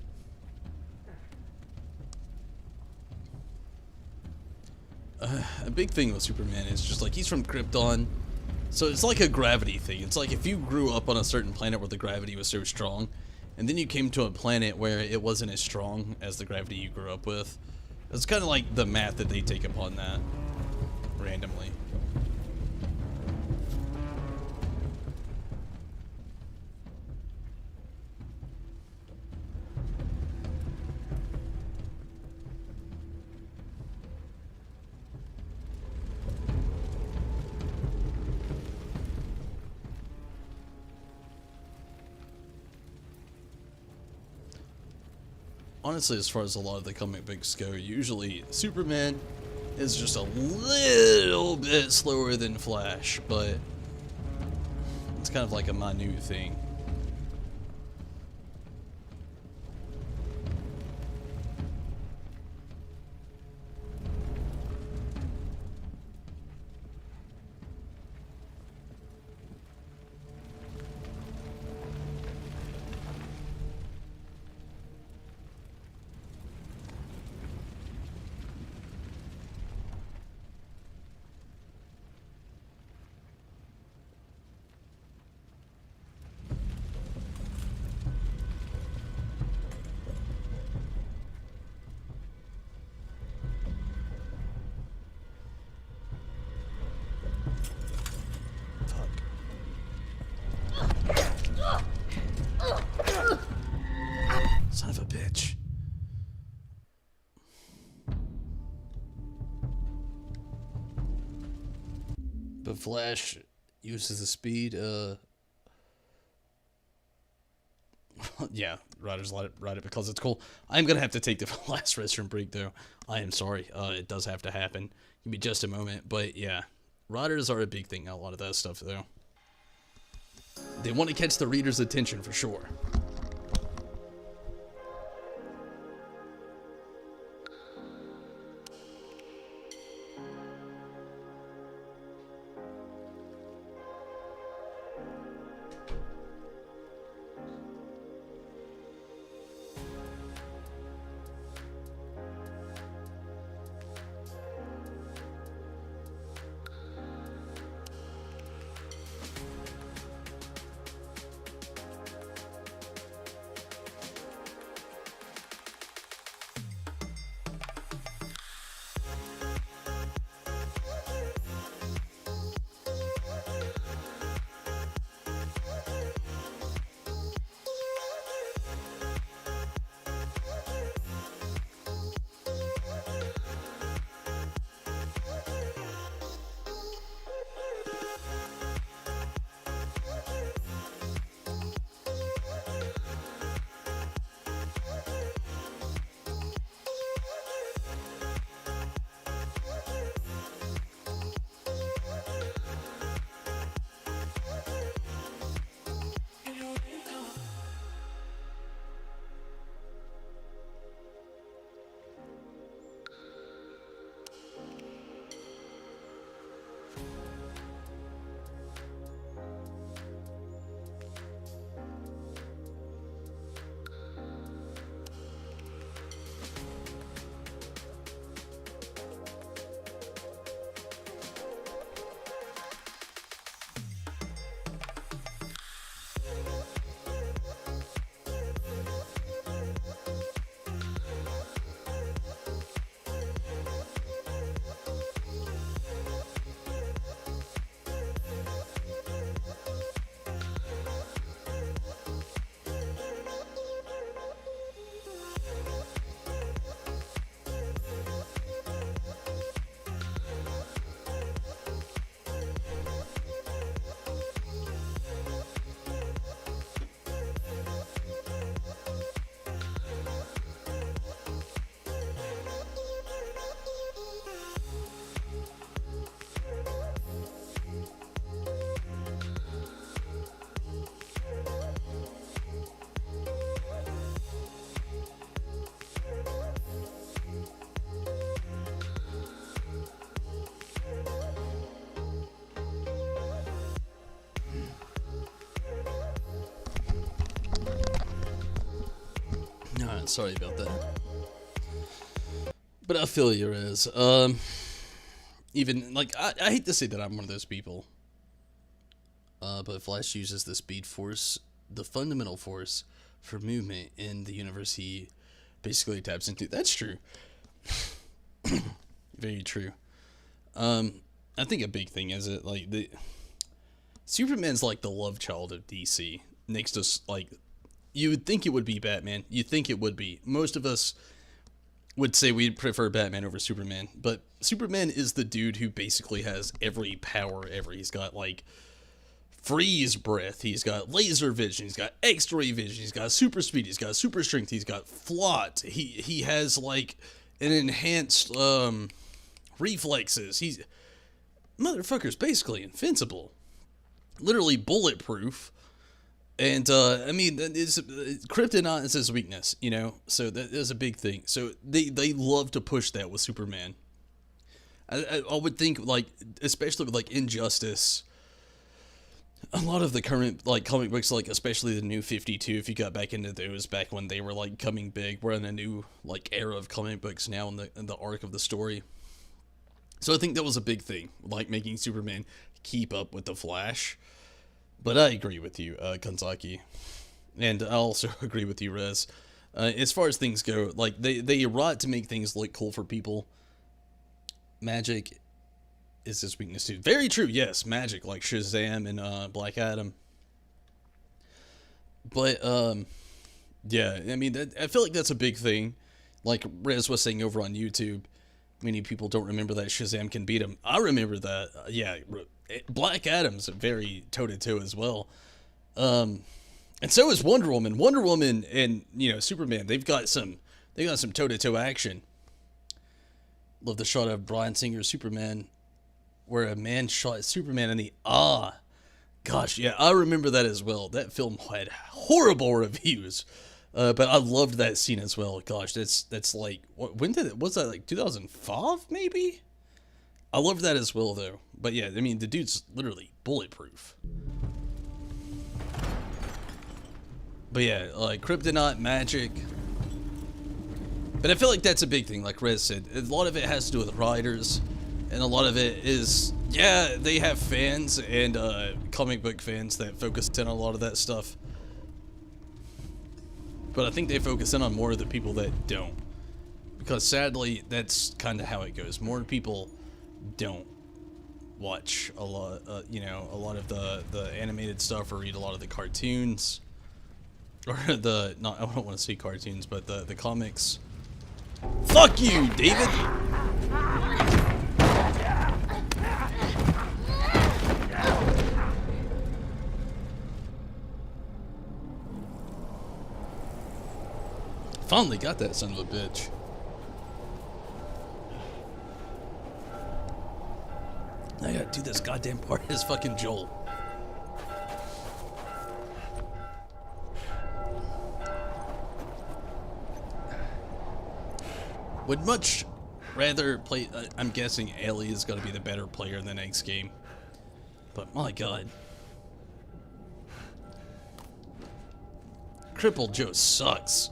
Speaker 1: A big thing with Superman is just like he's from Krypton, so it's like a gravity thing. It's like if you grew up on a certain planet where the gravity was so strong, and then you came to a planet where it wasn't as strong as the gravity you grew up with. It's kind of like the math that they take upon that randomly. Honestly, as far as a lot of the comic books go, usually Superman is just a little bit slower than Flash, but it's kind of like a minute thing. bitch. But Flash uses the speed, yeah, Riders ride it because it's cool. I'm gonna have to take the last restroom break, though. I am sorry. It does have to happen. Give me just a moment, but yeah. Riders are a big thing, a lot of that stuff, though. They want to catch the reader's attention, for sure. Alright, sorry about that. But I feel you, Rez. Even, like, I hate to say that I'm one of those people. But Flash uses the speed force, the fundamental force for movement in the universe he basically taps into. That's true. Very true. I think a big thing is it, like, Superman's like the love child of DC. Next to, like, you would think it would be Batman. You think it would be. Most of us would say we'd prefer Batman over Superman. But Superman is the dude who basically has every power ever. He's got, like, freeze breath. He's got laser vision. He's got X-ray vision. He's got super speed. He's got super strength. He's got float. He has, like, an enhanced, reflexes. Motherfucker's basically invincible. Literally bulletproof. And, I mean, kryptonite is his weakness, you know? So that is a big thing. So they love to push that with Superman. I would think, like, especially with, like, Injustice, a lot of the current, like, comic books, like, especially the New 52, if you got back into those back when they were, like, coming big, we're in a new, like, era of comic books now in the arc of the story. So I think that was a big thing, like, making Superman keep up with the Flash. But I agree with you, Kanzaki. And I also agree with you, Rez. As far as things go, like, they rot to make things look cool for people. Magic is his weakness too. Very true, yes, magic, like Shazam and Black Adam. But, Yeah, I mean, I feel like that's a big thing. Like Rez was saying over on YouTube, many people don't remember that Shazam can beat him. I remember that. Yeah, Black Adam's very toe-to-toe as well. And so is Wonder Woman. Wonder Woman and, you know, Superman, they've got some toe-to-toe action. Love the shot of Bryan Singer's Superman, where a man shot Superman in the Gosh, yeah, I remember that as well. That film had horrible reviews, but I loved that scene as well. Gosh, that's like, when did it? Was that like 2005 maybe? I loved that as well though. But yeah, I mean, the dude's literally bulletproof. But yeah, like kryptonite, magic. But I feel like that's a big thing, like Rez said. A lot of it has to do with writers, and a lot of it is, yeah, they have fans and comic book fans that focus in on a lot of that stuff. But I think they focus in on more of the people that don't. Because sadly, that's kind of how it goes. More people don't watch a lot, you know, a lot of the animated stuff or read a lot of the cartoons. Or I don't want to say cartoons, but the comics. Fuck you, David! Finally got that son of a bitch. I gotta do this goddamn part as fucking Joel. Would much rather play. I'm guessing Ellie is gonna be the better player in the next game. But my god. Crippled Joe sucks.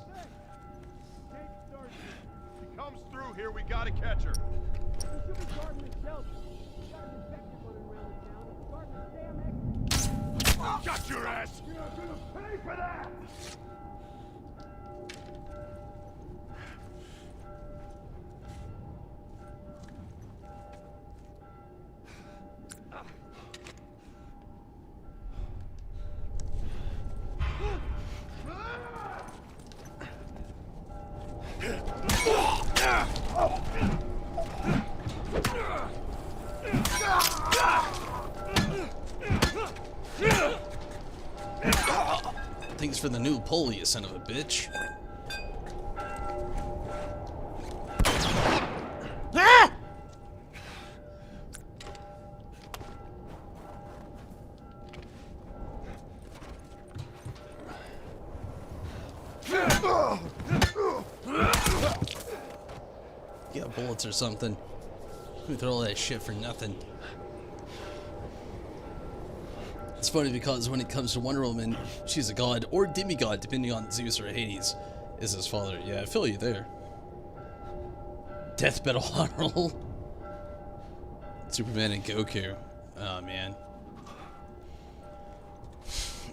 Speaker 7: She comes through here, we gotta catch her. Got your ass! You're gonna pay for that!
Speaker 1: Thanks for the new pole, you son of a bitch. Ah! You got bullets or something. We throw all that shit for nothing. It's funny because when it comes to Wonder Woman, she's a god or demigod, depending on Zeus or Hades is his father. Yeah, I feel you there. Death Battle Honorable. Superman and Goku. Oh, man.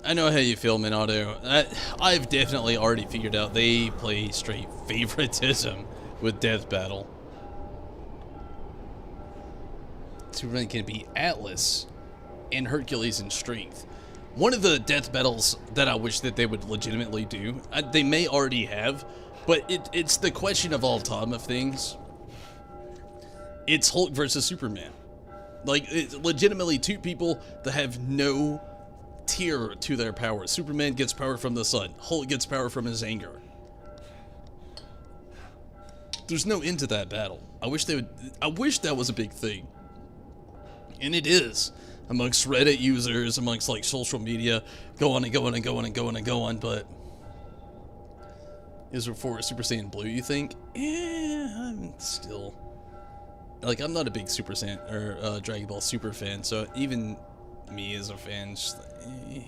Speaker 1: I know how you feel, Minato. I've definitely already figured out they play straight favoritism with Death Battle. Superman can be Atlas and Hercules in strength. One of the death battles that I wish that they would legitimately do, they may already have, but it's the question of all time of things. It's Hulk versus Superman. Like, it's legitimately two people that have no tier to their power. Superman gets power from the sun. Hulk gets power from his anger. There's no end to that battle. I wish that was a big thing. And it is. Amongst Reddit users, amongst like social media, go on and go on and go on and go on and go on, but is it for Super Saiyan Blue, you think? Yeah, I'm still like, I'm not a big Super Saiyan or Dragon Ball Super fan, so even me as a fan, just like,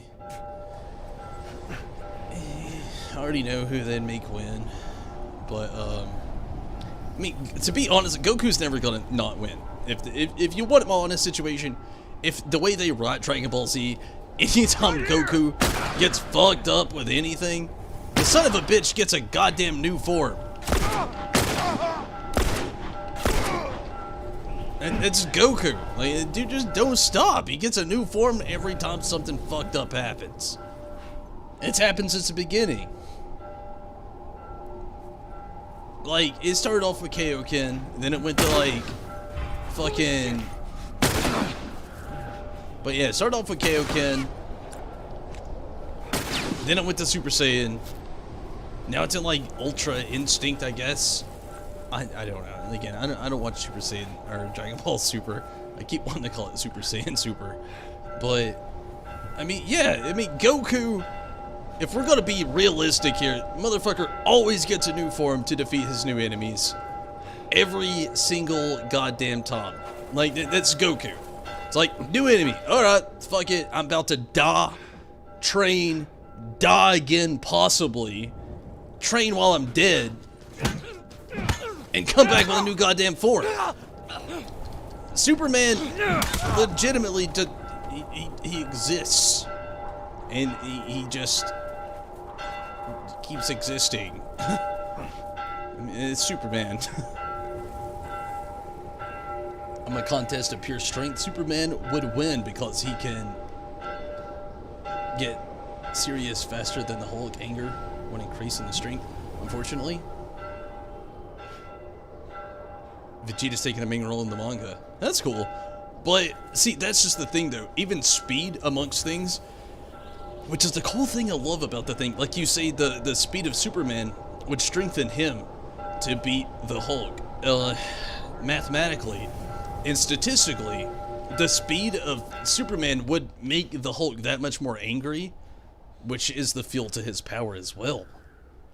Speaker 1: I already know who they'd make win, but I mean, to be honest, Goku's never gonna not win. If you want my honest situation, if the way they write Dragon Ball Z, anytime Goku gets fucked up with anything, the son of a bitch gets a goddamn new form. And it's Goku. Like, dude, just don't stop. He gets a new form every time something fucked up happens. It's happened since the beginning. like, it started off with Kaioken, then it went to, like, fucking... But yeah, it started off with Kaioken, then it went to Super Saiyan, now it's in, like, Ultra Instinct, I guess. I don't know. Again, I don't watch Super Saiyan, or Dragon Ball Super. I keep wanting to call it Super Saiyan Super. But, I mean, yeah, I mean, Goku... If we're gonna be realistic here, motherfucker always gets a new form to defeat his new enemies. Every single goddamn time. Like, that's Goku. It's like, new enemy. Alright, fuck it. I'm about to die. Train. Die again, possibly. Train while I'm dead. And come back with a new goddamn form. Superman legitimately, he exists. And he just... keeps existing. I mean, it's Superman. On a contest of pure strength, Superman would win because he can get serious faster than the Hulk. Anger when increasing the strength, unfortunately. Vegeta's taking a main role in the manga. That's cool. But, see, that's just the thing, though. Even speed amongst things, which is the cool thing I love about the thing. Like you say, the speed of Superman would strengthen him to beat the Hulk. Mathematically and statistically, the speed of Superman would make the Hulk that much more angry, which is the fuel to his power as well.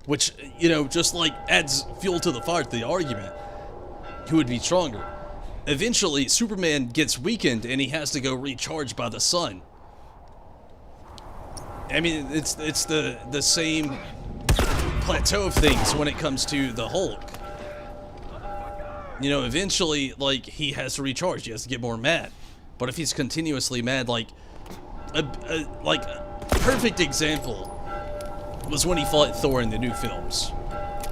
Speaker 1: Which, you know, just like adds fuel to the fire to the argument. He would be stronger. Eventually, Superman gets weakened and he has to go recharge by the sun. I mean, it's the same plateau of things when it comes to the Hulk. You know, eventually, like, he has to recharge. He has to get more mad. But if he's continuously mad, like a perfect example was when he fought Thor in the new films.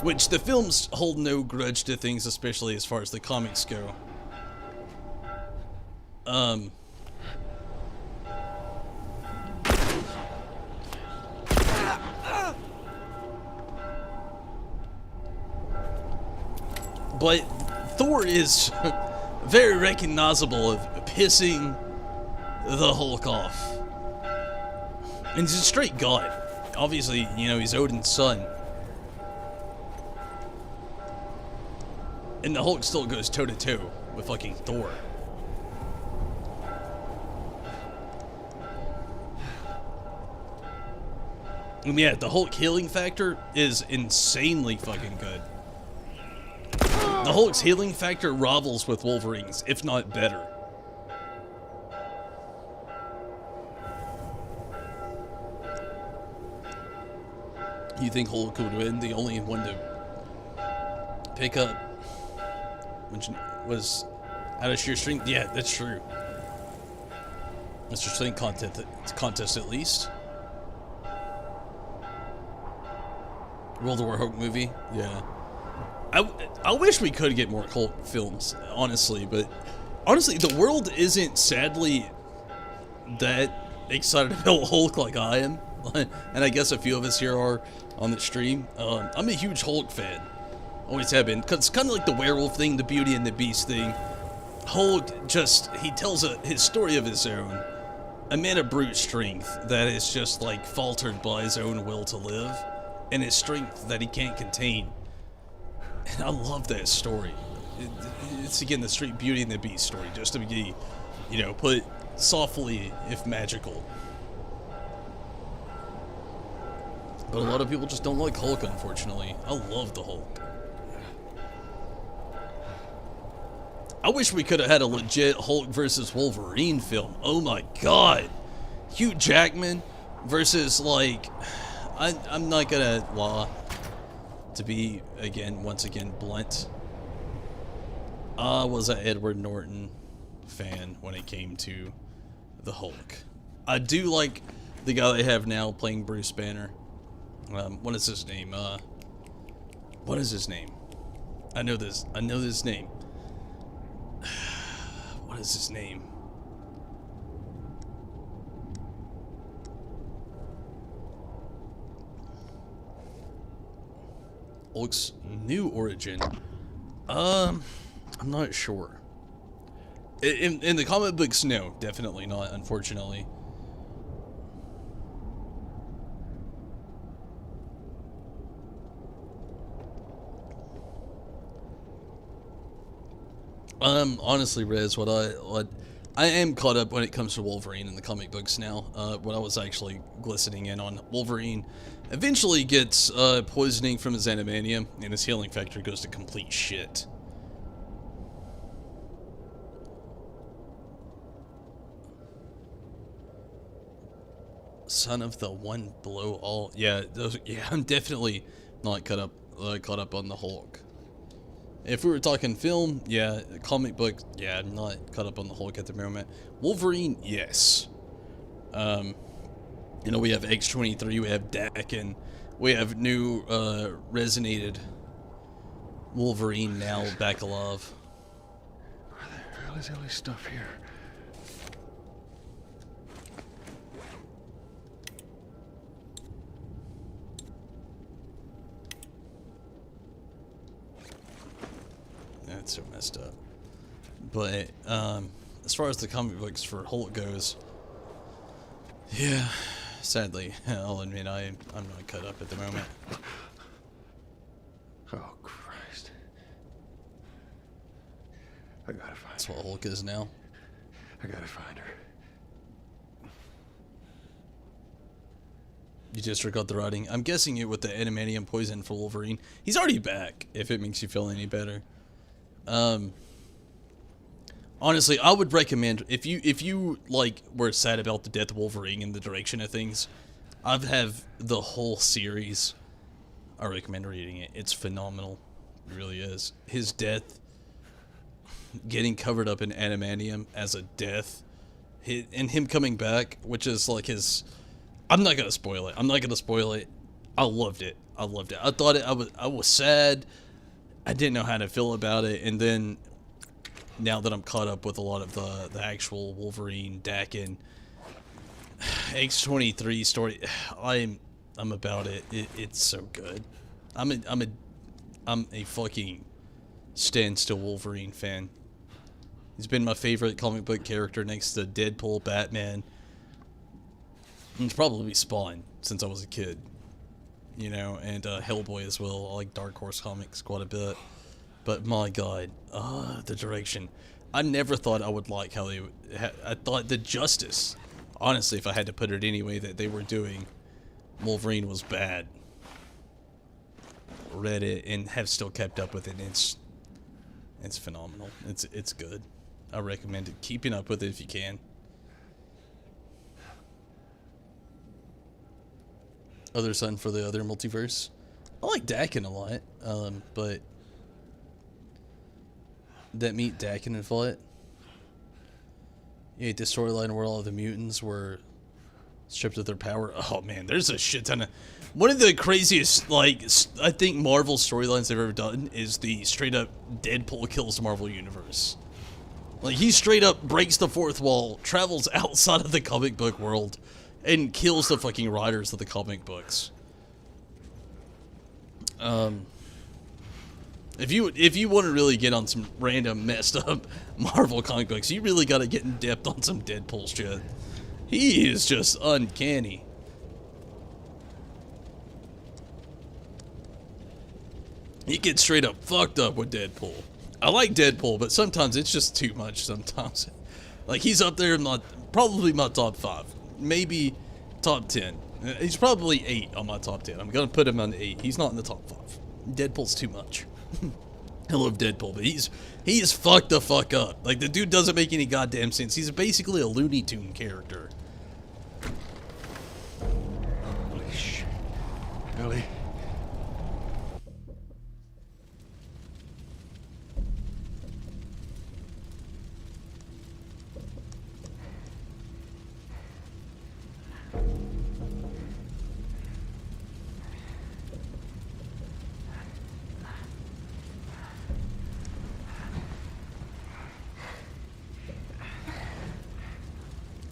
Speaker 1: Which the films hold no grudge to things, especially as far as the comics go. But Thor is very recognizable of pissing the Hulk off. And he's a straight god. Obviously, you know, he's Odin's son. And the Hulk still goes toe-to-toe with fucking Thor. And yeah, the Hulk healing factor is insanely fucking good. The Hulk's healing factor rivals with Wolverine's, if not better. You think Hulk would win? The only one to pick up, which was out of sheer strength? Yeah, that's true. Mr. Strength contest at least. World War Hulk movie? Yeah. I wish we could get more Hulk films, honestly, but honestly, the world isn't sadly that excited about Hulk like I am, and I guess a few of us here are on the stream. I'm a huge Hulk fan, always have been, because it's kind of like the werewolf thing, the Beauty and the Beast thing. Hulk just, he tells his story of his own, a man of brute strength that is just like faltered by his own will to live, and his strength that he can't contain. And I love that story. It's again the straight Beauty and the Beast story, just to be, you know, put softly if magical. But a lot of people just don't like Hulk, unfortunately. I love the Hulk. I wish we could have had a legit Hulk versus Wolverine film. Oh my god. Hugh Jackman versus, like, I'm not gonna lie. To be, once again, blunt. I was an Edward Norton fan when it came to the Hulk. I do like the guy they have now playing Bruce Banner. What is his name? What is his name? I know this name. What is his name? Hulk's new origin. I'm not sure. In the comic books, no, definitely not, unfortunately. Honestly, Rez, what I am caught up when it comes to Wolverine in the comic books now. What I was actually glistening in on, Wolverine eventually gets poisoning from his animanium, and his healing factor goes to complete shit. Son of the one below all. Yeah, I'm definitely not caught up on the Hulk. If we were talking film, yeah, comic book, yeah, I'm not caught up on the Hulk at the moment. Wolverine, yes. You know, we have X-23, we have Dakin, we have new resonated Wolverine now back alive.
Speaker 5: Where the hell is all this stuff here?
Speaker 1: That's so messed up. But as far as the comic books for Hulk goes, yeah, sadly, I'll admit I'm not caught up at the moment.
Speaker 5: Oh, Christ. I gotta find
Speaker 1: That's
Speaker 5: her.
Speaker 1: what Hulk is now.
Speaker 5: I gotta find her.
Speaker 1: You just forgot the writing. I'm guessing it with the adamantium poison for Wolverine. He's already back, if it makes you feel any better. Honestly, I would recommend, if you like were sad about the death of Wolverine and the direction of things, I have the whole series. I recommend reading it. It's phenomenal. It really is. His death, getting covered up in adamantium as a death, and him coming back, which is like his. I'm not gonna spoil it. I loved it. I thought I was sad. I didn't know how to feel about it, and then now that I'm caught up with a lot of the actual Wolverine, Dakin, X-23 story, I'm about it. It's so good. I'm a fucking standstill Wolverine fan. He's been my favorite comic book character next to Deadpool, Batman, and it's probably Spawn since I was a kid. You know, and Hellboy as well. I like Dark Horse comics quite a bit. But my god, the direction. I never thought I would like how they... I thought the justice, honestly, if I had to put it anyway, that they were doing Wolverine was bad. Read it and have still kept up with it. It's phenomenal. It's good. I recommend it. Keeping up with it if you can. Other son for the other multiverse. I like Dakin a lot, but that meet Dakin and Fought. Yeah, the storyline where all of the mutants were stripped of their power. Oh man, there's a shit ton of. One of the craziest, like, I think Marvel storylines they've ever done is the straight up Deadpool kills Marvel Universe. Like, he straight up breaks the fourth wall, travels outside of the comic book world, and kills the fucking writers of the comic books. If you want to really get on some random messed up Marvel comic books, you really got to get in depth on some Deadpool shit. He is just uncanny. He gets straight up fucked up with Deadpool. I like Deadpool, but sometimes it's just too much sometimes. Like, he's up there in probably my top 5. Maybe top 10. He's probably 8 on my top 10. I'm gonna put him on 8. He's not in the top 5. Deadpool's too much. I love Deadpool, but he is fucked the fuck up. Like, the dude doesn't make any goddamn sense. He's basically a Looney Tune character.
Speaker 5: Holy shit. Ellie?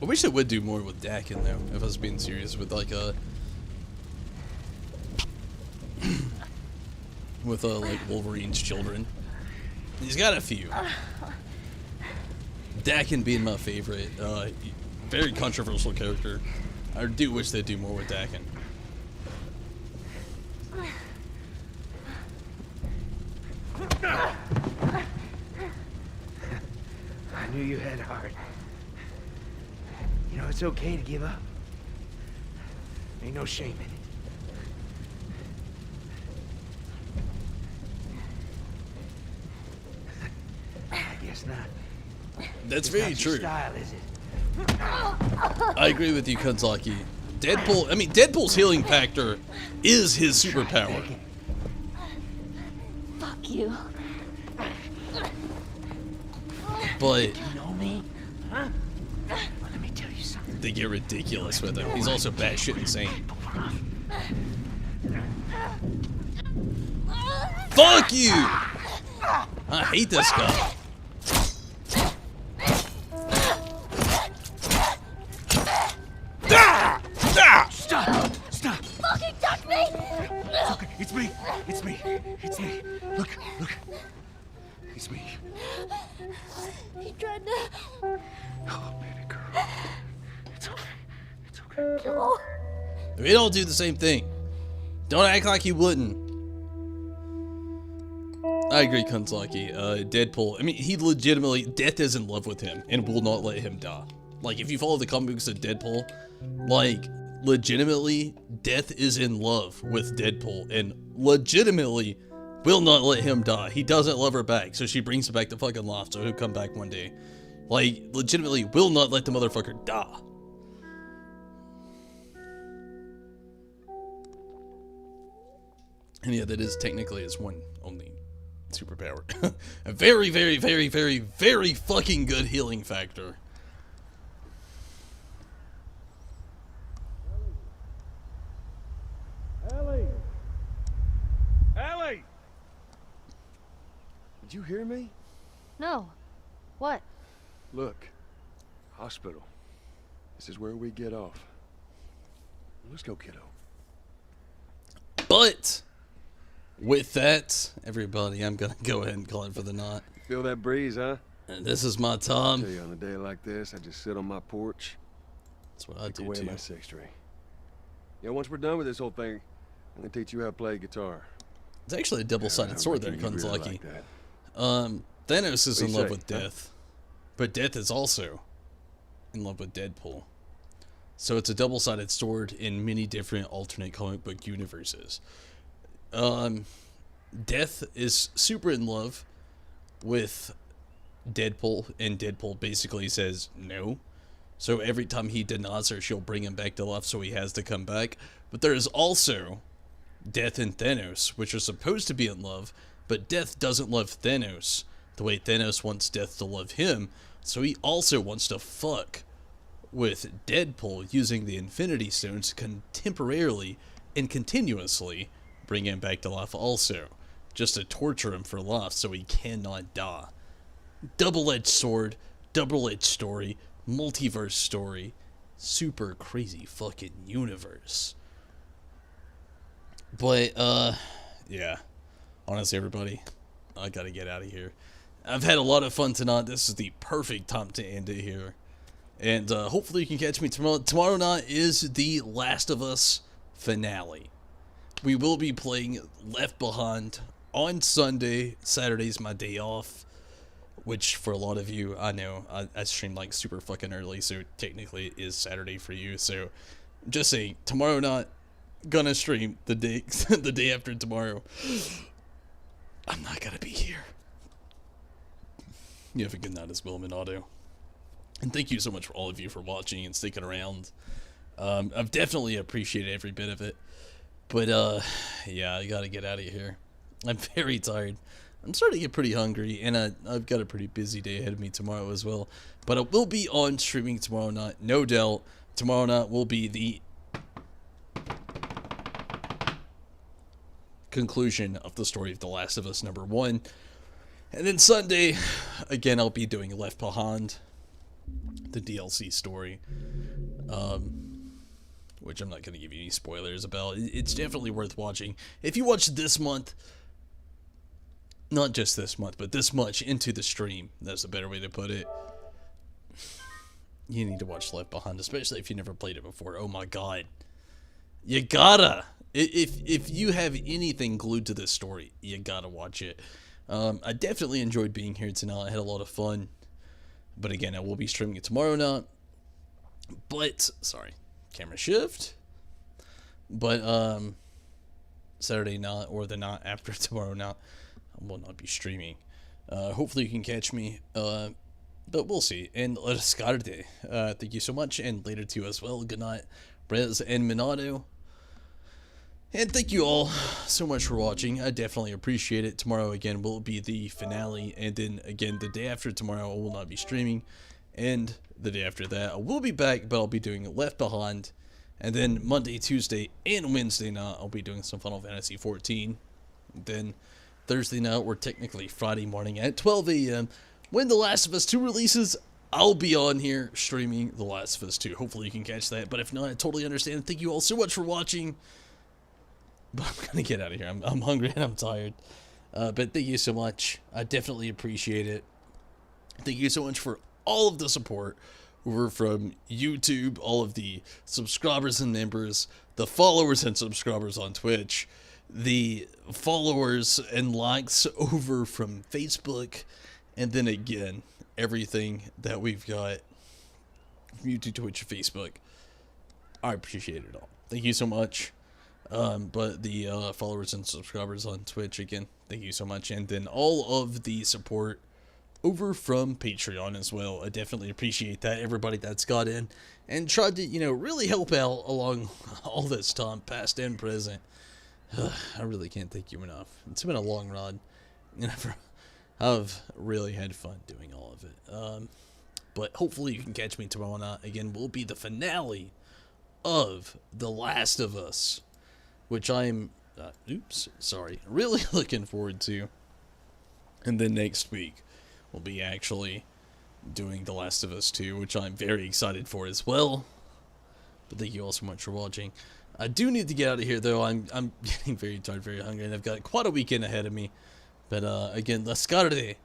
Speaker 1: I wish they would do more with Dakin, though, if I was being serious, with, like, with like Wolverine's children. He's got a few. Dakin being my favorite. Very controversial character. I do wish they'd do more with Dakin.
Speaker 3: I knew you had heart. You know, it's okay to give up. Ain't no shame in it. I guess not.
Speaker 1: That's
Speaker 3: It's
Speaker 1: very
Speaker 3: not your
Speaker 1: true.
Speaker 3: style, is it?
Speaker 1: I agree with you, Kanzaki. Deadpool's healing factor is his superpower.
Speaker 2: Fuck you.
Speaker 1: But
Speaker 3: You know me? Huh? Well, let me tell you something.
Speaker 1: they get ridiculous with him. He's also batshit insane. Fuck you! I hate this guy.
Speaker 3: Stop! Stop!
Speaker 2: Fucking touch me!
Speaker 3: Okay, it's me. It's me. It's me. Look, look. It's me.
Speaker 2: He tried to
Speaker 3: Oh, baby girl. It's okay. It's okay.
Speaker 2: kill.
Speaker 1: We don't do the same thing. Don't act like you wouldn't. I agree, Kanzaki. Deadpool, he legitimately, Death is in love with him and will not let him die. Like, if you follow the comic books of Deadpool, like, legitimately, Death is in love with Deadpool and legitimately will not let him die. He doesn't love her back, so she brings him back to fucking life, so he'll come back one day. Like, legitimately will not let the motherfucker die. And yeah, that is technically his one only superpower. A very, very, very, very, very fucking good healing factor.
Speaker 4: Ellie! Ellie!
Speaker 6: Did you hear me?
Speaker 2: No. What?
Speaker 6: Look. Hospital. This is where we get off. Let's go, kiddo.
Speaker 1: But with that, everybody, I'm gonna go ahead and call it for the night.
Speaker 6: Feel that breeze, huh?
Speaker 1: And this is my
Speaker 6: Tell
Speaker 1: time.
Speaker 6: you, on a day like this, I just sit on my porch,
Speaker 1: That's what I
Speaker 6: take
Speaker 1: do
Speaker 6: away
Speaker 1: too.
Speaker 6: my six string. Yeah, once we're done with this whole thing, I'm gonna teach you how to play guitar.
Speaker 1: It's actually a double-sided
Speaker 6: Yeah,
Speaker 1: sword there,
Speaker 6: Ricky, you really
Speaker 1: Kanzaki.
Speaker 6: like that.
Speaker 1: Thanos is
Speaker 6: What do
Speaker 1: in
Speaker 6: you
Speaker 1: love
Speaker 6: say,
Speaker 1: with
Speaker 6: huh?
Speaker 1: Death, but Death is also in love with Deadpool. So it's a double-sided sword in many different alternate comic book universes. Death is super in love with Deadpool, and Deadpool basically says no. So every time he denies her, she'll bring him back to life, so he has to come back. But there is also Death and Thanos, which are supposed to be in love, but Death doesn't love Thanos the way Thanos wants Death to love him, so he also wants to fuck with Deadpool using the Infinity Stones contemporarily and continuously bring him back to life also, just to torture him for life so he cannot die. Double-edged sword, double-edged story, multiverse story, super crazy fucking universe. But, yeah. Honestly, everybody, I gotta get out of here. I've had a lot of fun tonight. This is the perfect time to end it here. And, hopefully you can catch me tomorrow. Tomorrow night is the Last of Us finale. We will be playing Left Behind on Sunday. Saturday's my day off. Which, for a lot of you, I know, I stream like super fucking early, so technically it is Saturday for you. So, just saying, tomorrow night, gonna stream the day, the day after tomorrow. I'm not gonna be here. You have a good night as well, Minato. And thank you so much for all of you for watching and sticking around. I've definitely appreciated every bit of it. But, yeah, I gotta get out of here. I'm very tired. I'm starting to get pretty hungry, and I've got a pretty busy day ahead of me tomorrow as well. But I will be on streaming tomorrow night, no doubt. Tomorrow night will be the conclusion of the story of The Last of Us #1. And then Sunday, again, I'll be doing Left Behind, the DLC story. Which I'm not going to give you any spoilers about. It's definitely worth watching. If you watch this month, not just this month, but this much into the stream. That's a better way to put it. You need to watch Left Behind, especially if you never played it before. Oh my god. You gotta. If you have anything glued to this story, you gotta watch it. I definitely enjoyed being here tonight. I had a lot of fun. But again, I will be streaming it tomorrow night. But, sorry, camera shift. But, Saturday night or the night after tomorrow night, I will not be streaming. Hopefully you can catch me. But we'll see. And Remastered. Thank you so much. And later to you as well. Good night, Rez and Minato. And thank you all so much for watching. I definitely appreciate it. Tomorrow again will be the finale. And then again the day after tomorrow I will not be streaming. And the day after that I will be back, but I'll be doing Left Behind. And then Monday, Tuesday, and Wednesday night I'll be doing some Final Fantasy 14. Then Thursday night, or technically Friday morning at 12 a.m. when The Last of Us 2 releases, I'll be on here streaming The Last of Us 2. Hopefully you can catch that. But if not, I totally understand. Thank you all so much for watching. But I'm going to get out of here. I'm hungry and I'm tired. But thank you so much. I definitely appreciate it. Thank you so much for all of the support over from YouTube, all of the subscribers and members, the followers and subscribers on Twitch, the followers and likes over from Facebook, and then again, everything that we've got from YouTube, Twitch, Facebook. I appreciate it all. Thank you so much. But the followers and subscribers on Twitch, again, thank you so much. And then all of the support over from Patreon as well. I definitely appreciate that. Everybody that's got in and tried to, you know, really help out along all this time, past and present. I really can't thank you enough. It's been a long ride. I've really had fun doing all of it. But hopefully you can catch me tomorrow night. Again, will be the finale of The Last of Us, which I'm, really looking forward to. And then next week, we'll be actually doing The Last of Us 2, which I'm very excited for as well. But thank you all so much for watching. I do need to get out of here, though. I'm getting very tired, very hungry, and I've got quite a weekend ahead of me. But, again, Remastered,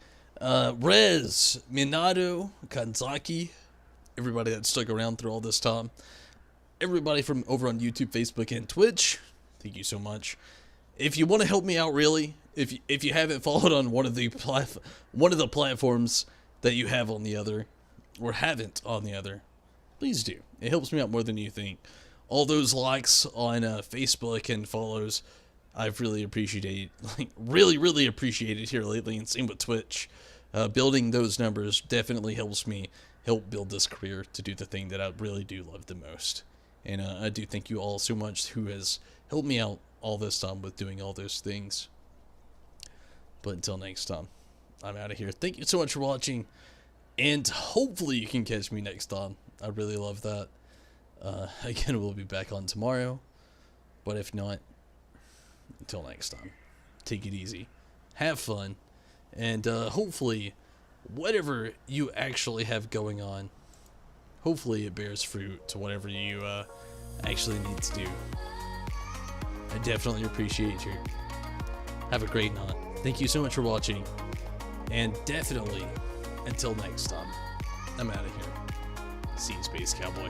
Speaker 1: Rez, Minato, Kanzaki, everybody that stuck around through all this time. Everybody from over on YouTube, Facebook, and Twitch, thank you so much. If you want to help me out, really, if you haven't followed on one of the platforms that you have on the other, or haven't on the other, please do. It helps me out more than you think. All those likes on Facebook and follows, I've really appreciated, really appreciated here lately, and same with Twitch. Building those numbers definitely helps me help build this career to do the thing that I really do love the most. And I do thank you all so much who has helped me out all this time with doing all those things. But until next time, I'm out of here. Thank you so much for watching, and hopefully you can catch me next time. I really love that. Again, we'll be back on tomorrow, but if not, until next time, take it easy, have fun, and hopefully whatever you actually have going on, hopefully it bears fruit to whatever you actually need to do. I definitely appreciate you. Have a great night. Thank you so much for watching, and definitely until next time, I'm out of here. See you, Space Cowboy.